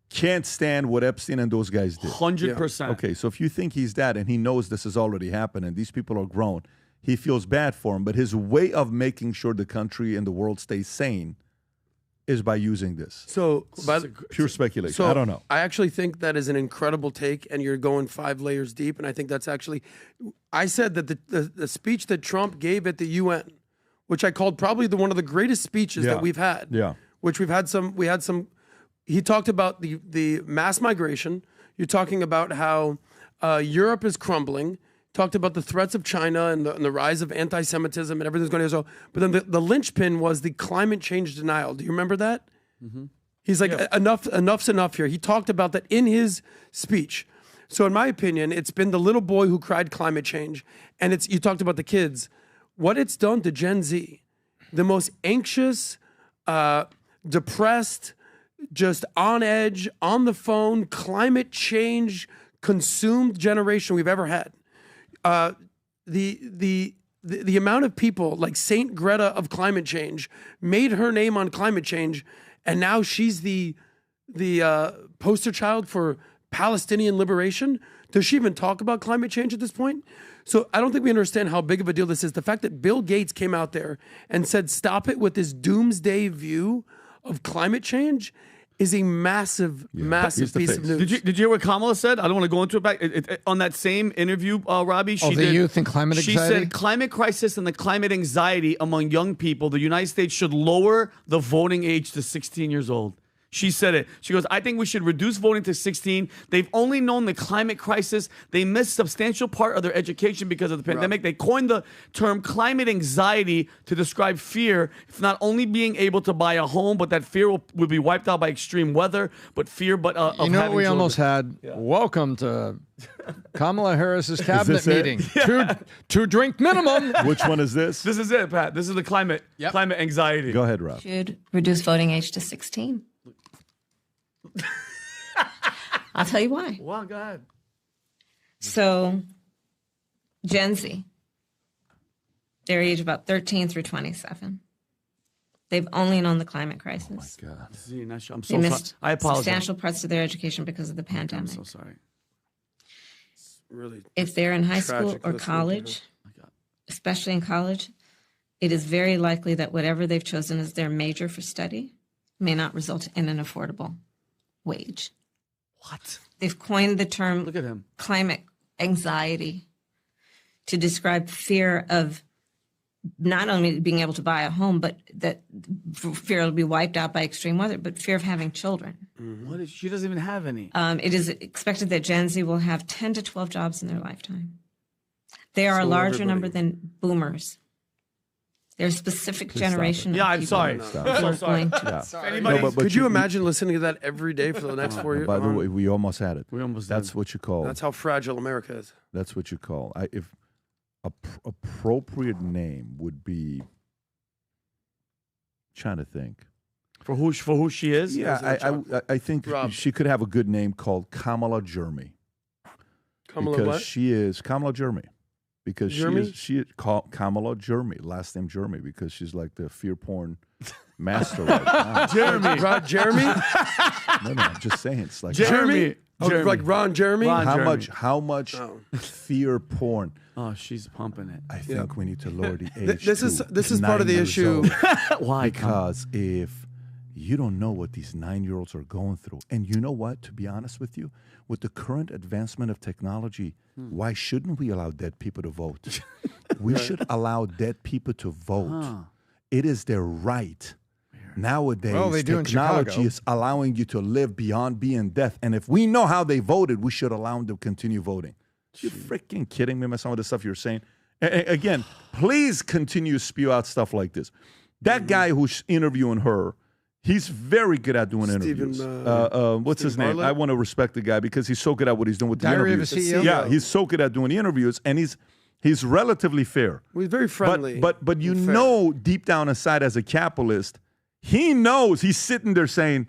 Speaker 5: can't stand what Epstein and those guys did?
Speaker 6: 100%.
Speaker 5: Okay, so if you think he's that and he knows this has already happened and these people are grown, he feels bad for him. But his way of making sure the country and the world stays sane is by using this.
Speaker 7: So,
Speaker 5: Pure speculation.
Speaker 7: So
Speaker 5: I don't know.
Speaker 7: I actually think that is an incredible take, and you're going 5 layers deep. And I think that's actually, I said that the speech that Trump gave at the UN, which I called probably one of the greatest speeches that we've had.
Speaker 5: Yeah.
Speaker 7: Which we had some. He talked about the mass migration. You're talking about how Europe is crumbling. Talked about the threats of China and the rise of anti-Semitism and everything's going to go. But then the linchpin was the climate change denial. Do you remember that? Mm-hmm. He's like, enough's enough here. He talked about that in his speech. So in my opinion, it's been the little boy who cried climate change. And you talked about the kids. What it's done to Gen Z, the most anxious, the depressed, just on edge, on the phone, climate change consumed generation we've ever had. The amount of people like Saint Greta of climate change made her name on climate change, and now she's the poster child for Palestinian liberation. Does she even talk about climate change at this point? So I don't think we understand how big of a deal this is. The fact that Bill Gates came out there and said, stop it with this doomsday view of climate change is a massive piece of news.
Speaker 6: Did you hear what Kamala said? I don't want to go into it back. On that same interview, Robbie,
Speaker 4: youth and climate anxiety?
Speaker 6: She said climate crisis and the climate anxiety among young people, the United States should lower the voting age to 16 years old. She said it. She goes, I think we should reduce voting to 16. They've only known the climate crisis. They missed substantial part of their education because of the pandemic. They coined the term climate anxiety to describe fear, if not only being able to buy a home, but that fear will be wiped out by extreme weather, but fear of
Speaker 4: you know what we
Speaker 6: children.
Speaker 4: almost had? Yeah. Welcome to Kamala Harris's cabinet meeting. Yeah. Two drink minimum.
Speaker 5: Which one is this?
Speaker 6: This is it, Pat. This is the climate anxiety.
Speaker 5: Go ahead, Rob.
Speaker 9: Should reduce voting age to 16. I'll tell you why.
Speaker 6: Well, go ahead.
Speaker 9: So, Gen Z, their age about 13 through 27. They've only known the climate crisis.
Speaker 5: Oh, my God.
Speaker 6: See, I'm so
Speaker 9: they missed
Speaker 6: I apologize.
Speaker 9: substantial parts of their education because of the pandemic.
Speaker 6: I'm so sorry.
Speaker 7: Really,
Speaker 9: if they're in high school or college, especially in college, it is very likely that whatever they've chosen as their major for study may not result in an affordable wage.
Speaker 6: What?
Speaker 9: They've coined the term
Speaker 6: Look at him.
Speaker 9: Climate anxiety to describe fear of not only being able to buy a home, but that fear will be wiped out by extreme weather, but fear of having children.
Speaker 6: What is, she doesn't even have any.
Speaker 9: It is expected that Gen Z will have 10 to 12 jobs in their lifetime. They are a larger number than boomers. There's a specific generation.
Speaker 6: Yeah,
Speaker 9: of
Speaker 6: I'm
Speaker 9: people
Speaker 6: sorry.
Speaker 9: who
Speaker 6: I'm
Speaker 9: are
Speaker 6: so sorry.
Speaker 9: going to-
Speaker 6: Anybody?
Speaker 5: No, but
Speaker 7: Could you imagine listening to that every day for the next 4 years?
Speaker 5: By the way, we almost had it.
Speaker 6: We almost
Speaker 5: That's
Speaker 6: did.
Speaker 5: what you call.
Speaker 7: That's how fragile America is.
Speaker 5: That's what you call. If appropriate name would be. Trying to think.
Speaker 6: For who she is?
Speaker 5: Yeah, I think
Speaker 7: Rob.
Speaker 5: she could have a good name called Kamala Jeremy.
Speaker 7: Kamala
Speaker 5: because
Speaker 7: what?
Speaker 5: she is Kamala Jeremy. Because
Speaker 7: Jeremy?
Speaker 5: she is Kamala Jeremy, last name Jeremy, because she's like the fear porn master right now.
Speaker 6: Jeremy.
Speaker 7: Jeremy?
Speaker 5: No, I'm just saying it's like
Speaker 6: Jeremy.
Speaker 7: Oh, like Ron Jeremy?
Speaker 5: How much fear porn?
Speaker 6: Oh, she's pumping it.
Speaker 5: I think we need to lower the age.
Speaker 7: This is part of the issue.
Speaker 6: Why?
Speaker 5: Because if you don't know what these 9-year-olds are going through, and you know what, to be honest with you, with the current advancement of technology, why shouldn't we allow dead people to vote? We should allow dead people to vote. It is their right. Nowadays,
Speaker 4: they do in
Speaker 5: technology
Speaker 4: Chicago.
Speaker 5: is allowing you to live beyond being death. And if we know how they voted, we should allow them to continue voting. You freaking kidding me with some of the stuff you're saying? Again, please continue to spew out stuff like this. That guy who's interviewing her, he's very good at doing interviews. What's his name?
Speaker 7: Bartlett?
Speaker 5: I want to respect the guy because he's so good at what he's doing with the
Speaker 4: Diary of a
Speaker 5: interviews.
Speaker 4: CEO?
Speaker 5: Yeah, he's so good at doing the interviews, and he's relatively fair.
Speaker 7: Well, he's very friendly.
Speaker 5: But you
Speaker 7: and fair.
Speaker 5: know deep down inside as a capitalist, he knows he's sitting there saying,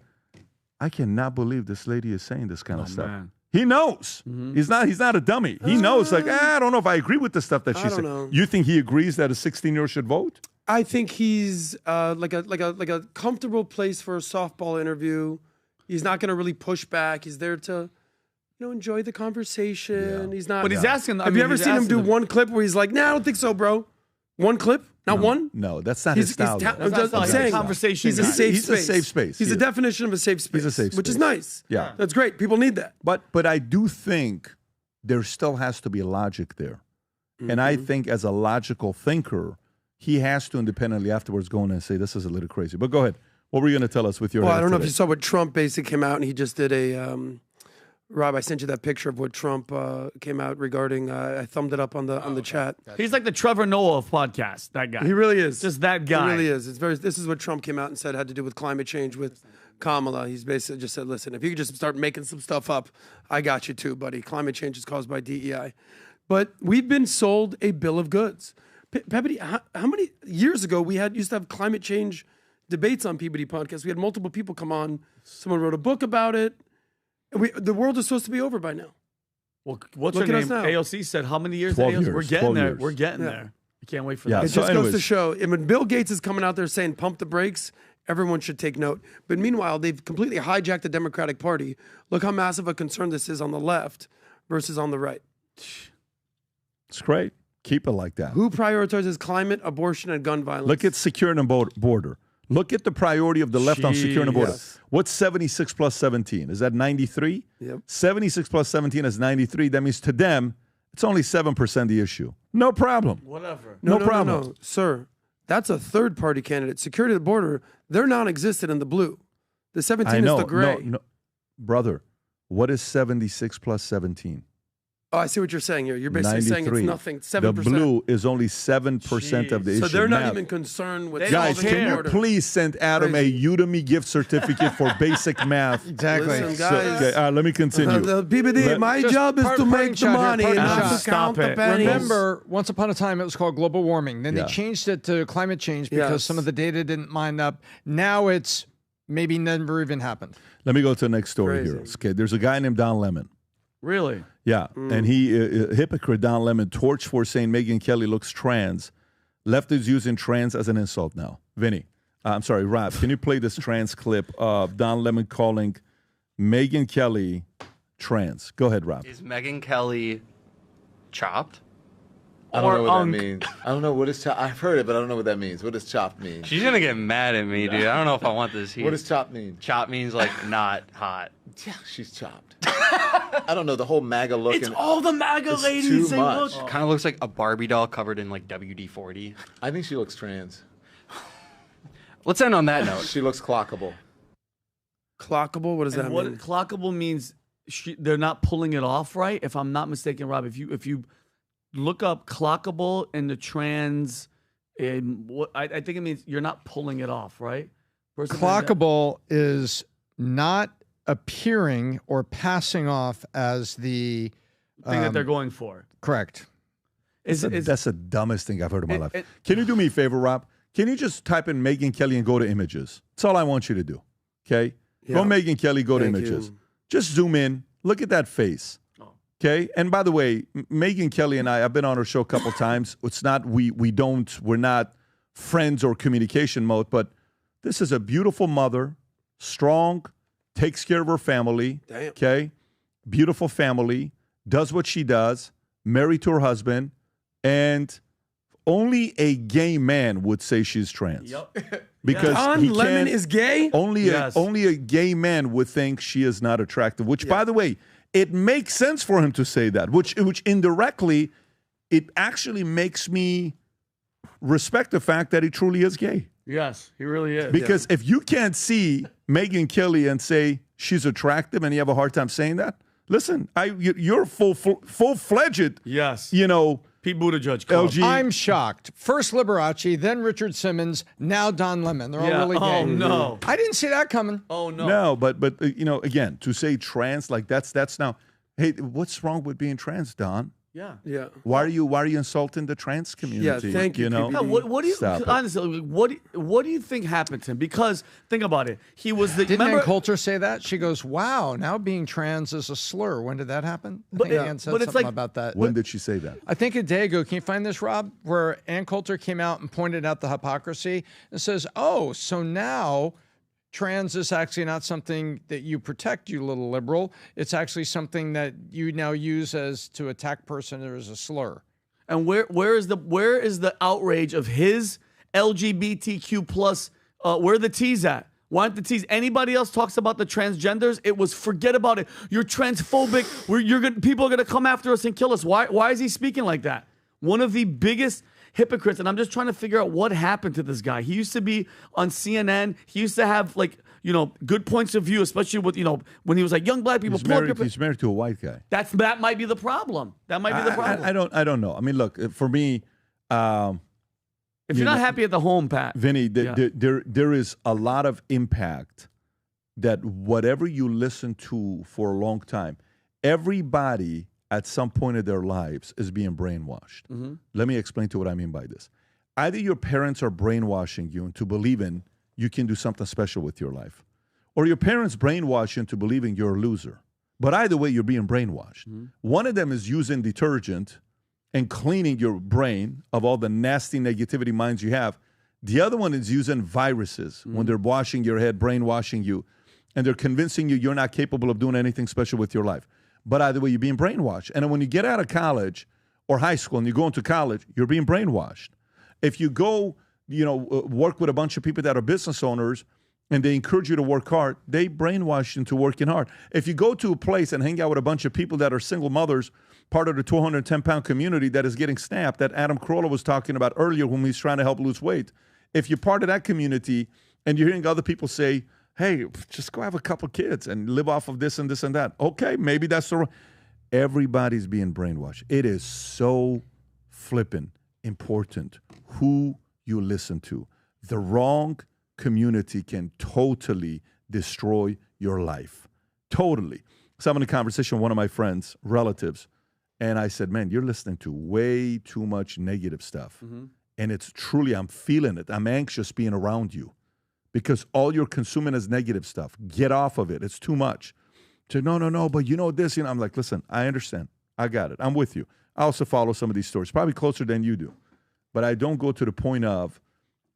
Speaker 5: I cannot believe this lady is saying this kind of stuff.
Speaker 6: Man.
Speaker 5: He knows. He's not a dummy. He knows, like, I don't know if I agree with the stuff that
Speaker 7: I
Speaker 5: she's
Speaker 7: don't
Speaker 5: saying.
Speaker 7: know.
Speaker 5: You think he agrees that a 16-year-old should vote?
Speaker 7: I think he's like a comfortable place for a softball interview. He's not going to really push back. He's there to, enjoy the conversation.
Speaker 5: Yeah.
Speaker 7: He's not.
Speaker 6: But he's asking.
Speaker 7: Have you ever seen him do one clip where he's like, "Nah, I don't think so, bro"? One clip, not one.
Speaker 5: No, that's not his style.
Speaker 7: I'm saying
Speaker 6: conversation.
Speaker 7: He's a
Speaker 6: guy.
Speaker 7: safe
Speaker 5: He's
Speaker 7: space.
Speaker 5: a safe space.
Speaker 7: He's a definition of a safe space.
Speaker 5: He's a safe
Speaker 7: which is
Speaker 5: space.
Speaker 7: nice.
Speaker 5: Yeah.
Speaker 7: That's great. People need that.
Speaker 5: But I do think there still has to be logic there. And I think as a logical thinker, he has to independently afterwards go in and say, this is a little crazy. But go ahead. What were you going to tell us with your
Speaker 7: Well, I
Speaker 5: head
Speaker 7: don't know if
Speaker 5: today?
Speaker 7: you saw what Trump basically came out and he just did a. Rob, I sent you that picture of what Trump came out regarding. I thumbed it up on the chat.
Speaker 6: He's like the Trevor Noah of podcast. That guy.
Speaker 7: He really is.
Speaker 6: Just that guy.
Speaker 7: He really is. This is what Trump came out and said had to do with climate change with Kamala. He's basically just said, listen, if you could just start making some stuff up, I got you too, buddy. Climate change is caused by DEI. But we've been sold a bill of goods. PBD, how many years ago we used to have climate change debates on PBD podcast. We had multiple people come on. Someone wrote a book about it. And the world is supposed to be over by now.
Speaker 6: Well, what's
Speaker 7: Look
Speaker 6: her
Speaker 7: at us
Speaker 6: name?
Speaker 7: now.
Speaker 6: AOC said, how many years?
Speaker 5: 12
Speaker 6: AOC?
Speaker 5: years,
Speaker 6: We're getting
Speaker 5: 12
Speaker 6: there.
Speaker 5: years.
Speaker 6: We're getting
Speaker 7: Yeah.
Speaker 6: there. I can't wait for
Speaker 5: Yeah,
Speaker 6: that.
Speaker 7: It
Speaker 5: so
Speaker 7: just goes
Speaker 5: anyways.
Speaker 7: to show, and when Bill Gates is coming out there saying pump the brakes, everyone should take note. But meanwhile, they've completely hijacked the Democratic Party. Look how massive a concern this is on the left versus on the right.
Speaker 5: It's great. Keep it like that.
Speaker 7: Who prioritizes climate, abortion, and gun violence?
Speaker 5: Look at securing the border. Look at the priority of the left on securing the border.
Speaker 7: Yes.
Speaker 5: What's 76 plus 17? Is that 93?
Speaker 7: Yep.
Speaker 5: 76 plus 17 is 93. That means to them, it's only 7% the issue. No problem.
Speaker 6: Whatever.
Speaker 5: No problem.
Speaker 7: No. Sir, that's a third-party candidate. Security of the border, they're non-existent in the blue. The 17
Speaker 5: I know.
Speaker 7: is the gray.
Speaker 5: No. Brother, what is 76 plus 17?
Speaker 7: Oh, I see what you're saying here. You're basically saying it's
Speaker 5: 93.
Speaker 7: nothing. 7%.
Speaker 5: The blue is only 7% of the issue.
Speaker 7: So they're not
Speaker 5: Now,
Speaker 7: even concerned with
Speaker 5: guys,
Speaker 7: solving
Speaker 5: can
Speaker 7: the
Speaker 5: you
Speaker 7: border.
Speaker 5: please send Adam a Udemy gift certificate for basic math?
Speaker 4: Exactly.
Speaker 7: Listen,
Speaker 5: So,
Speaker 7: guys.
Speaker 5: okay, let me continue.
Speaker 7: The PBD, my
Speaker 4: Just
Speaker 7: job is to
Speaker 4: parting
Speaker 7: make the
Speaker 4: shot here,
Speaker 7: money and
Speaker 4: parting
Speaker 7: not
Speaker 4: shot.
Speaker 7: to count
Speaker 6: Stop
Speaker 7: the
Speaker 6: it.
Speaker 7: pennies.
Speaker 4: Remember, once upon a time, it was called global warming. Then
Speaker 5: Yeah.
Speaker 4: they changed it to climate change because
Speaker 7: Yes.
Speaker 4: some of the data didn't line up. Now it's maybe never even happened.
Speaker 5: Let me go to the next story
Speaker 7: Crazy.
Speaker 5: here. Okay, there's a guy named Don Lemon.
Speaker 6: Really?
Speaker 5: Yeah, and he, hypocrite Don Lemon, torched for saying Megyn Kelly looks trans. Left is using trans as an insult now. Vinny, I'm sorry, Rob, can you play this trans clip of Don Lemon calling Megyn Kelly trans? Go ahead, Rob.
Speaker 16: Is Megyn Kelly chopped?
Speaker 17: I don't know what
Speaker 6: unk?
Speaker 17: that means. I don't know what is chopped. I've heard it, but I don't know what that means. What does chopped mean?
Speaker 16: She's gonna get mad at me, dude. I don't know if I want this here.
Speaker 17: What does chopped mean?
Speaker 16: Chop means like not hot.
Speaker 17: Yeah, she's chopped. I don't know, the whole MAGA look.
Speaker 6: It's all the MAGA
Speaker 17: it's
Speaker 6: ladies.
Speaker 17: too
Speaker 6: They
Speaker 17: much.
Speaker 6: look-
Speaker 16: Kind of looks like a Barbie doll covered in like WD-40.
Speaker 17: I think she looks trans.
Speaker 16: Let's end on that note.
Speaker 17: She looks clockable.
Speaker 7: Clockable? What does
Speaker 6: And
Speaker 7: that
Speaker 6: what
Speaker 7: mean?
Speaker 6: clockable means, they're not pulling it off right. If I'm not mistaken, Rob, if you look up clockable in the trans, I think it means you're not pulling it off, right?
Speaker 4: Clockable is not appearing or passing off as the
Speaker 6: thing that they're going for.
Speaker 4: Correct.
Speaker 5: That's the dumbest thing I've heard in my life. Can you do me a favor, Rob? Can you just type in Megyn Kelly and go to images? That's all I want you to do. Okay? Go Megyn Kelly, go to
Speaker 7: Thank
Speaker 5: images.
Speaker 7: you.
Speaker 5: Just zoom in. Look at that face. Okay? And by the way, Megyn Kelly and I've been on her show a couple times. It's not, we're not friends or communication mode, but this is a beautiful mother, strong, takes care of her family.
Speaker 7: Damn.
Speaker 5: Okay? Beautiful family, does what she does, married to her husband, and only a gay man would say she's trans.
Speaker 6: Yep.
Speaker 5: Because
Speaker 7: Don
Speaker 5: he
Speaker 7: Lemon
Speaker 5: can't-
Speaker 7: is gay?
Speaker 5: Only a gay man would think she is not attractive, which, by the way, it makes sense for him to say that, which indirectly, it actually makes me respect the fact that he truly is gay.
Speaker 6: Yes, he really is.
Speaker 5: Because if you can't see Megyn Kelly and say she's attractive and you have a hard time saying that, listen, you're full-fledged,
Speaker 6: yes,
Speaker 5: Pete
Speaker 6: Buttigieg.
Speaker 5: LG.
Speaker 4: I'm shocked. First Liberace, then Richard Simmons, now Don Lemon. They're all really gay.
Speaker 6: Oh, no.
Speaker 4: I didn't see that coming.
Speaker 6: Oh, no.
Speaker 5: No, but again, to say trans, like that's now, hey, what's wrong with being trans, Don?
Speaker 6: Yeah.
Speaker 5: Why are you insulting the trans community?
Speaker 6: Thank you.
Speaker 5: know?
Speaker 6: Yeah, what do you
Speaker 5: Stop it.
Speaker 6: honestly? What do you think happened to him? Because think about it. He was the.
Speaker 4: Didn't
Speaker 6: remember,
Speaker 4: Ann Coulter say that? She goes, "Wow, now being trans is a slur." When did that happen? I think Ann said something about that.
Speaker 5: When did she say that?
Speaker 4: I think a day ago. Can you find this, Rob? Where Ann Coulter came out and pointed out the hypocrisy and says, "Oh, so now." Trans is actually not something that you protect, you little liberal. It's actually something that you now use as to attack person or as a slur.
Speaker 6: And where is the outrage of his LGBTQ plus? Where are the T's at? Why aren't the T's? Anybody else talks about the transgenders? It was forget about it. You're transphobic. People are gonna come after us and kill us. Why is he speaking like that? One of the biggest hypocrites, and I'm just trying to figure out what happened to this guy. He used to be on CNN. He used to have good points of view, especially with when he was like young black people.
Speaker 5: He's married to a white guy.
Speaker 6: That might be the problem. That might be the problem.
Speaker 5: I don't know. I mean, look, for me,
Speaker 6: if you're not happy at the home, Pat,
Speaker 5: Vinny, there is a lot of impact that whatever you listen to for a long time, everybody at some point in their lives is being brainwashed.
Speaker 6: Mm-hmm.
Speaker 5: Let me explain to you what I mean by this. Either your parents are brainwashing you into believing you can do something special with your life. Or your parents brainwash you into believing you're a loser. But either way, you're being brainwashed. One of them is using detergent and cleaning your brain of all the nasty negativity minds you have. The other one is using viruses when they're washing your head, brainwashing you, and they're convincing you you're not capable of doing anything special with your life. But either way, you're being brainwashed. And then when you get out of college or high school and you go into college, you're being brainwashed. If you go, work with a bunch of people that are business owners and they encourage you to work hard, they brainwash you into working hard. If you go to a place and hang out with a bunch of people that are single mothers, part of the 210-pound community that is getting snapped that Adam Carolla was talking about earlier when he's trying to help lose weight, if you're part of that community and you're hearing other people say, hey, just go have a couple kids and live off of this and this and that. Okay, maybe that's the wrong. Everybody's being brainwashed. It is so flippin' important who you listen to. The wrong community can totally destroy your life. Totally. So I'm having a conversation with one of my friends, relatives, and I said, man, you're listening to way too much negative stuff. And it's truly, I'm feeling it. I'm anxious being around you because all you're consuming is negative stuff. Get off of it. It's too much. So no, but this, I'm like, listen, I understand. I got it. I'm with you. I also follow some of these stories, probably closer than you do. But I don't go to the point of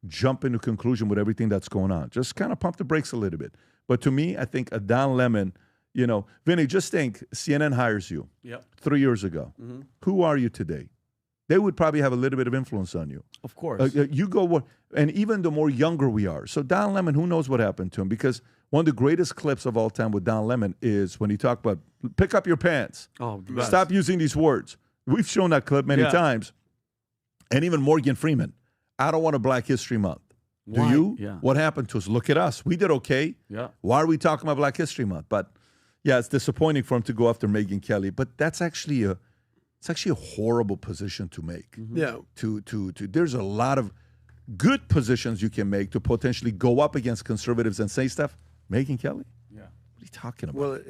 Speaker 5: jump into conclusion with everything that's going on. Just kind of pump the brakes a little bit. But to me, I think a Don Lemon, Vinny, just think CNN hires you 3 years ago. Who are you today? They would probably have a little bit of influence on you.
Speaker 6: Of course.
Speaker 5: You go, and even the more younger we are. So Don Lemon, who knows what happened to him? Because one of the greatest clips of all time with Don Lemon is when he talked about, pick up your pants. Stop using these words. We've shown that clip many times. And even Morgan Freeman, I don't want a Black History Month. Do you?
Speaker 6: Yeah.
Speaker 5: What happened to us? Look at us. We did okay.
Speaker 6: Yeah.
Speaker 5: Why are we talking about Black History Month? But yeah, it's disappointing for him to go after Megyn Kelly. But that's actually a horrible position to make.
Speaker 7: Yeah.
Speaker 5: There's a lot of good positions you can make to potentially go up against conservatives and say stuff. Megyn Kelly?
Speaker 6: Yeah.
Speaker 5: What are you talking about?
Speaker 7: Well,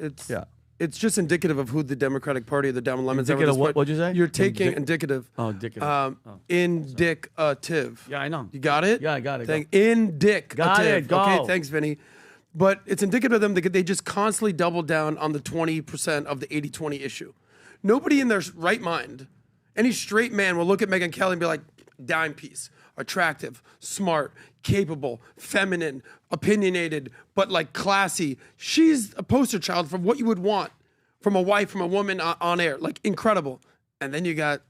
Speaker 7: it's just indicative of who the Democratic Party or the Don Lemons are.
Speaker 6: Indicative what? What'd you say?
Speaker 7: You're taking indicative.
Speaker 6: Oh, indicative.
Speaker 7: Indicative.
Speaker 6: Yeah, I know.
Speaker 7: You got it?
Speaker 6: Yeah, I got it.
Speaker 7: Indicative.
Speaker 6: Got it. Go.
Speaker 7: Okay, thanks, Vinny. But it's indicative of them that they just constantly double down on the 20% of the 80-20 issue. Nobody in their right mind, any straight man will look at Megyn Kelly and be like, dime piece, attractive, smart, capable, feminine, opinionated, but like classy. She's a poster child for what you would want from a wife, from a woman on air. Like incredible. And then you got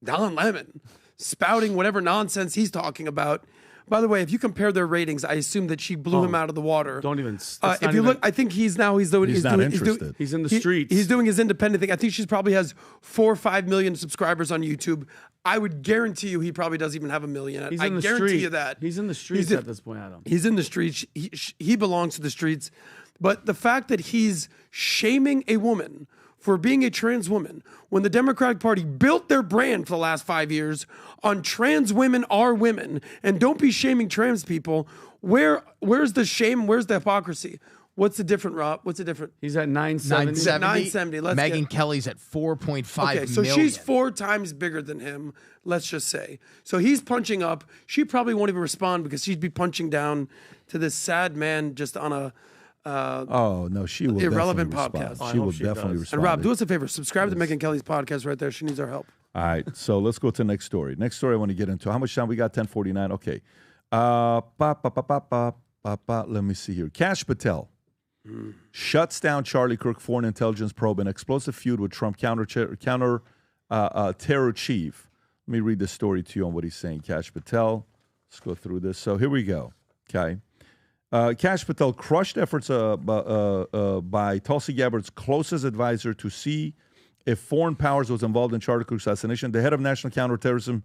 Speaker 7: Don Lemon spouting whatever nonsense he's talking about. By the way, if you compare their ratings, I assume that she blew him out of the water.
Speaker 6: Don't even.
Speaker 7: If you look, I think he's in
Speaker 6: the streets.
Speaker 7: He's doing his independent thing. I think she probably has 4 or 5 million subscribers on YouTube. I would guarantee you he probably doesn't even have 1 million. I guarantee you that.
Speaker 6: He's in the streets at this point, Adam.
Speaker 7: He's in the streets. He belongs to the streets. But the fact that he's shaming a woman for being a trans woman when the Democratic Party built their brand for the last 5 years on trans women are women, and don't be shaming trans people. Where's the shame? Where's the hypocrisy? What's the different, Rob? What's the different?
Speaker 6: He's at 970.
Speaker 7: 970.
Speaker 1: Megyn Kelly's at 4.5
Speaker 7: okay, so
Speaker 1: million.
Speaker 7: she's 4 times bigger than him, let's just say. So he's punching up. She probably won't even respond because she'd be punching down to this sad man just on a
Speaker 5: she will
Speaker 7: irrelevant
Speaker 5: definitely
Speaker 7: podcast.
Speaker 5: respond. She will definitely respond.
Speaker 7: And Rob, do us a favor. Subscribe to Megyn Kelly's podcast right there. She needs our help.
Speaker 5: All right, so let's go to the next story. Next story I want to get into. How much time we got? 10:49. Okay. Let me see here. Kash Patel shuts down Charlie Kirk foreign intelligence probe, an explosive feud with Trump counter terror chief. Let me read the story to you on what he's saying. Kash Patel. Let's go through this. So here we go. Okay. Kash Patel crushed efforts by Tulsi Gabbard's closest advisor to see if foreign powers was involved in Charlie Kirk's assassination. The head of national counterterrorism,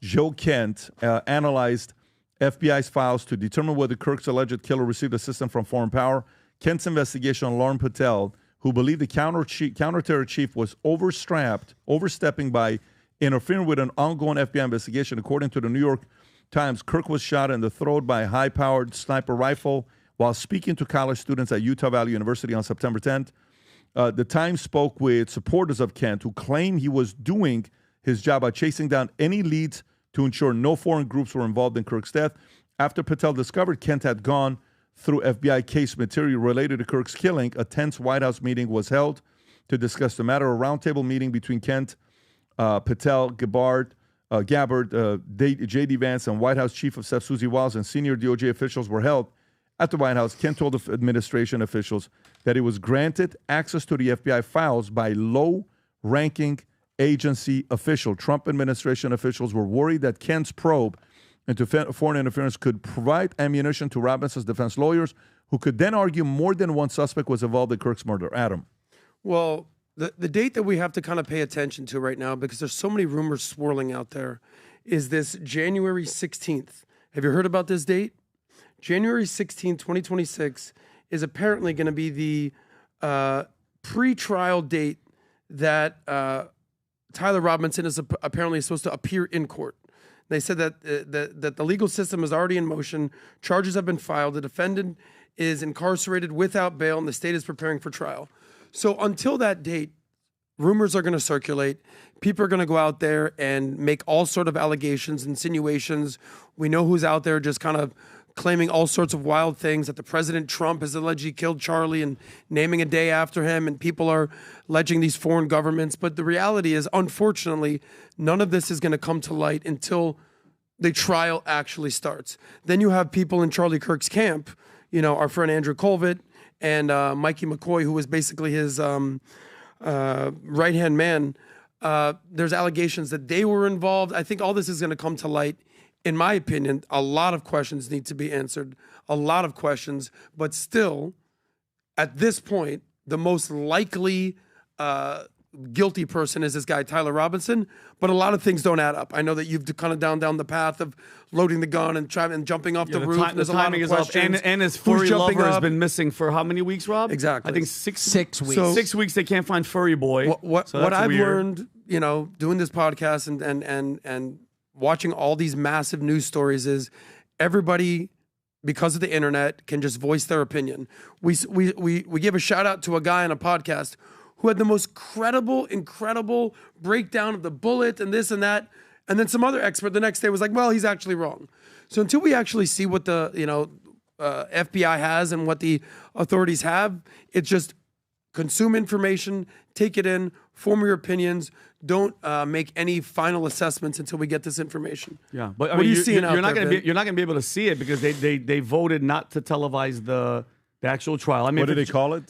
Speaker 5: Joe Kent, analyzed FBI's files to determine whether Kirk's alleged killer received assistance from foreign power. Kent's investigation alarmed Patel, who believed the counter-terror chief was overstepping by interfering with an ongoing FBI investigation. According to the New York Times, Kirk was shot in the throat by a high-powered sniper rifle while speaking to college students at Utah Valley University on September 10th. The Times spoke with supporters of Kent who claimed he was doing his job by chasing down any leads to ensure no foreign groups were involved in Kirk's death. After Patel discovered Kent had gone through FBI case material related to Kirk's killing, a tense White House meeting was held to discuss the matter. A roundtable meeting between Kent, Patel, Gabbard, J.D. Vance, and White House Chief of Staff Susie Wiles and senior DOJ officials were held at the White House. Kent told the administration officials that he was granted access to the FBI files by low-ranking agency official. Trump administration officials were worried that Kent's probe into foreign interference could provide ammunition to Robinson's defense lawyers, who could then argue more than one suspect was involved in Kirk's murder. Adam.
Speaker 7: Well, the date that we have to kind of pay attention to right now, because there's so many rumors swirling out there, is this January 16th. Have you heard about this date? January 16th, 2026 is apparently going to be the pre-trial date that Tyler Robinson is apparently supposed to appear in court. They said that the legal system is already in motion. Charges have been filed. The defendant is incarcerated without bail, and the state is preparing for trial. So until that date, rumors are going to circulate. People are going to go out there and make all sort of allegations, insinuations. We know who's out there just kind of claiming all sorts of wild things, that the President Trump has allegedly killed Charlie and naming a day after him, and people are alleging these foreign governments. But the reality is, unfortunately, none of this is going to come to light until the trial actually starts. Then you have people in Charlie Kirk's camp, you know, our friend Andrew Colvett and Mikey McCoy, who was basically his right-hand man. There's allegations that they were involved. I think all this is going to come to light. In my opinion, a lot of questions need to be answered, a lot of questions, but still, at this point, the most likely guilty person is this guy, Tyler Robinson, but a lot of things don't add up. I know that you've kind of down the path of loading the gun and jumping off the roof.
Speaker 6: The timing is up, and his furry lover has been missing for how many weeks, Rob?
Speaker 7: Exactly.
Speaker 6: I think 6 weeks.
Speaker 7: So,
Speaker 6: 6 weeks they can't find furry boy.
Speaker 7: What I've learned, you know, doing this podcast and watching all these massive news stories is everybody, because of the internet, can just voice their opinion. We give a shout out to a guy on a podcast who had the most incredible breakdown of the bullet and this and that, and then some other expert the next day was like, well, he's actually wrong. So until we actually see what the FBI has and what the authorities have, it's just consume information, take it in, form your opinions. Don't make any final assessments until we get this information.
Speaker 6: Yeah, but
Speaker 7: what are you seeing out there?
Speaker 6: You're not going to be able to see it because they voted not to televise the actual trial. I mean,
Speaker 5: what do they call it?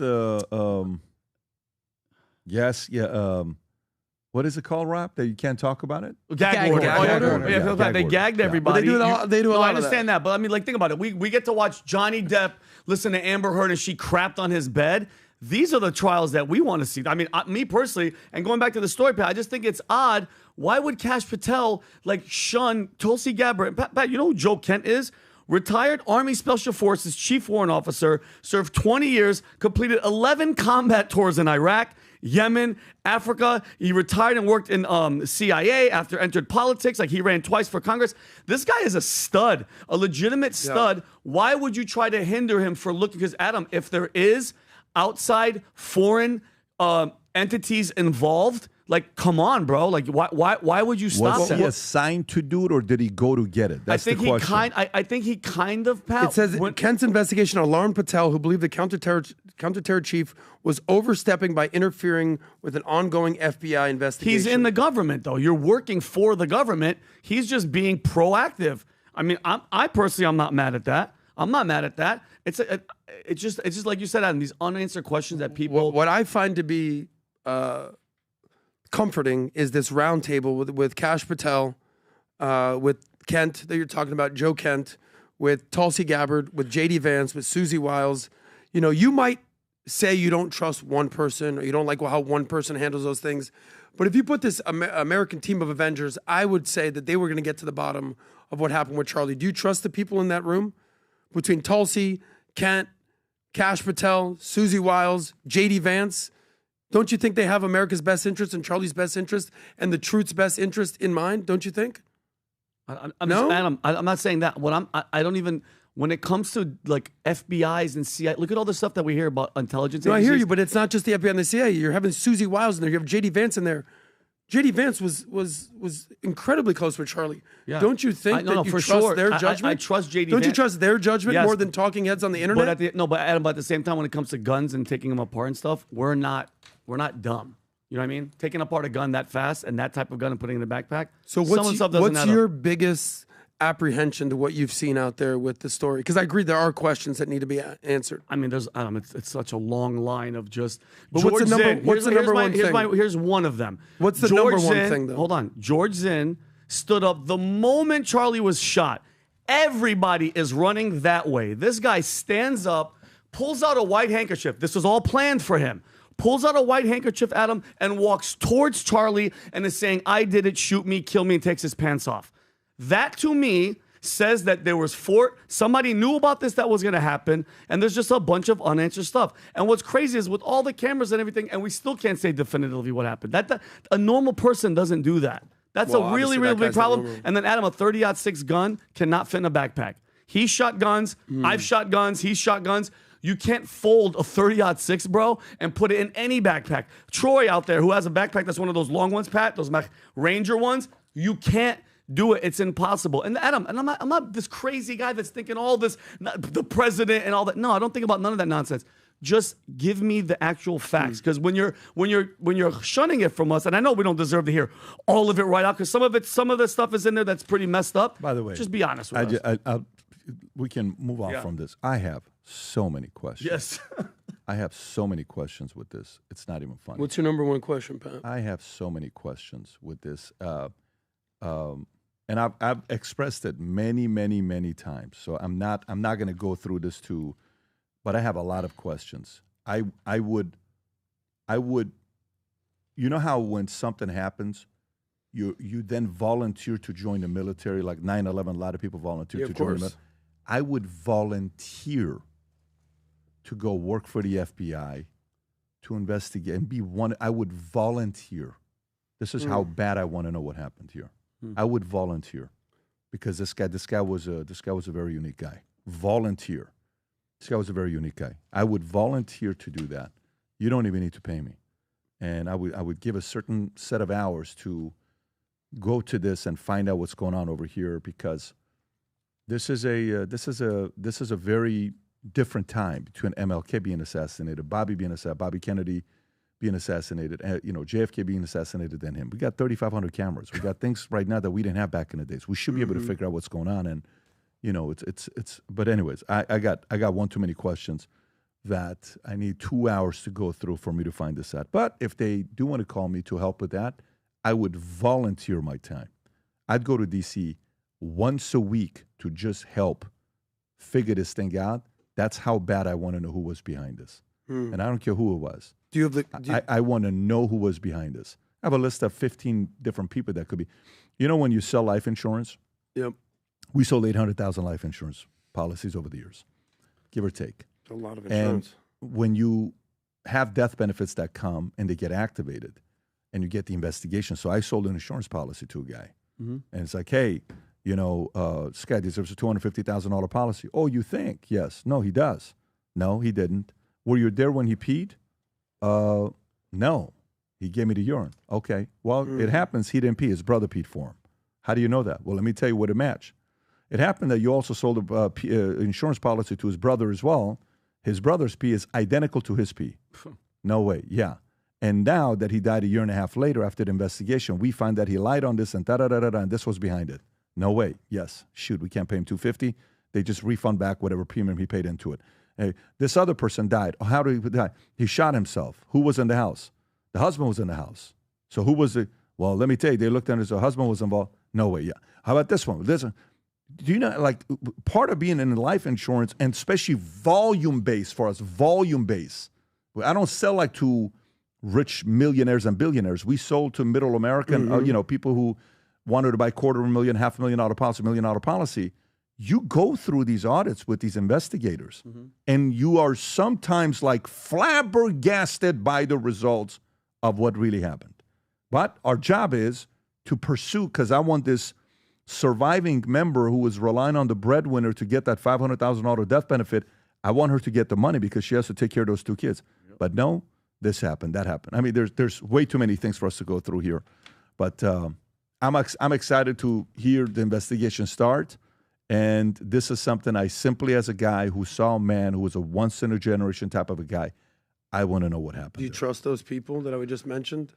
Speaker 5: What is it called, Rob? That you can't talk about it?
Speaker 6: Gag order. Yeah, they gagged everybody.
Speaker 7: They do a lot
Speaker 6: I understand that, but I mean, like, think about it. We get to watch Johnny Depp listen to Amber Heard and she crapped on his bed. These are the trials that we want to see. I mean, me personally, and going back to the story, Pat, I just think it's odd. Why would Kash Patel shun Tulsi Gabbard? Pat, you know who Joe Kent is? Retired Army Special Forces Chief Warrant Officer, served 20 years, completed 11 combat tours in Iraq, Yemen, Africa. He retired and worked in CIA after entered politics. He ran twice for Congress. This guy is a stud, a legitimate stud. Yeah. Why would you try to hinder him for looking? Because, Adam, if there is outside foreign entities involved, come on, bro. Why would you stop
Speaker 5: that? Was he assigned to do it, or did he go to get it? That's the question.
Speaker 6: I think he kind of, Pat.
Speaker 7: It says Kent's investigation alarmed Patel, who believed the counterterror chief was overstepping by interfering with an ongoing FBI investigation.
Speaker 6: He's in the government, though. You're working for the government. He's just being proactive. I mean, I personally, I'm not mad at that. I'm not mad at that. It's just like you said, Adam, these unanswered questions that people.
Speaker 7: What I find to be comforting is this roundtable with Kash Patel, with Kent that you're talking about, Joe Kent, with Tulsi Gabbard, with J.D. Vance, with Susie Wiles. You know, you might say you don't trust one person or you don't like how one person handles those things, but if you put this American team of Avengers, I would say that they were going to get to the bottom of what happened with Charlie. Do you trust the people in that room? Between Tulsi, Kent, Kash Patel, Susie Wiles, J.D. Vance, don't you think they have America's best interest and Charlie's best interest and the truth's best interest in mind? Don't you think?
Speaker 6: No, Adam, I'm not saying that. I don't even. When it comes to FBI's and CIA, look at all the stuff that we hear about intelligence agencies.
Speaker 7: I hear you, but it's not just the FBI and the CIA. You're having Susie Wiles in there. You have J.D. Vance in there. J.D. Vance was incredibly close with Charlie.
Speaker 6: Yeah.
Speaker 7: Don't you think that you trust their judgment?
Speaker 6: I trust J.D.
Speaker 7: Don't you
Speaker 6: Vance.
Speaker 7: trust their judgment
Speaker 6: Yes.
Speaker 7: more than talking heads on the internet?
Speaker 6: But Adam, but at the same time, when it comes to guns and taking them apart and stuff, we're not dumb. You know what I mean? Taking apart a gun that fast and that type of gun and putting it in the backpack.
Speaker 7: So what's your biggest apprehension to what you've seen out there with the story? Because I agree there are questions that need to be answered.
Speaker 6: I mean, there's it's such a long line of just.
Speaker 7: But what's the number one thing?
Speaker 6: Here's one of them.
Speaker 7: What's the number one thing, though?
Speaker 6: Hold on. George Zinn stood up the moment Charlie was shot. Everybody is running that way. This guy stands up, pulls out a white handkerchief. This was all planned for him. Pulls out a white handkerchief, Adam, and walks towards Charlie and is saying, "I did it, shoot me, kill me," and takes his pants off. That, to me, says that there was somebody knew about this that was going to happen, and there's just a bunch of unanswered stuff. And what's crazy is with all the cameras and everything, and we still can't say definitively what happened. A normal person doesn't do that. That's a really, really big problem. And then, Adam, a 30-06 gun cannot fit in a backpack. He shot guns. I've shot guns. He's shot guns. You can't fold a 30-06, bro, and put it in any backpack. Troy out there, who has a backpack that's one of those long ones, Pat, those Ranger ones, you can't do it. It's impossible. And Adam, and I'm not this crazy guy that's thinking all this, the president and all that. No, I don't think about none of that nonsense. Just give me the actual facts. Because when you're shunning it from us, and I know we don't deserve to hear all of it right out, because some of the stuff is in there that's pretty messed up.
Speaker 5: By the way,
Speaker 6: just be honest with us.
Speaker 5: We can move on from this. I have so many questions.
Speaker 6: Yes.
Speaker 5: I have so many questions with this. It's not even funny.
Speaker 7: What's your number one question, Pat?
Speaker 5: I have so many questions with this. And I've expressed it many, many, many times. So I'm not going to go through this too, but I have a lot of questions. I would, you know how when something happens, you then volunteer to join the military, like 9/11, a lot of people volunteer to join the military. I would volunteer to go work for the FBI, to investigate and be one. I would volunteer. This is how bad I want to know what happened here. I would volunteer, because this guy was a very unique guy. Volunteer. This guy was a very unique guy. I would volunteer to do that. You don't even need to pay me, and I would give a certain set of hours to go to this and find out what's going on over here, because this is a very different time between MLK being assassinated, Bobby Kennedy being assassinated, JFK being assassinated, than him. We got 3,500 cameras. We got things right now that we didn't have back in the days. We should be able to figure out what's going on. And, it's. But anyways, I got one too many questions that I need 2 hours to go through for me to find this out. But if they do want to call me to help with that, I would volunteer my time. I'd go to D.C. once a week to just help figure this thing out. That's how bad I want to know who was behind this. And I don't care who it was. I want to know who was behind this. I have a list of 15 different people that could be. When you sell life insurance?
Speaker 7: Yep.
Speaker 5: We sold 800,000 life insurance policies over the years, give or take.
Speaker 7: A lot of insurance.
Speaker 5: And when you have death benefits that come and they get activated and you get the investigation. So I sold an insurance policy to a guy. And it's like, hey, this guy deserves a $250,000 policy. Oh, you think? Yes. No, he does. No, he didn't. Were you there when he peed? No. He gave me the urine. Okay. Well, it happens he didn't pee. His brother peed for him. How do you know that? Well, let me tell you what it matched. It happened that you also sold an insurance policy to his brother as well. His brother's pee is identical to his pee. No way. Yeah. And now that he died a year and a half later after the investigation, we find that he lied on this and da-da-da-da-da, and this was behind it. No way. Yes. Shoot, we can't pay him $250. They just refund back whatever premium he paid into it. Hey, this other person died. Oh, how did he die? He shot himself. Who was in the house? The husband was in the house. So who was it? Well, let me tell you, they looked at it, the husband was involved. No way, yeah. How about this one? This one. Do you know, like, part of being in life insurance, and especially volume-based for us, volume-based. I don't sell like to rich millionaires and billionaires. We sold to middle American, people who wanted to buy $250,000, $500,000 policy, $1 million policy. You go through these audits with these investigators, and you are sometimes like flabbergasted by the results of what really happened. But our job is to pursue, because I want this surviving member who is relying on the breadwinner to get that $500,000 death benefit. I want her to get the money because she has to take care of those two kids. But no, this happened, that happened. I mean, there's way too many things for us to go through here. But I'm excited to hear the investigation start. And this is something I simply, as a guy who saw a man who was a once-in-a-generation type of a guy, I want to know what happened.
Speaker 7: Do you trust those people that I just mentioned?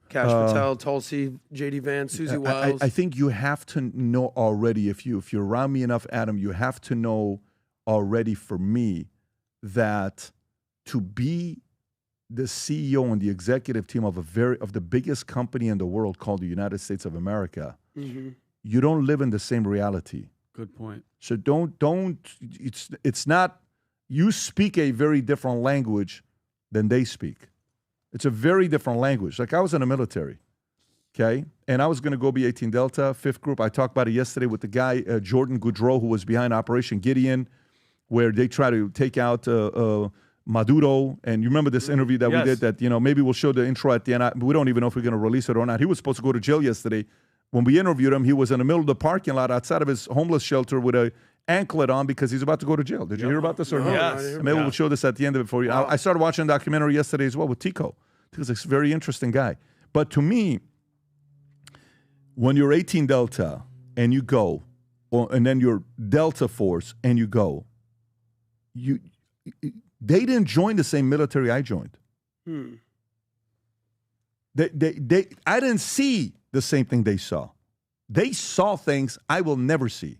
Speaker 7: Kash Patel, Tulsi, J.D. Vance, Susie Wiles.
Speaker 5: I think you have to know already, if you're around me enough, Adam, you have to know already for me that to be the CEO and the executive team of the biggest company in the world called the United States of America, you don't live in the same reality.
Speaker 6: Good point.
Speaker 5: So it's not, you speak a very different language than they speak. It's a very different language. Like I was in the military, okay? And I was going to go be 18 Delta, 5th Group. I talked about it yesterday with the guy, Jordan Goudreau, who was behind Operation Gideon, where they try to take out Maduro. And you remember this interview that we did that, maybe we'll show the intro at the end. We don't even know if we're going to release it or not. He was supposed to go to jail yesterday. When we interviewed him, he was in the middle of the parking lot outside of his homeless shelter with a anklet on because he's about to go to jail. Did you hear about this or no?
Speaker 6: Yes.
Speaker 5: Maybe we'll show this at the end of it for you. I started watching a documentary yesterday as well with Tico. Tico's a very interesting guy. But to me, when you're 18 Delta and you go, and then you're Delta Force and you go, they didn't join the same military I joined. I didn't see the same thing they saw. They saw things I will never see.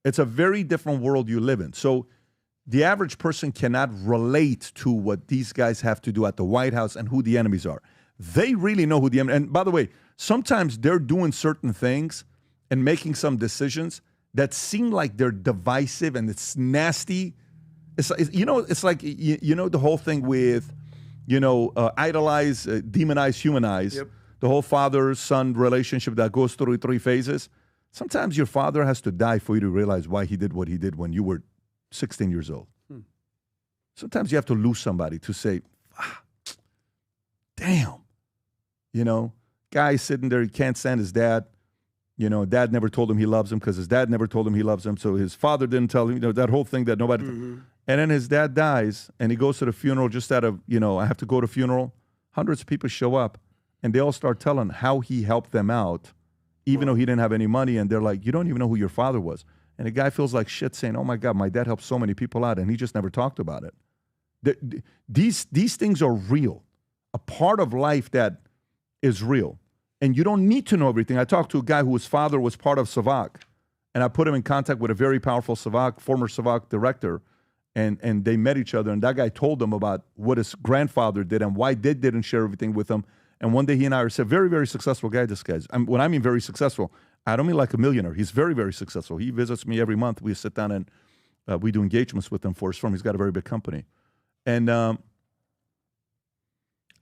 Speaker 5: It's a very different world you live in. So the average person cannot relate to what these guys have to do at the White House and who the enemies are. They really know who the enemy. And by the way, sometimes they're doing certain things and making some decisions that seem like they're divisive and it's nasty. It's like the whole thing with, idolize, demonize, humanize. Yep. The whole father-son relationship that goes through 3 phases. Sometimes your father has to die for you to realize why he did what he did when you were 16 years old. Sometimes you have to lose somebody to say, damn. Guy sitting there, he can't stand his dad. Dad never told him he loves him because his dad never told him he loves him. So his father didn't tell him, that whole thing that nobody. And then his dad dies and he goes to the funeral just out of, I have to go to funeral. Hundreds of people show up and they all start telling how he helped them out, even though he didn't have any money. And they're like, you don't even know who your father was. And the guy feels like shit saying, oh my God, my dad helped so many people out and he just never talked about it. These things are real. A part of life that is real. And you don't need to know everything. I talked to a guy whose father was part of SAVAK, and I put him in contact with a very powerful former SAVAK director, and they met each other, and that guy told them about what his grandfather did and why they didn't share everything with him. And one day he and I said, very, very successful guy, this guy. When I mean very successful, I don't mean like a millionaire. He's very, very successful. He visits me every month. We sit down and we do engagements with him for his firm. He's got a very big company. And I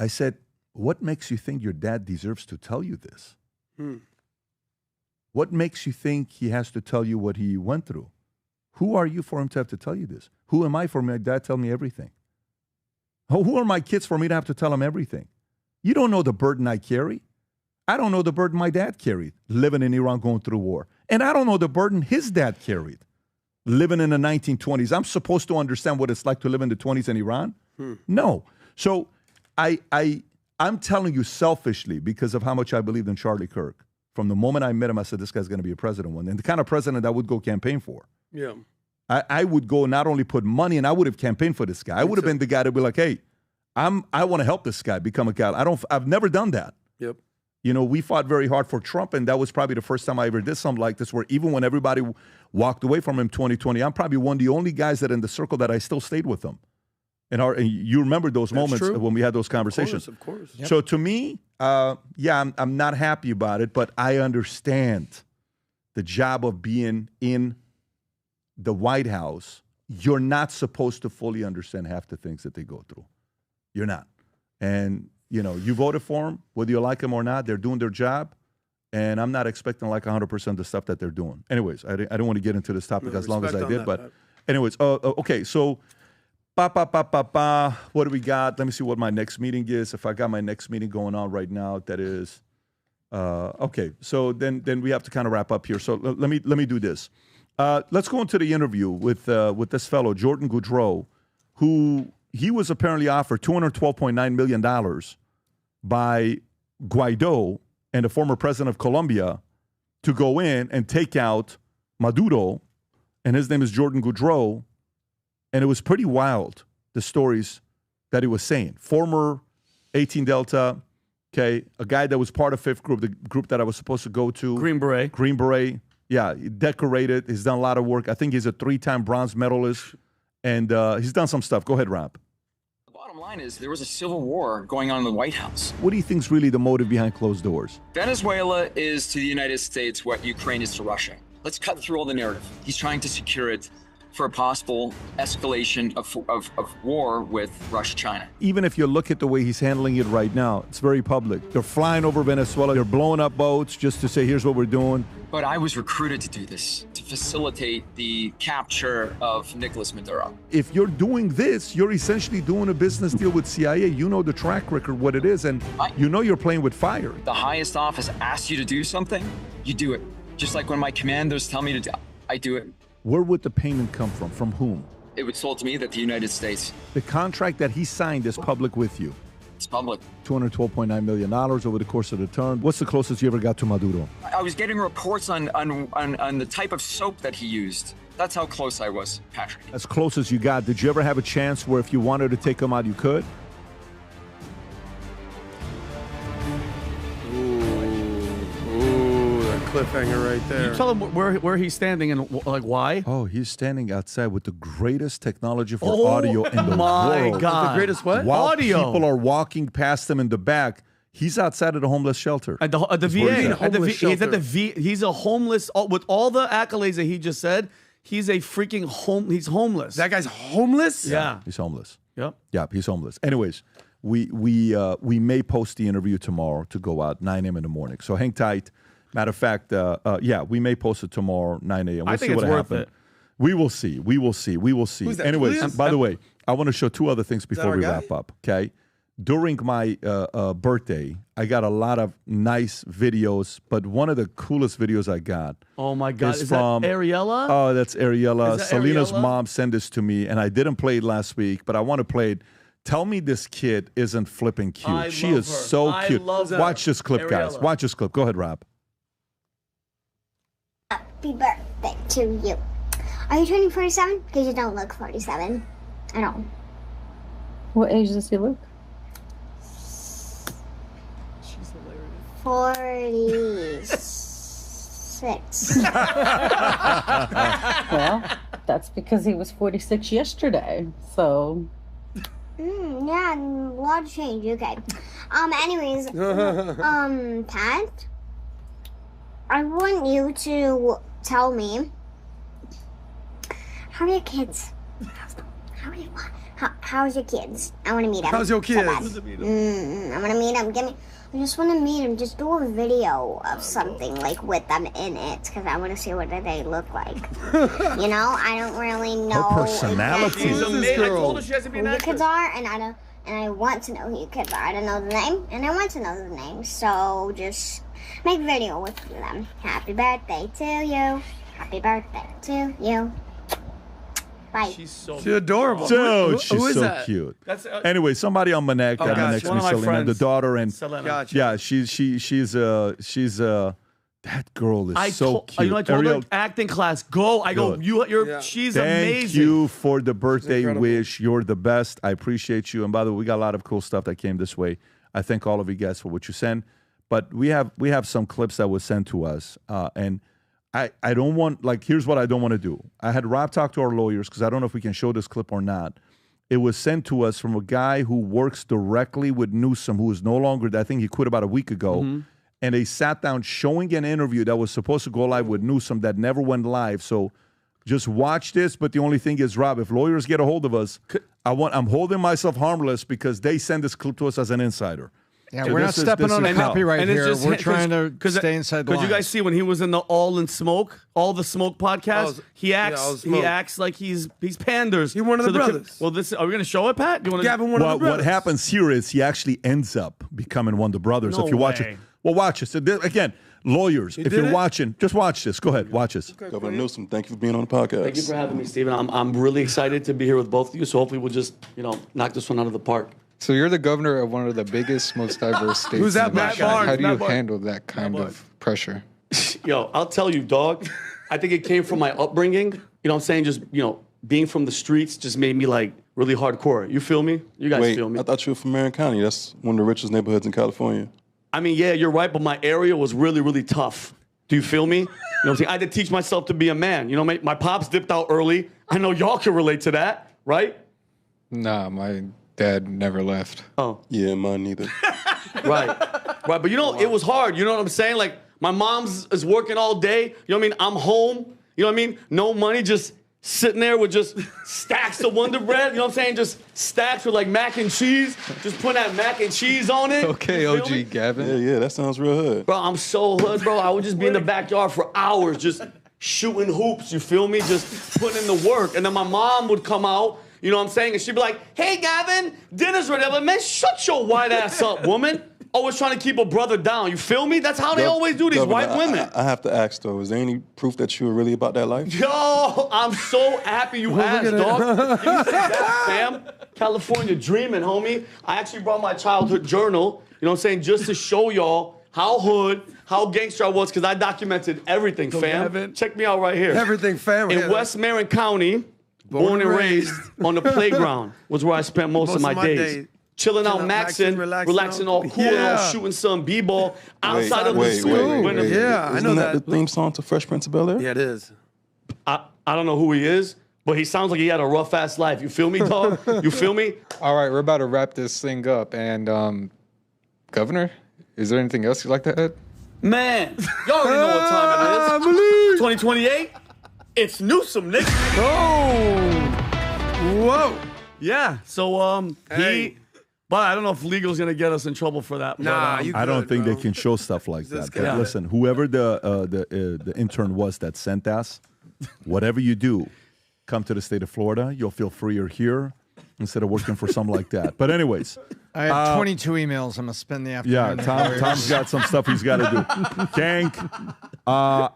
Speaker 5: said, what makes you think your dad deserves to tell you this? What makes you think he has to tell you what he went through? Who are you for him to have to tell you this? Who am I for my dad to tell me everything? Who are my kids for me to have to tell them everything? You don't know the burden I carry. I don't know the burden my dad carried, living in Iran, going through war. And I don't know the burden his dad carried, living in the 1920s. I'm supposed to understand what it's like to live in the 20s in Iran? No. So I'm telling you selfishly because of how much I believed in Charlie Kirk. From the moment I met him, I said, this guy's going to be a president one day. And the kind of president I would go campaign for.
Speaker 7: Yeah.
Speaker 5: I would go not only put money, and I would have campaigned for this guy. I would have been the guy to be like, hey, I want to help this guy become a guy. I've never done that.
Speaker 7: Yep.
Speaker 5: We fought very hard for Trump, and that was probably the first time I ever did something like this, where even when everybody walked away from him 2020, I'm probably one of the only guys that in the circle that I still stayed with them. And you remember those moments when we had those conversations.
Speaker 7: Of course.
Speaker 5: Yep. So to me, I'm not happy about it, but I understand the job of being in the White House. You're not supposed to fully understand half the things that they go through. You're not. And, you voted for them, whether you like them or not, they're doing their job. And I'm not expecting like 100% of the stuff that they're doing. Anyways, I don't want to get into this topic as long as I did. But anyways, okay, so what do we got? Let me see what my next meeting is. If I got my next meeting going on right now, that is okay. So then we have to kind of wrap up here. So let me do this. Let's go into the interview with this fellow Jordan Goudreau, who he was apparently offered $212.9 million by Guaido and the former president of Colombia to go in and take out Maduro, and his name is Jordan Goudreau, and it was pretty wild, the stories that he was saying. Former 18 Delta, okay, a guy that was part of Fifth Group, the group that I was supposed to go to.
Speaker 6: Green Beret.
Speaker 5: Green Beret, yeah, decorated. He's done a lot of work. I think he's a 3-time bronze medalist, and he's done some stuff. Go ahead, Rob.
Speaker 13: Bottom line is there was a civil war going on in the White House.
Speaker 5: What do you think is really the motive behind closed doors?
Speaker 13: Venezuela is to the United States what Ukraine is to Russia. Let's cut through all the narrative. He's trying to secure it for a possible escalation of war with Russia-China.
Speaker 5: Even if you look at the way he's handling it right now, it's very public. They're flying over Venezuela. They're blowing up boats just to say, here's what we're doing.
Speaker 13: But I was recruited to do this, to facilitate the capture of Nicolas Maduro.
Speaker 5: If you're doing this, you're essentially doing a business deal with CIA. You know the track record, what it is, and you know you're playing with fire.
Speaker 13: The highest office asks you to do something, you do it. Just like when my commanders tell me to do, I do it.
Speaker 5: Where would the payment come from? From whom?
Speaker 13: It was told to me that the United States.
Speaker 5: The contract that he signed is public with you.
Speaker 13: It's public.
Speaker 5: $212.9 million over the course of the term. What's the closest you ever got to Maduro?
Speaker 13: I was getting reports on the type of soap that he used. That's how close I was, Patrick.
Speaker 5: As close as you got. Did you ever have a chance where if you wanted to take him out, you could?
Speaker 7: Cliffhanger right there.
Speaker 6: You tell him where he's standing and like why?
Speaker 5: Oh, he's standing outside with the greatest technology for audio in the world.
Speaker 6: My God.
Speaker 7: The greatest what?
Speaker 5: While
Speaker 6: Audio.
Speaker 5: people are walking past him in the back, he's outside of the homeless shelter.
Speaker 6: At the VA. He's a homeless with all the accolades that he just said. He's a freaking he's homeless.
Speaker 7: That guy's homeless?
Speaker 6: Yeah.
Speaker 5: He's homeless.
Speaker 6: Yep.
Speaker 5: Yeah, he's homeless. Anyways, we may post the interview tomorrow to go out 9 a.m. in the morning. So hang tight. Matter of fact, we may post it tomorrow 9 a.m. We'll
Speaker 6: I think
Speaker 5: see what
Speaker 6: it's worth
Speaker 5: happens.
Speaker 6: it.
Speaker 5: We will see. We will see. We will see.
Speaker 7: Who's that,
Speaker 5: Anyways,
Speaker 7: Julius?
Speaker 5: by the way, I want to show 2 other things before
Speaker 7: our
Speaker 5: we
Speaker 7: guy?
Speaker 5: wrap up. Okay, during my birthday, I got a lot of nice videos, but one of the coolest videos I got.
Speaker 6: Oh my God! Is
Speaker 5: from,
Speaker 6: that Ariella?
Speaker 5: Oh, that's Ariella.
Speaker 6: Is that
Speaker 5: Selena's
Speaker 6: Ariella?
Speaker 5: mom sent this to me, and I didn't play it last week, but I want to play it. Tell me this kid isn't flipping cute. She is so cute. Watch this clip, guys.
Speaker 6: Ariella.
Speaker 5: Watch this clip. Go ahead, Rob.
Speaker 18: Happy birthday to you. Are you turning 47? Because you don't look 47 at all.
Speaker 19: What age does he look?
Speaker 18: 46.
Speaker 19: Well, that's because he was 46 yesterday. So.
Speaker 18: Yeah, a lot of change. Okay. Anyways, Pat, I want you to tell me, how are your kids? How's your kids? I want to meet them.
Speaker 7: How's your kids?
Speaker 18: I want to meet them. I just want to meet them. Just do a video of something like with them in it, because I want to see what they look like. You know, I don't really know.
Speaker 5: Her personality.
Speaker 18: Exactly
Speaker 6: I told her she has to be an
Speaker 18: who your
Speaker 6: actress.
Speaker 18: kids are, and I want to know who your kids are. I don't know the name, and I want to know the name. So just make a video with them. Happy birthday to you. Happy birthday to you. Bye.
Speaker 6: She's
Speaker 7: adorable.
Speaker 5: So
Speaker 7: Who
Speaker 5: she's
Speaker 7: is
Speaker 5: so
Speaker 7: that?
Speaker 5: cute.
Speaker 6: That's,
Speaker 5: Anyway, somebody on Manek that
Speaker 7: gotcha.
Speaker 5: next to
Speaker 6: One
Speaker 5: me,
Speaker 6: of my
Speaker 5: Selena,
Speaker 6: friends.
Speaker 5: the daughter, and
Speaker 6: Selena.
Speaker 7: Gotcha.
Speaker 5: yeah, she's that girl is so cute.
Speaker 6: You know, I told
Speaker 5: Ariel,
Speaker 6: her acting class. Go. I go.
Speaker 5: Good.
Speaker 6: She's
Speaker 5: Thank
Speaker 6: amazing.
Speaker 5: you for the birthday
Speaker 7: incredible.
Speaker 5: wish. You're the best. I appreciate you. And by the way, we got a lot of cool stuff that came this way. I thank all of you guys for what you send. But we have some clips that were sent to us, and I don't want, like, here's what I don't want to do. I had Rob talk to our lawyers because I don't know if we can show this clip or not. It was sent to us from a guy who works directly with Newsom, who is no longer, I think he quit about a week ago.
Speaker 6: Mm-hmm.
Speaker 5: And they sat down showing an interview that was supposed to go live with Newsom that never went live. So just watch this. But the only thing is, Rob, if lawyers get a hold of us, I'm holding myself harmless because they send this clip to us as an insider.
Speaker 4: Yeah,
Speaker 5: So
Speaker 4: we're not
Speaker 5: this is-
Speaker 4: stepping
Speaker 5: this
Speaker 4: on
Speaker 5: is
Speaker 4: a
Speaker 5: how.
Speaker 4: copyright
Speaker 6: And it's
Speaker 4: here.
Speaker 6: just
Speaker 4: We're trying to stay inside the
Speaker 6: Because you
Speaker 4: lines.
Speaker 6: guys see when he was in the All the Smoke podcast, he
Speaker 7: All
Speaker 6: acts
Speaker 7: Smoke.
Speaker 6: he acts like he's panders.
Speaker 7: He one of
Speaker 6: to
Speaker 7: the brothers.
Speaker 6: Well, this are we going to show it, Pat? Do you want
Speaker 7: Gavin, one of the
Speaker 5: What
Speaker 7: brothers.
Speaker 5: happens here is he actually ends up becoming one of the brothers.
Speaker 6: No
Speaker 5: if you watch
Speaker 6: way.
Speaker 5: it, well, watch it. So again, lawyers, if
Speaker 7: did
Speaker 5: you're
Speaker 7: it?
Speaker 5: watching, just watch this. Go ahead, watch this.
Speaker 24: Governor Newsom, thank you for being on the podcast.
Speaker 6: Thank you for having me, Stephen. I'm really excited to be here with both of you. So hopefully we'll just knock this one out of the park.
Speaker 3: So you're the governor of one of the biggest, most diverse states.
Speaker 6: Who's that
Speaker 3: in the
Speaker 6: Matt
Speaker 3: nation.
Speaker 6: Barnes?
Speaker 3: How do you
Speaker 6: Matt Barnes.
Speaker 3: handle that kind of pressure?
Speaker 6: Yo, I'll tell you, dog. I think it came from my upbringing. You know what I'm saying? Just, being from the streets just made me like really hardcore. You feel me? You guys
Speaker 24: Wait,
Speaker 6: feel me?
Speaker 24: I thought you were from Marin County. That's one of the richest neighborhoods in California.
Speaker 6: I mean, yeah, you're right, but my area was really, really tough. Do you feel me? You know what I'm saying? I had to teach myself to be a man. You know, my pops dipped out early. I know y'all can relate to that, right?
Speaker 3: Nah, my dad never left.
Speaker 6: Oh.
Speaker 24: Yeah, mine neither.
Speaker 6: Right. But it was hard. You know what I'm saying? Like, my mom's is working all day. You know what I mean? I'm home. You know what I mean? No money, just sitting there with just stacks of Wonder Bread. You know what I'm saying? Just stacks with like mac and cheese. Just putting that mac and cheese on it.
Speaker 3: Okay,
Speaker 6: You feel me?
Speaker 3: OG Gavin.
Speaker 24: Yeah, that sounds real hood.
Speaker 6: Bro, I'm so hood, bro. I would just be in the backyard for hours just shooting hoops, you feel me? Just putting in the work. And then my mom would come out, you know what I'm saying? And she'd be like, hey, Gavin, dinner's ready. I'm like, man, shut your white ass up, woman. Always trying to keep a brother down. You feel me? That's how they always do, these
Speaker 24: Governor,
Speaker 6: white women.
Speaker 24: I have to ask, though, is there any proof that you were really about that life?
Speaker 6: Yo, I'm so happy you asked, dog. Give me some that, fam. California dreaming, homie. I actually brought my childhood journal, you know what I'm saying, just to show y'all how hood, how gangster I was, because I documented everything, fam. Check me out right here.
Speaker 7: Everything, fam.
Speaker 6: In West Marin County, born and raised on the playground was where I spent most of my days. Chilling out, maxing, relaxing all cool, shooting some b-ball outside of the school.
Speaker 7: Yeah, I know that.
Speaker 24: The theme song to Fresh Prince of Bel-Air?
Speaker 7: Yeah, it is.
Speaker 6: I don't know who he is, but he sounds like he had a rough-ass life. You feel me, dog? You feel me?
Speaker 3: All right, we're about to wrap this thing up. And, Governor, is there anything else you'd like to add?
Speaker 6: Man, y'all already know what time it is. 2028, it's Newsom, nigga.
Speaker 7: Oh, whoa.
Speaker 6: Yeah, so, But I don't know if legal's gonna get us in trouble for that.
Speaker 7: Nah,
Speaker 6: but,
Speaker 5: I don't think they can show stuff like that. But listen, whoever the intern was that sent us, whatever you do, come to the state of Florida. You'll feel freer here instead of working for something like that. But anyways,
Speaker 4: I have 22 emails. I'm gonna spend the afternoon.
Speaker 5: Yeah, Tom's got some stuff he's got to do. Gank,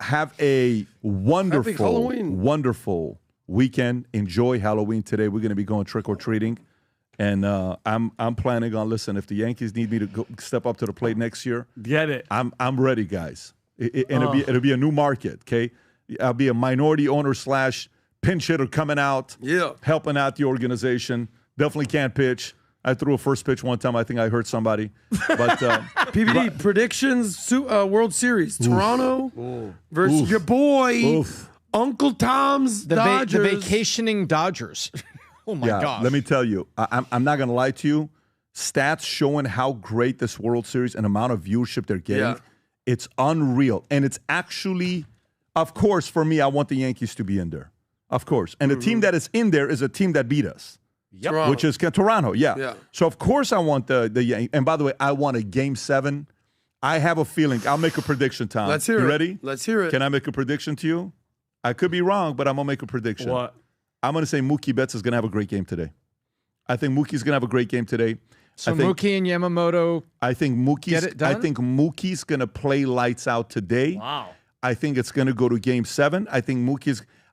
Speaker 5: have a wonderful weekend. Enjoy Halloween today. We're gonna be going trick or treating. And I'm planning on, listen, if the Yankees need me to go step up to the plate next year,
Speaker 6: get it.
Speaker 5: I'm ready, guys. It'll be a new market, okay? I'll be a minority owner / pinch hitter coming out, helping out the organization. Definitely can't pitch. I threw a first pitch one time. I think I hurt somebody. But
Speaker 7: PBD predictions, World Series, Toronto versus your boy, Uncle Tom's Dodgers.
Speaker 4: The vacationing Dodgers. Oh, my gosh.
Speaker 5: Let me tell you, I'm not going to lie to you. Stats showing how great this World Series and amount of viewership they're getting, it's unreal. And it's actually, of course, for me, I want the Yankees to be in there. Of course. And the team that is in there is a team that beat us.
Speaker 7: Toronto.
Speaker 5: Which is Toronto, yeah. So, of course, I want the Yankees. And by the way, I want a Game 7. I have a feeling. I'll make a prediction, Tom.
Speaker 7: Let's hear it.
Speaker 5: You ready?
Speaker 7: Let's hear it.
Speaker 5: Can I make a prediction to you? I could be wrong, but I'm going to make a prediction.
Speaker 6: What?
Speaker 5: I'm going to say Mookie Betts is going to have a great game today. I think Mookie's going to have a great game today.
Speaker 4: So Mookie and Yamamoto.
Speaker 5: I think Mookie's going to play lights out today.
Speaker 6: Wow.
Speaker 5: I think it's going to go to Game 7. I think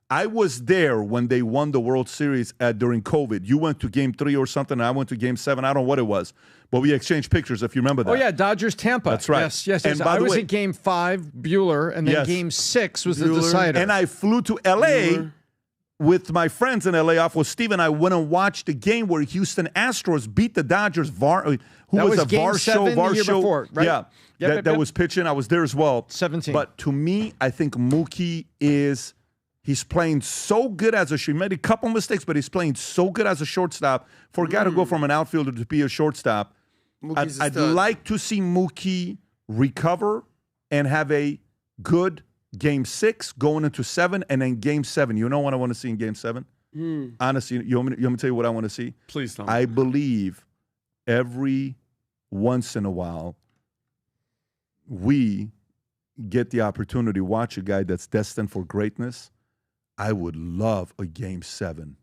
Speaker 5: I was there when they won the World Series during COVID. You went to Game 3 or something, and I went to Game 7. I don't know what it was, but we exchanged pictures, if you remember that.
Speaker 4: Oh, yeah, Dodgers-Tampa.
Speaker 5: That's right.
Speaker 4: Yes.
Speaker 5: And by
Speaker 4: I
Speaker 5: the
Speaker 4: was
Speaker 5: way,
Speaker 4: at Game 5, Bueller, and then Game 6 was the decider.
Speaker 5: And I flew to L.A., with my friends in L.A. off with Steve, and I went and watched the game where Houston Astros beat the Dodgers. Who was a
Speaker 4: Game 7 the year before, right?
Speaker 5: Yeah, that was pitching. I was there as well.
Speaker 4: 17.
Speaker 5: But to me, I think Mookie he's playing so good as he made a couple mistakes, but he's playing so good as a shortstop. For a guy to go from an outfielder to be a shortstop, I'd like to see Mookie recover and have a good Game 6 going into 7, and then Game 7. You know what I want to see in Game 7? Honestly, you want me to tell you what I want to see?
Speaker 6: Please don't.
Speaker 5: I believe every once in a while we get the opportunity to watch a guy that's destined for greatness. I would love a Game 7.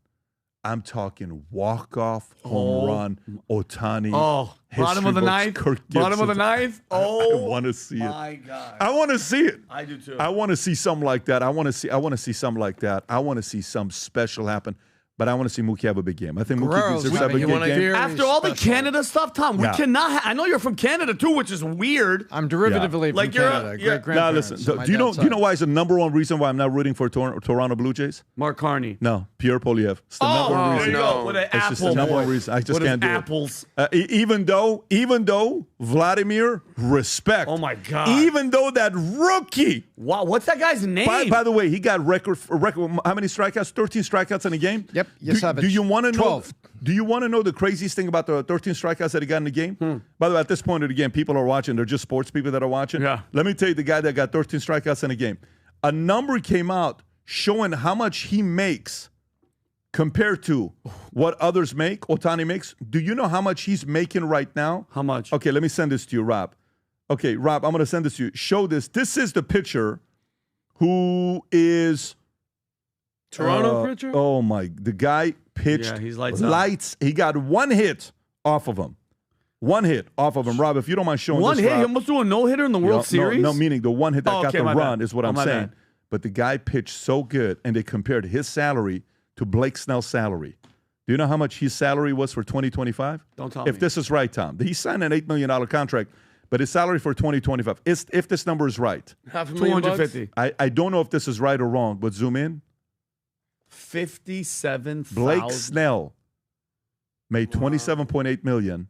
Speaker 5: I'm talking walk-off, home run, Ohtani.
Speaker 6: Bottom of the ninth. Bottom of the ninth.
Speaker 5: I want to see it.
Speaker 6: My God.
Speaker 5: I want to see it.
Speaker 6: I do too.
Speaker 5: I want to see something like that. I want to see something like that. I want to see something special happen. but I want to see Mookie have a big game. I think Mookie
Speaker 4: Gross.
Speaker 5: deserves to have a
Speaker 4: You
Speaker 5: good
Speaker 4: wanna
Speaker 5: game.
Speaker 4: hear-
Speaker 6: After all the
Speaker 4: special.
Speaker 6: Canada stuff, Tom, we
Speaker 5: Yeah.
Speaker 6: cannot. I know you're from Canada too, which is weird.
Speaker 4: I'm derivatively
Speaker 6: Like,
Speaker 4: from
Speaker 6: you're a-
Speaker 4: Canada.
Speaker 6: you're-
Speaker 4: Great
Speaker 5: Now
Speaker 4: grandparents.
Speaker 5: listen,
Speaker 4: on my
Speaker 5: do you know
Speaker 4: dad's
Speaker 5: do you know
Speaker 4: side.
Speaker 5: why it's the number one reason why I'm not rooting for Toronto Blue Jays?
Speaker 6: Mark Carney.
Speaker 5: No, Pierre Polyev. It's the number one
Speaker 6: there
Speaker 5: reason.
Speaker 6: you go. With an
Speaker 5: It's just
Speaker 6: apple.
Speaker 5: the number one
Speaker 6: boy.
Speaker 5: reason. I just
Speaker 6: With
Speaker 5: can't
Speaker 6: his
Speaker 5: do
Speaker 6: apples.
Speaker 5: it. Even though Vladimir, respect.
Speaker 6: Oh my God.
Speaker 5: Even though that rookie.
Speaker 6: Wow, what's that guy's name?
Speaker 5: By the way, he got record. How many strikeouts? 13 strikeouts in a game.
Speaker 4: Yep. Yes,
Speaker 5: do you want to know?
Speaker 4: 12.
Speaker 5: Do you want to know the craziest thing about the 13 strikeouts that he got in the game? By the way, at this point of the game, people are watching. They're just sports people that are watching.
Speaker 6: Yeah.
Speaker 5: Let me tell you the guy that got 13 strikeouts in a game. A number came out showing how much he makes compared to what others make, Ohtani makes. Do you know how much he's making right now?
Speaker 6: How much?
Speaker 5: Okay, let me send this to you, Rob. Okay, Rob, I'm going to send this to you. Show this. This is the pitcher who is...
Speaker 7: Toronto pitcher?
Speaker 5: Oh, the guy pitched
Speaker 6: Yeah, he's lights out.
Speaker 5: He got one hit off of him. One hit off of him. Rob, if you don't mind showing
Speaker 6: One
Speaker 5: this,
Speaker 6: hit?
Speaker 5: Rob.
Speaker 6: He almost threw a no-hitter in the World Series?
Speaker 5: No, meaning the one hit that
Speaker 6: Oh,
Speaker 5: got
Speaker 6: okay,
Speaker 5: the
Speaker 6: my
Speaker 5: run
Speaker 6: bad.
Speaker 5: is what
Speaker 6: Oh,
Speaker 5: I'm
Speaker 6: my
Speaker 5: saying.
Speaker 6: bad.
Speaker 5: But the guy pitched so good, and they compared his salary to Blake Snell's salary. Do you know how much his salary was for 2025?
Speaker 6: Don't tell me.
Speaker 5: If this is right, Tom. He signed an $8 million contract, but his salary for 2025, if this number is right.
Speaker 6: $250.
Speaker 5: I don't know if this is right or wrong, but zoom in.
Speaker 6: 57,000.
Speaker 5: Blake Snell made $27.8 million.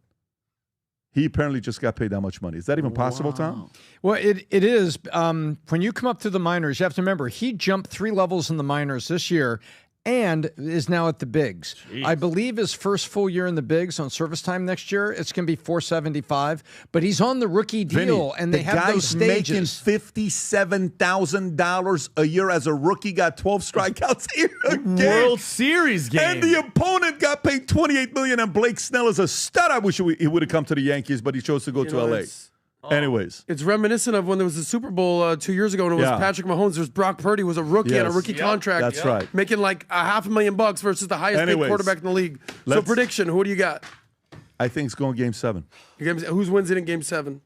Speaker 5: He apparently just got paid that much money. Is that even possible, Tom?
Speaker 4: Well, it is. When you come up through the minors, you have to remember he jumped 3 levels in the minors this year and is now at the bigs.
Speaker 6: Jeez.
Speaker 4: I believe his first full year in the bigs on service time next year, it's going to be $475. But he's on the rookie deal, and they have those stages.
Speaker 5: Making $57,000 a year as a rookie, got 12 strikeouts here a game.
Speaker 6: World Series game.
Speaker 5: And the opponent got paid $28 million, and Blake Snell is a stud. I wish he would have come to the Yankees, but he chose to go to L.A. Anyways.
Speaker 7: It's reminiscent of when there was the Super Bowl 2 years ago, and it was Patrick Mahomes. There was Brock Purdy, who was a rookie on a rookie contract.
Speaker 5: That's right.
Speaker 7: Making like $500,000 versus the highest paid quarterback in the league. So prediction, who do you got?
Speaker 5: I think it's going Game 7.
Speaker 7: Who wins it in Game 7?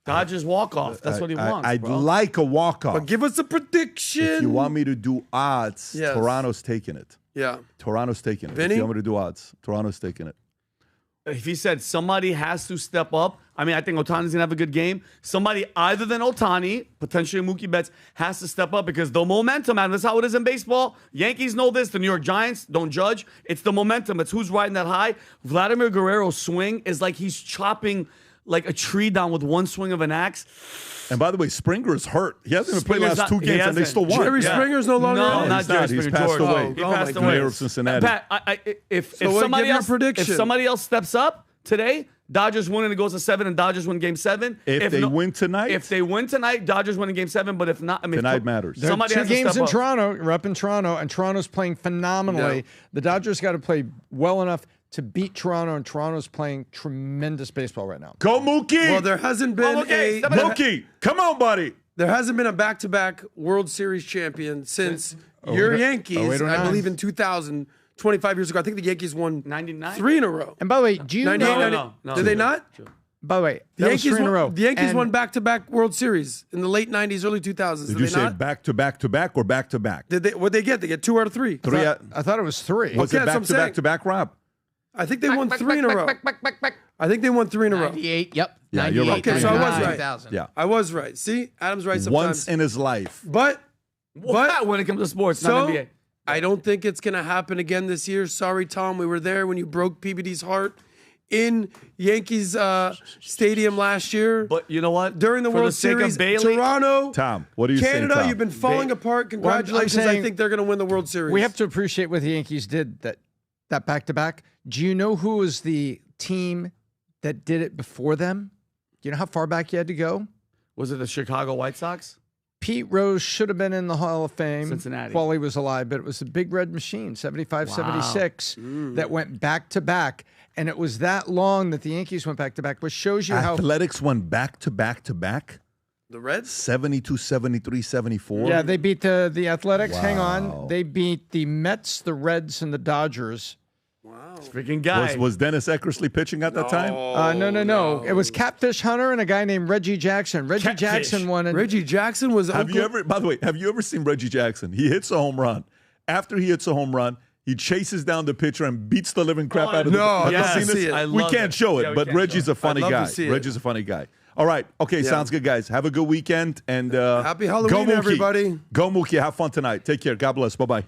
Speaker 6: Dodgers walk-off. That's what he wants,
Speaker 5: I'd
Speaker 6: bro.
Speaker 5: like a walk-off.
Speaker 7: But give us a prediction.
Speaker 5: If you want me to do odds,
Speaker 7: Yes.
Speaker 5: Toronto's taking it.
Speaker 7: Yeah.
Speaker 5: Toronto's taking it.
Speaker 7: Vinny?
Speaker 5: If you want me to do odds, Toronto's taking it.
Speaker 6: If he said somebody has to step up, I mean, I think Ohtani's going to have a good game. Somebody other than Ohtani, potentially Mookie Betts, has to step up because the momentum, and that's how it is in baseball. Yankees know this. The New York Giants don't judge. It's the momentum. It's who's riding that high. Vladimir Guerrero's swing is like he's chopping like a tree down with one swing of an axe.
Speaker 5: And by the way, Springer's hurt. He hasn't even played
Speaker 6: Springer's
Speaker 5: last
Speaker 6: not-
Speaker 5: 2
Speaker 6: he
Speaker 5: games, and they
Speaker 6: hasn't.
Speaker 5: still won.
Speaker 7: Jerry Springer's no longer
Speaker 6: No,
Speaker 7: in?
Speaker 6: not
Speaker 5: He's
Speaker 6: Jerry
Speaker 5: not.
Speaker 6: Springer.
Speaker 5: He's passed
Speaker 6: George.
Speaker 5: away.
Speaker 6: He passed away.
Speaker 5: Mayor of Cincinnati.
Speaker 6: Pat, if
Speaker 7: So what,
Speaker 6: somebody
Speaker 7: give your
Speaker 6: else,
Speaker 7: prediction.
Speaker 6: if somebody else steps up today, Dodgers win and it goes to 7, and Dodgers win Game 7.
Speaker 5: If they win tonight?
Speaker 6: If they win tonight, Dodgers win in Game 7. But if not, I mean,
Speaker 5: Tonight matters.
Speaker 4: There are
Speaker 6: Somebody
Speaker 4: 2
Speaker 6: has to
Speaker 4: games
Speaker 6: step
Speaker 4: in
Speaker 6: up.
Speaker 4: Toronto. We're up in Toronto, and Toronto's playing phenomenally.
Speaker 7: Yeah.
Speaker 4: The Dodgers got to play well enough to beat Toronto, and Toronto's playing tremendous baseball right now.
Speaker 5: Go Mookie!
Speaker 7: Well, there hasn't been
Speaker 5: Mookie, come on, buddy.
Speaker 7: There hasn't been a back-to-back World Series champion since your Yankees, I believe in 2000, 25 years ago. I think the Yankees won
Speaker 6: 99?
Speaker 7: 3 in a row.
Speaker 4: And by the way, do you
Speaker 7: 98,
Speaker 4: know?
Speaker 6: No.
Speaker 7: Did they not?
Speaker 4: By the way,
Speaker 7: The
Speaker 4: that was 3 in a row.
Speaker 7: The Yankees
Speaker 4: And
Speaker 7: won back-to-back World Series in the late 90s, early 2000s.
Speaker 5: Did
Speaker 7: Did
Speaker 5: you
Speaker 7: they
Speaker 5: say
Speaker 7: not?
Speaker 5: back to back to back or back to back?
Speaker 7: Did they? What'd they get? They get 2 out of 3.
Speaker 4: I thought it was 3.
Speaker 5: Was
Speaker 7: Okay,
Speaker 5: it
Speaker 7: that's what I'm
Speaker 5: back to back
Speaker 7: saying.
Speaker 5: to back, Rob?
Speaker 7: I think they won 3 in a row. I think they won 3 in a row.
Speaker 1: 98, yep.
Speaker 5: Yeah, you're right.
Speaker 7: Okay, so I was
Speaker 1: 99,
Speaker 7: right.
Speaker 1: 2000.
Speaker 5: Yeah.
Speaker 7: I was right. See, Adam's right sometimes.
Speaker 5: Once in his life.
Speaker 7: But
Speaker 6: when it comes to sports,
Speaker 7: so
Speaker 6: not NBA.
Speaker 7: I don't think it's gonna happen again this year. Sorry, Tom. We were there when you broke PBD's heart in Yankees Stadium last year.
Speaker 6: But you know what?
Speaker 7: During the
Speaker 6: For
Speaker 7: World
Speaker 6: the sake of
Speaker 7: Series,
Speaker 6: Bailey-
Speaker 7: Toronto,
Speaker 5: Tom, what do you
Speaker 7: Canada,
Speaker 5: say, Tom?
Speaker 7: you've been falling apart.
Speaker 4: Well, I'm
Speaker 7: Congratulations. I
Speaker 4: saying
Speaker 7: think they're gonna win the World Series.
Speaker 4: we have to appreciate what the Yankees did that back-to-back. Do you know who was the team that did it before them? Do you know how far back you had to go?
Speaker 6: Was it the Chicago White Sox?
Speaker 4: Pete Rose should have been in the Hall of Fame
Speaker 6: Cincinnati.
Speaker 4: while he was alive, but it was the Big Red Machine, 75, 76, that went back-to-back. And it was that long that the Yankees went back-to-back, which shows you how...
Speaker 5: Athletics went back to back to back?
Speaker 7: The Reds?
Speaker 5: 72, 73, 74?
Speaker 4: Yeah, they beat the Athletics.
Speaker 5: Wow.
Speaker 4: Hang on. They beat the Mets, the Reds, and the Dodgers.
Speaker 6: Freaking guy.
Speaker 5: Was Dennis Eckersley pitching at that time?
Speaker 4: No. It was Catfish Hunter and a guy named Reggie Jackson. Reggie Jackson won it.
Speaker 7: Reggie Jackson was.
Speaker 5: Have you ever seen Reggie Jackson? He hits a home run. After he hits a home run, He chases down the pitcher and beats the living crap out of
Speaker 7: no,
Speaker 5: the
Speaker 7: I'd
Speaker 5: Have you
Speaker 7: love to
Speaker 5: seen
Speaker 7: see
Speaker 5: this?
Speaker 7: it. I
Speaker 5: We
Speaker 7: love
Speaker 5: can't
Speaker 7: it.
Speaker 5: show it,
Speaker 6: Yeah, we
Speaker 5: but
Speaker 6: can't
Speaker 5: Reggie's
Speaker 6: show
Speaker 5: a funny
Speaker 7: I'd love
Speaker 5: guy.
Speaker 7: to see it.
Speaker 5: Reggie's a funny guy. All right. Okay,
Speaker 7: Yeah.
Speaker 5: sounds good, guys. Have a good weekend. And
Speaker 7: Happy Halloween,
Speaker 5: go Mookie.
Speaker 7: everybody.
Speaker 5: Go Mookie. Have fun tonight. Take care. God bless. Bye-bye.